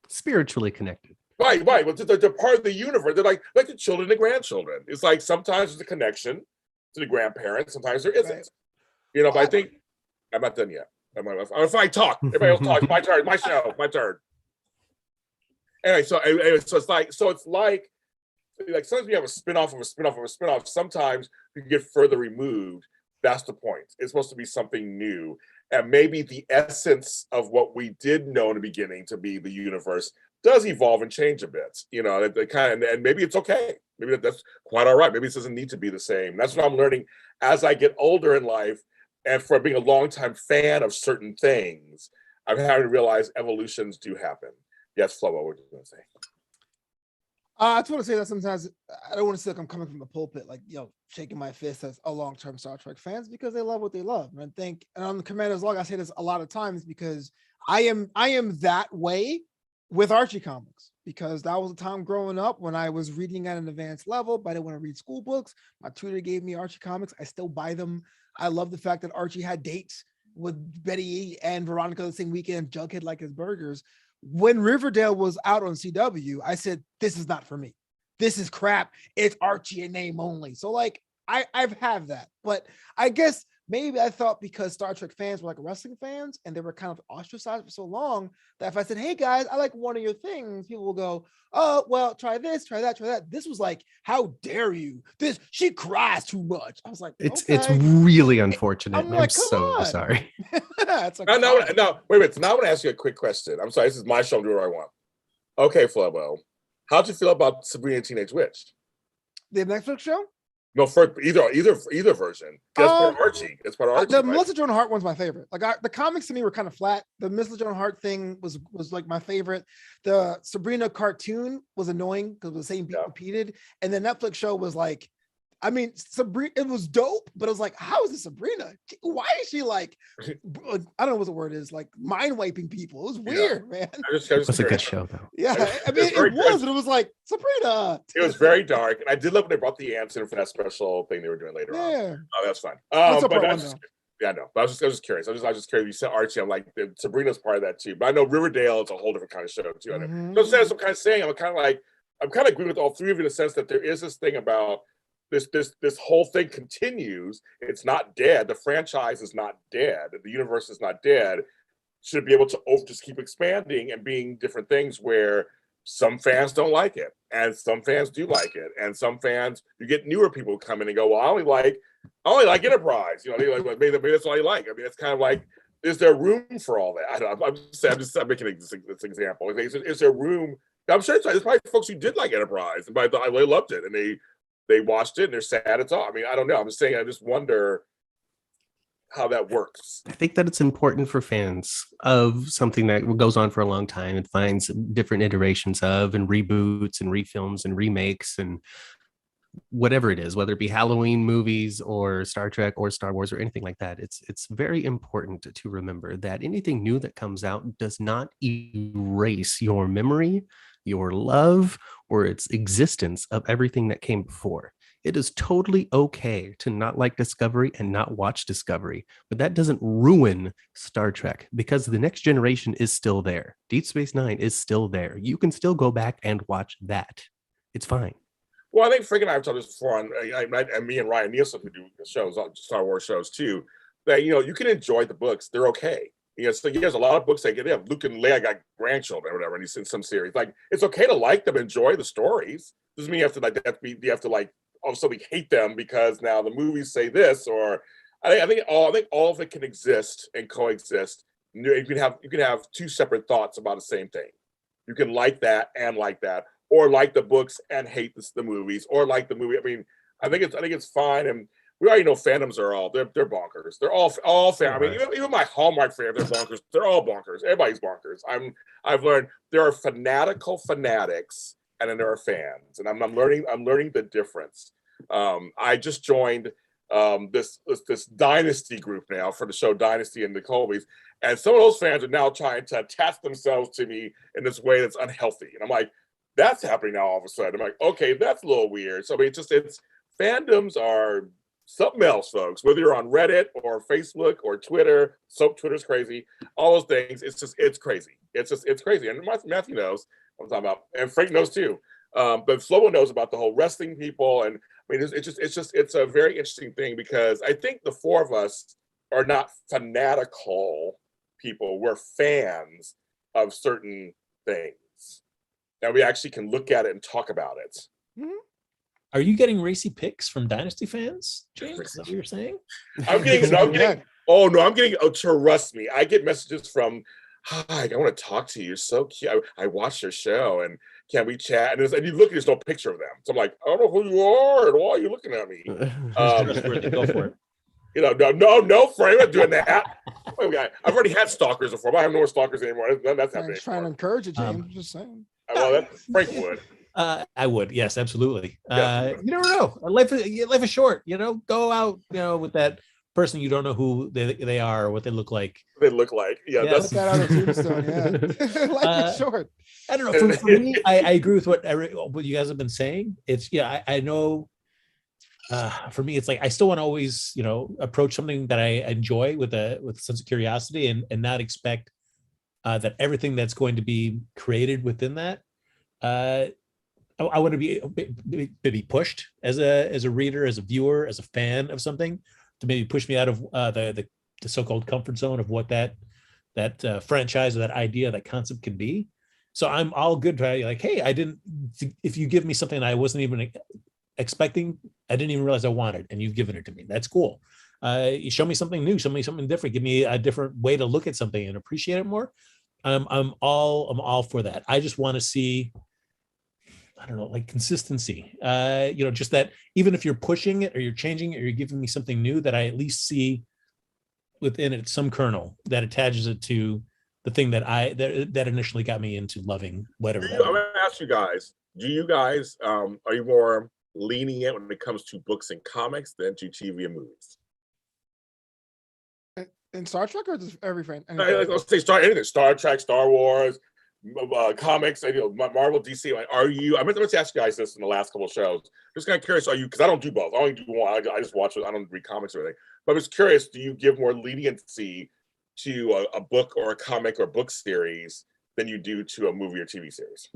Spiritually connected. Right. But they're part of the universe. They're like the children and grandchildren. It's like sometimes there's a connection to the grandparents. Sometimes there isn't. Right. But I think I'm not done yet. If I talk, everybody else talks. My turn. My show. My turn. Anyway, so it's like sometimes we have a spinoff of a spinoff of a spinoff. Sometimes you get further removed. That's the point. It's supposed to be something new, and maybe the essence of what we did know in the beginning to be the universe does evolve and change a bit. And maybe it's okay. Maybe that's quite all right. Maybe it doesn't need to be the same. That's what I'm learning as I get older in life. and for being a longtime fan of certain things, I'm having to realize evolutions do happen. Yes, Flobo, what were you going to say? I just want to say that sometimes I don't want to say like I'm coming from the pulpit, like, shaking my fist as a long-term Star Trek fans, because they love what they love. And and on the Commander's Log, I say this a lot of times because I am that way with Archie comics, because that was a time growing up when I was reading at an advanced level, but I didn't want to read school books. My tutor gave me Archie comics. I still buy them. I love the fact that Archie had dates with Betty and Veronica the same weekend. Jughead like his burgers. When Riverdale was out on CW, I said, this is not for me. This is crap. It's Archie in name only. So like, I've had that, but I guess maybe I thought because Star Trek fans were like wrestling fans and they were kind of ostracized for so long that if I said, hey guys, I like one of your things, people will go, oh, well, try this, try that, try that. This was like, how dare you? She cries too much. I was like, it's okay. really unfortunate. I'm like, come so on. sorry. It's like, no, wait a minute. So now I want to ask you a quick question. I'm sorry, this is my show. I'm doing what I want. Okay, Flobo, how'd you feel about Sabrina Teenage Witch? The Netflix show? No, for either version. That's part of Archie. It's part of Archie. The Melissa Joan Hart one's my favorite. Like the comics to me were kind of flat. The Melissa Joan Hart thing was like my favorite. The Sabrina cartoon was annoying because it was the same beat repeated. And the Netflix show was like, I mean, Sabrina, it was dope, but it was like, how is this Sabrina? Why is she like, I don't know what the word is, like mind wiping people? It was weird, man. It was a good show, though. Yeah, I mean, it was, and it was like, Sabrina. It was very dark, and I did love when they brought the ants in for that special thing they were doing later on. Yeah. Oh, that's fine. What's But part that's one, though? yeah, no. But I was just curious. I was just curious. You said Archie. I'm like, Sabrina's part of that too. But I know Riverdale is a whole different kind of show too. I know. So I'm kind of saying, I'm kind of agreeing with all three of you in the sense that there is this thing about this whole thing continues. It's not dead. The franchise is not dead. The universe is not dead. Should be able to just keep expanding and being different things where some fans don't like it and some fans do like it, and some fans, you get newer people come in and go, well, I only like Enterprise. Maybe that's all you like. I mean, it's kind of like, is there room for all that? I don't know. I'm making this example. Is there room? I'm sure there's probably folks who did like Enterprise, but I loved it, and they watched it and they're sad it's all. I mean, I don't know. I'm just saying, I just wonder how that works. I think that it's important for fans of something that goes on for a long time and finds different iterations of, and reboots and refilms and remakes and whatever it is, whether it be Halloween movies or Star Trek or Star Wars or anything like that. It's very important to remember that anything new that comes out does not erase your memory, your love, or its existence of everything that came before. It is totally okay to not like Discovery and not watch Discovery, but that doesn't ruin Star Trek, because the next generation is still there. Deep Space Nine is still there. You can still go back and watch that. It's fine. Well, I think Frick and I have talked this before, and me and Ryan Nielsen, who do shows, Star Wars shows too, that, you can enjoy the books. They're okay. So there's a lot of books they have. Luke and Leia got grandchildren or whatever, and he's in some series. Like, it's okay to like them, enjoy the stories. Doesn't mean you have to all of a sudden hate them because now the movies say this. Or I think all of it can exist and coexist. You can have two separate thoughts about the same thing. You can like that and like that, or like the books and hate the movies, or like the movie. I mean, I think it's fine. And we already know fandoms are they're bonkers. They're all fan. I mean, even my Hallmark fans, they're bonkers. They're all bonkers. Everybody's bonkers. I've learned there are fanatical fanatics, and then there are fans, and I'm learning the difference. I just joined this Dynasty group now for the show Dynasty and the Colbys, and some of those fans are now trying to attach themselves to me in this way that's unhealthy, and I'm like, that's happening now all of a sudden. I'm like, okay, that's a little weird. So I mean, it's fandoms are something else, folks. Whether you're on Reddit or Facebook or Twitter, Twitter's crazy. All those things, it's crazy. It's crazy. And Matthew knows what I'm talking about, and Frank knows too. But Flobo knows about the whole wrestling people, and I mean, it's a very interesting thing, because I think the four of us are not fanatical people. We're fans of certain things, and we actually can look at it and talk about it. Mm-hmm. Are you getting racy picks from Dynasty fans, James? Is that what you're saying? I'm getting, trust me. I get messages from, hi, I want to talk to you. You're so cute. I watched your show, and can we chat? And you look, there's no picture of them. So I'm like, I don't know who you are, and why are you looking at me? Go for it. No, Frank, I'm not doing that. I've already had stalkers before, but I have no more stalkers anymore. That's happening. Trying to encourage it, James. I'm just saying. Well, Frank would. I would, yes, absolutely. Yes. You never know. Life is short. Go out, with that person you don't know who they are or what they look like. Yeah, That's that on a tombstone. Yeah, life is short. I don't know. For me, I agree with what you guys have been saying. It's I know. For me, it's like I still want to always, approach something that I enjoy with a sense of curiosity and not expect that everything that's going to be created within that. I want to be maybe pushed as a reader, as a viewer, as a fan of something, to maybe push me out of the so-called comfort zone of what that franchise or that idea, that concept can be. So I'm all good to like, hey, if you give me something I wasn't even expecting, I didn't even realize I wanted, and you've given it to me. That's cool. You show me something new, show me something different, give me a different way to look at something and appreciate it more. I'm all for that. I just want to see, I don't know, like consistency. Just that even if you're pushing it or you're changing it or you're giving me something new, that I at least see within it some kernel that attaches it to the thing that initially got me into loving whatever. I'm gonna ask you guys, do you guys are you more lenient when it comes to books and comics than to TV and movies? In Star Trek or just every friend? Let's say anything. Star Trek, Star Wars, comics, Marvel, DC. Are you? I meant to ask you guys this in the last couple of shows. Just kind of curious. Are you? Because I don't do both. I only do one. I just watch it. I don't read comics or anything. But I was curious. Do you give more leniency to a book or a comic or book series than you do to a movie or TV series?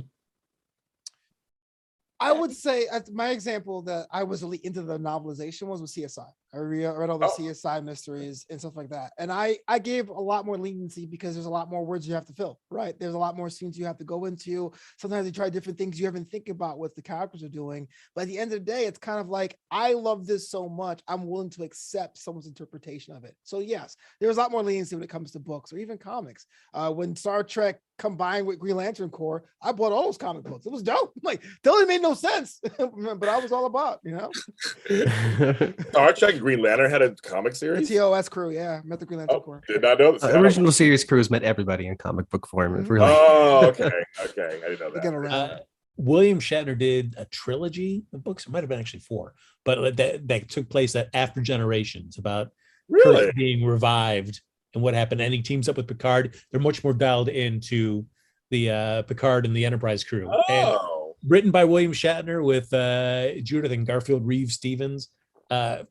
I would say my example that I was really into the novelization was with CSI. I read all the CSI mysteries and stuff like that. And I gave a lot more leniency because there's a lot more words you have to fill, right? There's a lot more scenes you have to go into. Sometimes you try different things you haven't think about what the characters are doing. But at the end of the day, it's kind of like, I love this so much, I'm willing to accept someone's interpretation of it. So yes, there's a lot more leniency when it comes to books or even comics. When Star Trek combined with Green Lantern Corps, I bought all those comic books. It was dope. Like, totally made no sense, but I was all about, Star Trek Green Lantern had a comic series? The TOS crew, yeah. Met the Green Lantern Corps. Did not know this. Original series crews met everybody in comic book form. It really... Oh, okay. I didn't know that. William Shatner did a trilogy of books. It might have been actually 4, but that took place after Generations, about Kirk being revived and what happened. And he teams up with Picard. They're much more dialed into the Picard and the Enterprise crew. And written by William Shatner with Judith and Garfield Reeves Stevens.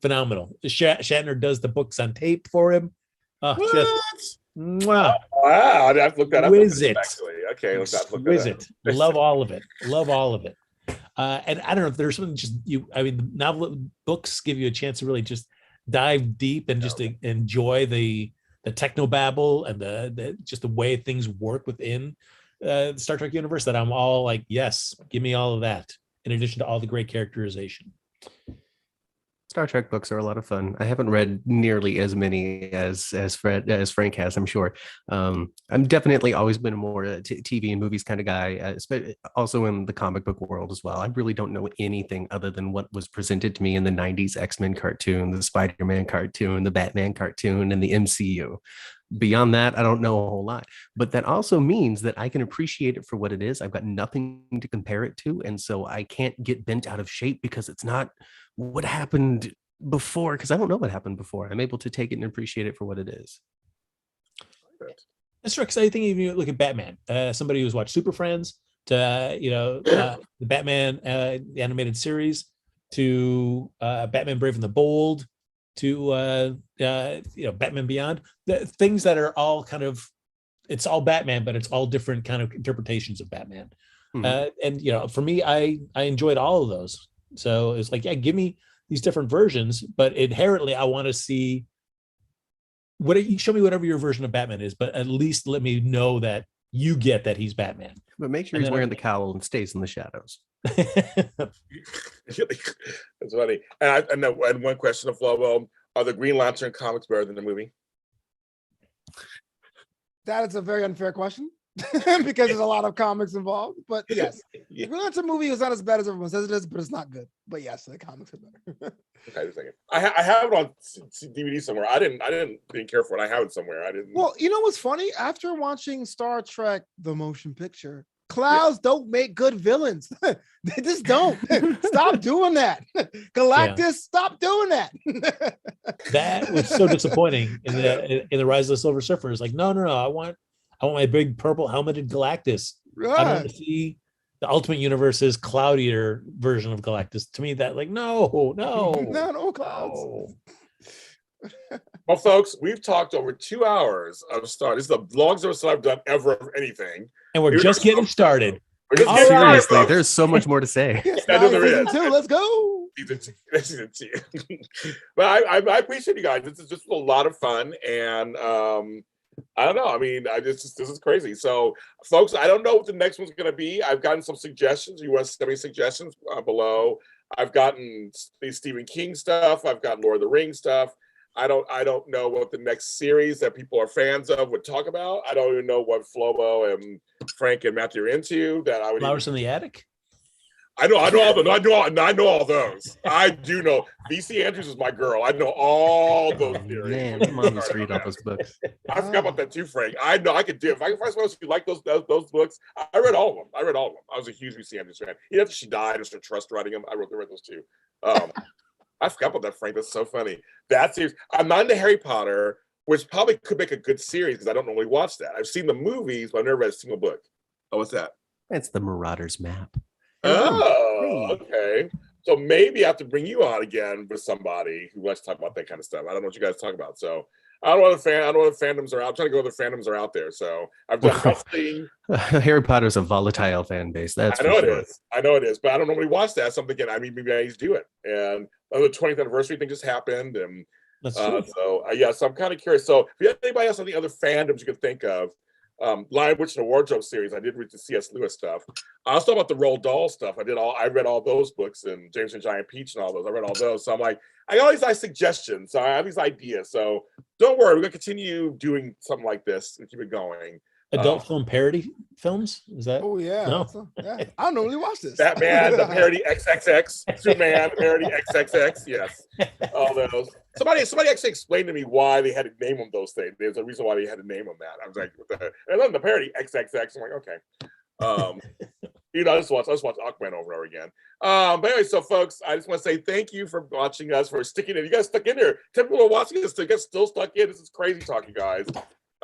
Phenomenal. Shatner does the books on tape for him. Just wow. I'd have to look that up. Actually. Okay, let's look that up. Love all of it. And I don't know if there's something the novel books give you a chance to really just dive deep and just to enjoy the technobabble and the just the way things work within the Star Trek universe, that I'm all like, yes, give me all of that, in addition to all the great characterization. Star Trek books are a lot of fun. I haven't read nearly as many as Frank has, I'm sure. I'm definitely always been a more TV and movies kind of guy, also in the comic book world as well. I really don't know anything other than what was presented to me in the 90s X-Men cartoon, the Spider-Man cartoon, the Batman cartoon, and the MCU. Beyond that, I don't know a whole lot, but that also means that I can appreciate it for what it is. I've got nothing to compare it to, and so I can't get bent out of shape because it's not what happened before, because I don't know what happened before. I'm able to take it and appreciate it for what it is. That's true, because I think if you look at Batman, somebody who's watched Super Friends, to the Batman the animated series, to Batman Brave and the Bold, to Batman Beyond, the things that are all kind of, it's all Batman, but it's all different kind of interpretations of Batman. And for me, I enjoyed all of those. So it's like, yeah, give me these different versions, but inherently I want to see you show me whatever your version of Batman is, but at least let me know that you get that he's Batman. But make sure he's wearing the cowl and stays in the shadows. That's funny. And one question of Flobo: are the Green Lantern comics better than the movie? That is a very unfair question. because there's a lot of comics involved. But yes, Yeah. it's a movie. It's not as bad as everyone says it is, but it's not good. But yes, the comics are better. Okay, just a second. I have it on DVD somewhere. I didn't care for it. I have it somewhere. I didn't. Well, you know what's funny? After watching Star Trek: The Motion Picture, clouds don't make good villains. They just don't. Stop doing that. Galactus, stop doing that. That was so disappointing in the Rise of the Silver Surfer. It's like, no. I want my big purple helmeted Galactus. I don't want to see the Ultimate Universe's cloudier version of Galactus. To me, that like no clouds. No. Well, folks, we've talked over 2 hours of Star. This is the longest episode I've done ever of anything. And we're just getting started. Seriously, there's so much more to say. I know there is. Let's go. Season 2. But I appreciate you guys. This is just a lot of fun, and I don't know. I mean, this is crazy. So, folks, I don't know what the next one's going to be. I've gotten some suggestions. You want to send me suggestions below? I've gotten the Stephen King stuff. I've got Lord of the Rings stuff. I don't know what the next series that people are fans of would talk about. I don't even know what Flobo and Frank and Matthew are into. That I would. Flowers in the Attic. I know all those. I know all those. I do know. VC Andrews is my girl. I know all those theories. Man, my mom used to read all those books. I forgot about that too, Frank. I know I could do it. If I can find someone else who like those books, I read all of them. I was a huge VC Andrews fan. Even after she died, I started trust writing them. I read those too. I forgot about that, Frank. That's so funny. That series. I'm not into Harry Potter, which probably could make a good series because I don't normally watch that. I've seen the movies, but I've never read a single book. Oh, what's that? It's the Marauders map. Oh, okay. So maybe I have to bring you on again with somebody who likes to talk about that kind of stuff. I don't know what you guys talk about. So I don't know what fandoms are out. I'm trying to go where the fandoms are out there. So I've done wrestling. Harry Potter's a volatile fan base. That's I know it is, but I don't normally watch that. So I'm thinking, maybe I need to do it. And the 20th anniversary thing just happened, and so I'm kind of curious. So if you have anybody else on the other fandoms you could think of, Lion, Witch, and the Wardrobe series, I did read the C.S. Lewis stuff. I was talking about the Roald Dahl stuff. I read all those books, and James and Giant Peach and all those. I read all those. So I'm like, I got all these nice suggestions. So I have these ideas. So don't worry, we're gonna continue doing something like this and keep it going. Adult film parody films? Is that? Oh yeah. No. Yeah. I don't normally watch this. Batman, the parody XXX, Superman, the parody XXX. Yes, all those. Somebody actually explained to me why they had to name them those things. There's a reason why they had to name them that. I was like, what the? And then the parody XXX. I'm like, okay. I just watch Aquaman over and over again. But anyway, so folks, I just want to say thank you for watching us, for sticking in. You guys stuck in there. 10 people are watching this. You guys still stuck in. This is crazy talk, you guys.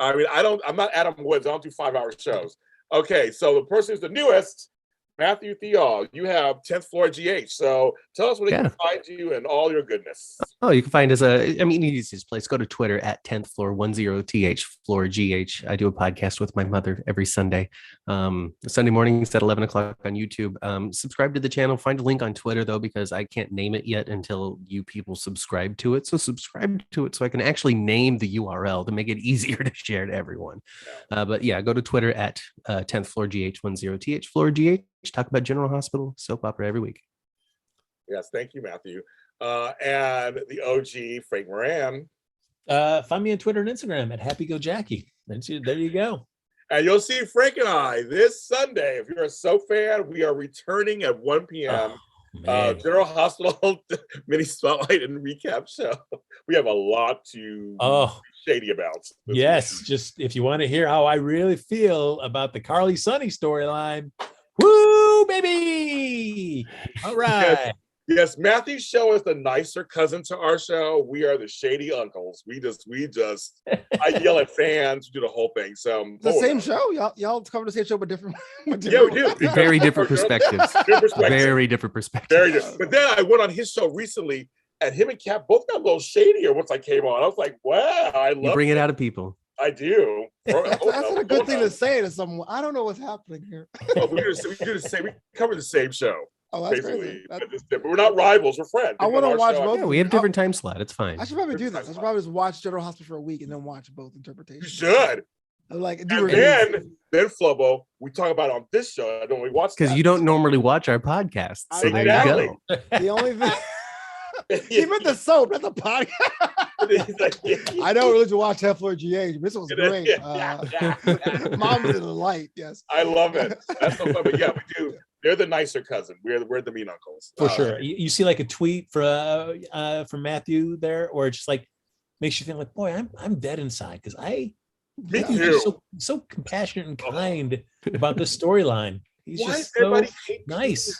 I mean, I'm not Adam Woods. I don't do 5-hour shows. Okay, so the person who's the newest, Matthew Theall, you have 10th Floor GH. So tell us where they can find you and all your goodness. Oh, you can find us. Easiest place. Go to Twitter at 10th Floor 10th Floor GH. I do a podcast with my mother every Sunday. Sunday mornings at 11 o'clock on YouTube. Subscribe to the channel. Find a link on Twitter though, because I can't name it yet until you people subscribe to it. So subscribe to it so I can actually name the URL to make it easier to share to everyone. But yeah, go to Twitter at 10th Floor GH 10th Floor GH. Talk about General Hospital soap opera every week. Yes, thank you, Matthew. And the OG Frank Moran. Find me on Twitter and Instagram at HappyGoJackie. There you go. And you'll see Frank and I this Sunday. If you're a soap fan, we are returning at 1 p.m. General Hospital mini spotlight and recap show. We have a lot to be shady about. Yes, just if you want to hear how I really feel about the Carly Sunny storyline. Woo, baby! All right. Yes, Matthew's show is the nicer cousin to our show. We are the shady uncles. We just I yell at fans, do the whole thing. So the same show? Y'all cover the same show, but different. Yeah, we do. Very different perspectives. Very different perspectives. Very different. But then I went on his show recently, and him and Cap both got a little shadier once I came on. I was like, wow, I love you bring it out of people. I do. That's a good thing to say to someone. I don't know what's happening here. We do the same. We cover the same show. Oh, that's crazy. But we're not rivals. We're friends. I want to watch both. Yeah, we have different time slot. It's fine. I should probably do this. I should probably just watch General Hospital for a week and then watch both interpretations. You should. Like, then Flobo, we talk about on this show. I don't really watch because you don't normally watch our podcast. So there you go. The only thing. He meant the soap, not the podcast. I don't really watch Teflon GH. This was great. Mom is in the light. Yes, I love it. That's so fun. But yeah, we do. They're the nicer cousin. We're the mean uncles for sure. You see like a tweet from Matthew there, or it's just like makes you feel like, boy, I'm dead inside because Matthew's so compassionate and kind about this storyline. He's just so nice.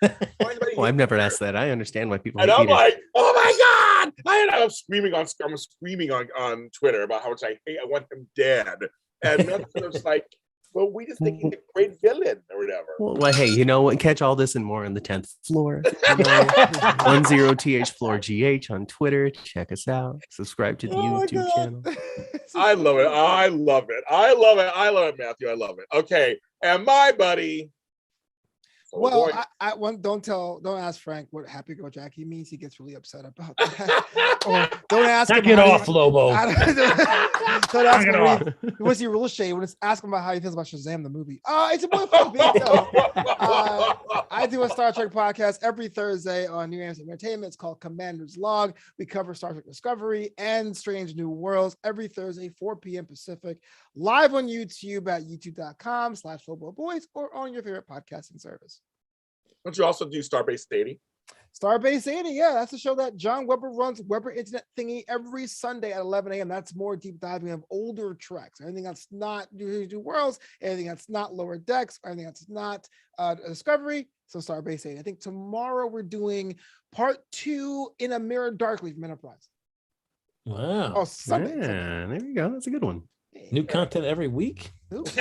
Well, I've never asked that. I understand why people. And I'm like, oh my god! I'm screaming on Twitter about how much I want him dead. And Matthew's like, well, we just think he's a great villain or whatever. Well, hey, you know what? Catch all this and more on the 10th floor. 10th floor GH on Twitter. Check us out. Subscribe to the YouTube channel. I love it. I love it, Matthew. I love it. Okay. And my buddy. Well, don't ask Frank what happy girl Jackie means. He gets really upset about that. Or don't ask him. Get off, Flobo. Don't ask him. He wants to see real shade when it's ask him about how he feels about Shazam the movie. It's a boy from I do a Star Trek podcast every Thursday on New Amsterdam Entertainment. It's called Commander's Log. We cover Star Trek Discovery and Strange New Worlds every Thursday, 4 p.m. Pacific, live on YouTube at youtube.com/Flobo Boyce or on your favorite podcasting service. Don't you also do Starbase 80? Starbase 80, yeah, that's the show that John Weber runs, Weber Internet Thingy, every Sunday at 11 a.m. That's more deep diving of older treks. Anything that's not New Worlds, anything that's not Lower Decks, or anything that's not Discovery. So Starbase 80. I think tomorrow we're doing part 2 in a Mirror Darkly from Enterprise. Wow. Oh, Sunday. Yeah, there you go. That's a good one. New content every week. Video.com.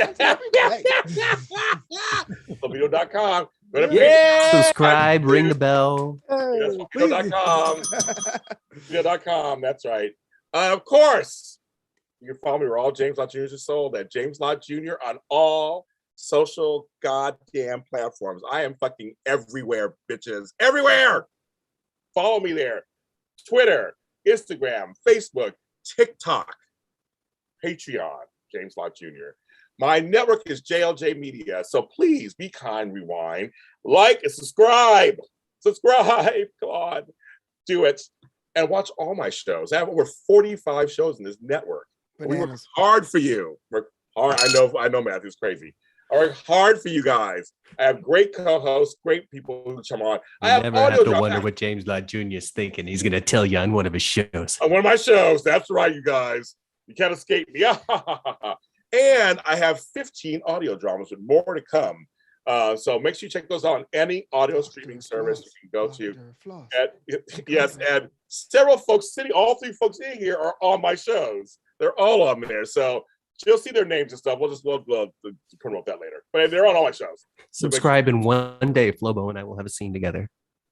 Subscribe, ring the bell. Video.com. Video.com. That's right. Of course, you can follow me. We're all James Lott Jr. Sold at James Lott Jr. on all social goddamn platforms. I am fucking everywhere, bitches. Everywhere. Follow me there. Twitter, Instagram, Facebook, TikTok, Patreon, James Lott Jr. My network is JLJ Media, so please be kind, rewind, like and subscribe. Subscribe, come on, do it. And watch all my shows. I have over 45 shows in this network. We work hard for you. Work hard. I know Matthew's crazy. I work hard for you guys. I have great co-hosts, great people who come on. I never have to wonder what James Lott Jr. is thinking. He's going to tell you on one of his shows. On one of my shows. That's right, you guys. You can't escape me. And I have 15 audio dramas with more to come. So make sure you check those out on any audio streaming service you can go to. And several folks all 3 folks in here are on my shows. They're all on there. So you'll see their names and stuff. We'll promote that later. But they're on all my shows. Subscribe in one day. Flobo and I will have a scene together.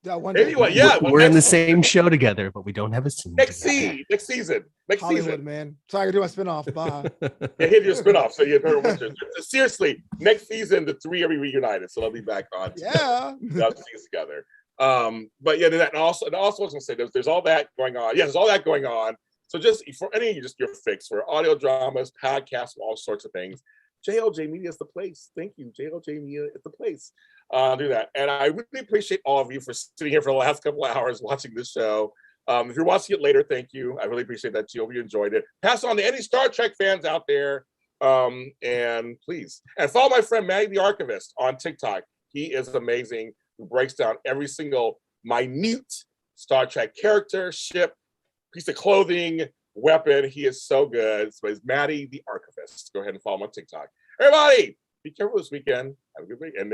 Anyway, yeah, we're in the same show together, but we don't have a scene. Next season. Hollywood, man. So I can do a spinoff. Bye. Hit your spinoff. So you better watch it. Seriously, next season the 3 will be reunited. So they'll be back on. Yeah, they'll see us together. But yeah, that and also I was gonna say there's all that going on. Yeah, there's all that going on. So just for any just your fix for audio dramas, podcasts, all sorts of things. JLJ Media is the place. Thank you. JLJ Media is the place. Do that. And I really appreciate all of you for sitting here for the last couple of hours watching this show. If you're watching it later, thank you. I really appreciate that. You hope you enjoyed it. Pass on to any Star Trek fans out there. And please. And follow my friend Matty the Archivist on TikTok. He is amazing. He breaks down every single minute Star Trek character, ship, piece of clothing, weapon. He is so good. So it's Matty the Archivist. Go ahead and follow him on TikTok. Everybody, be careful this weekend. Have a good week and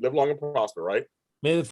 live long and prosper, right? May the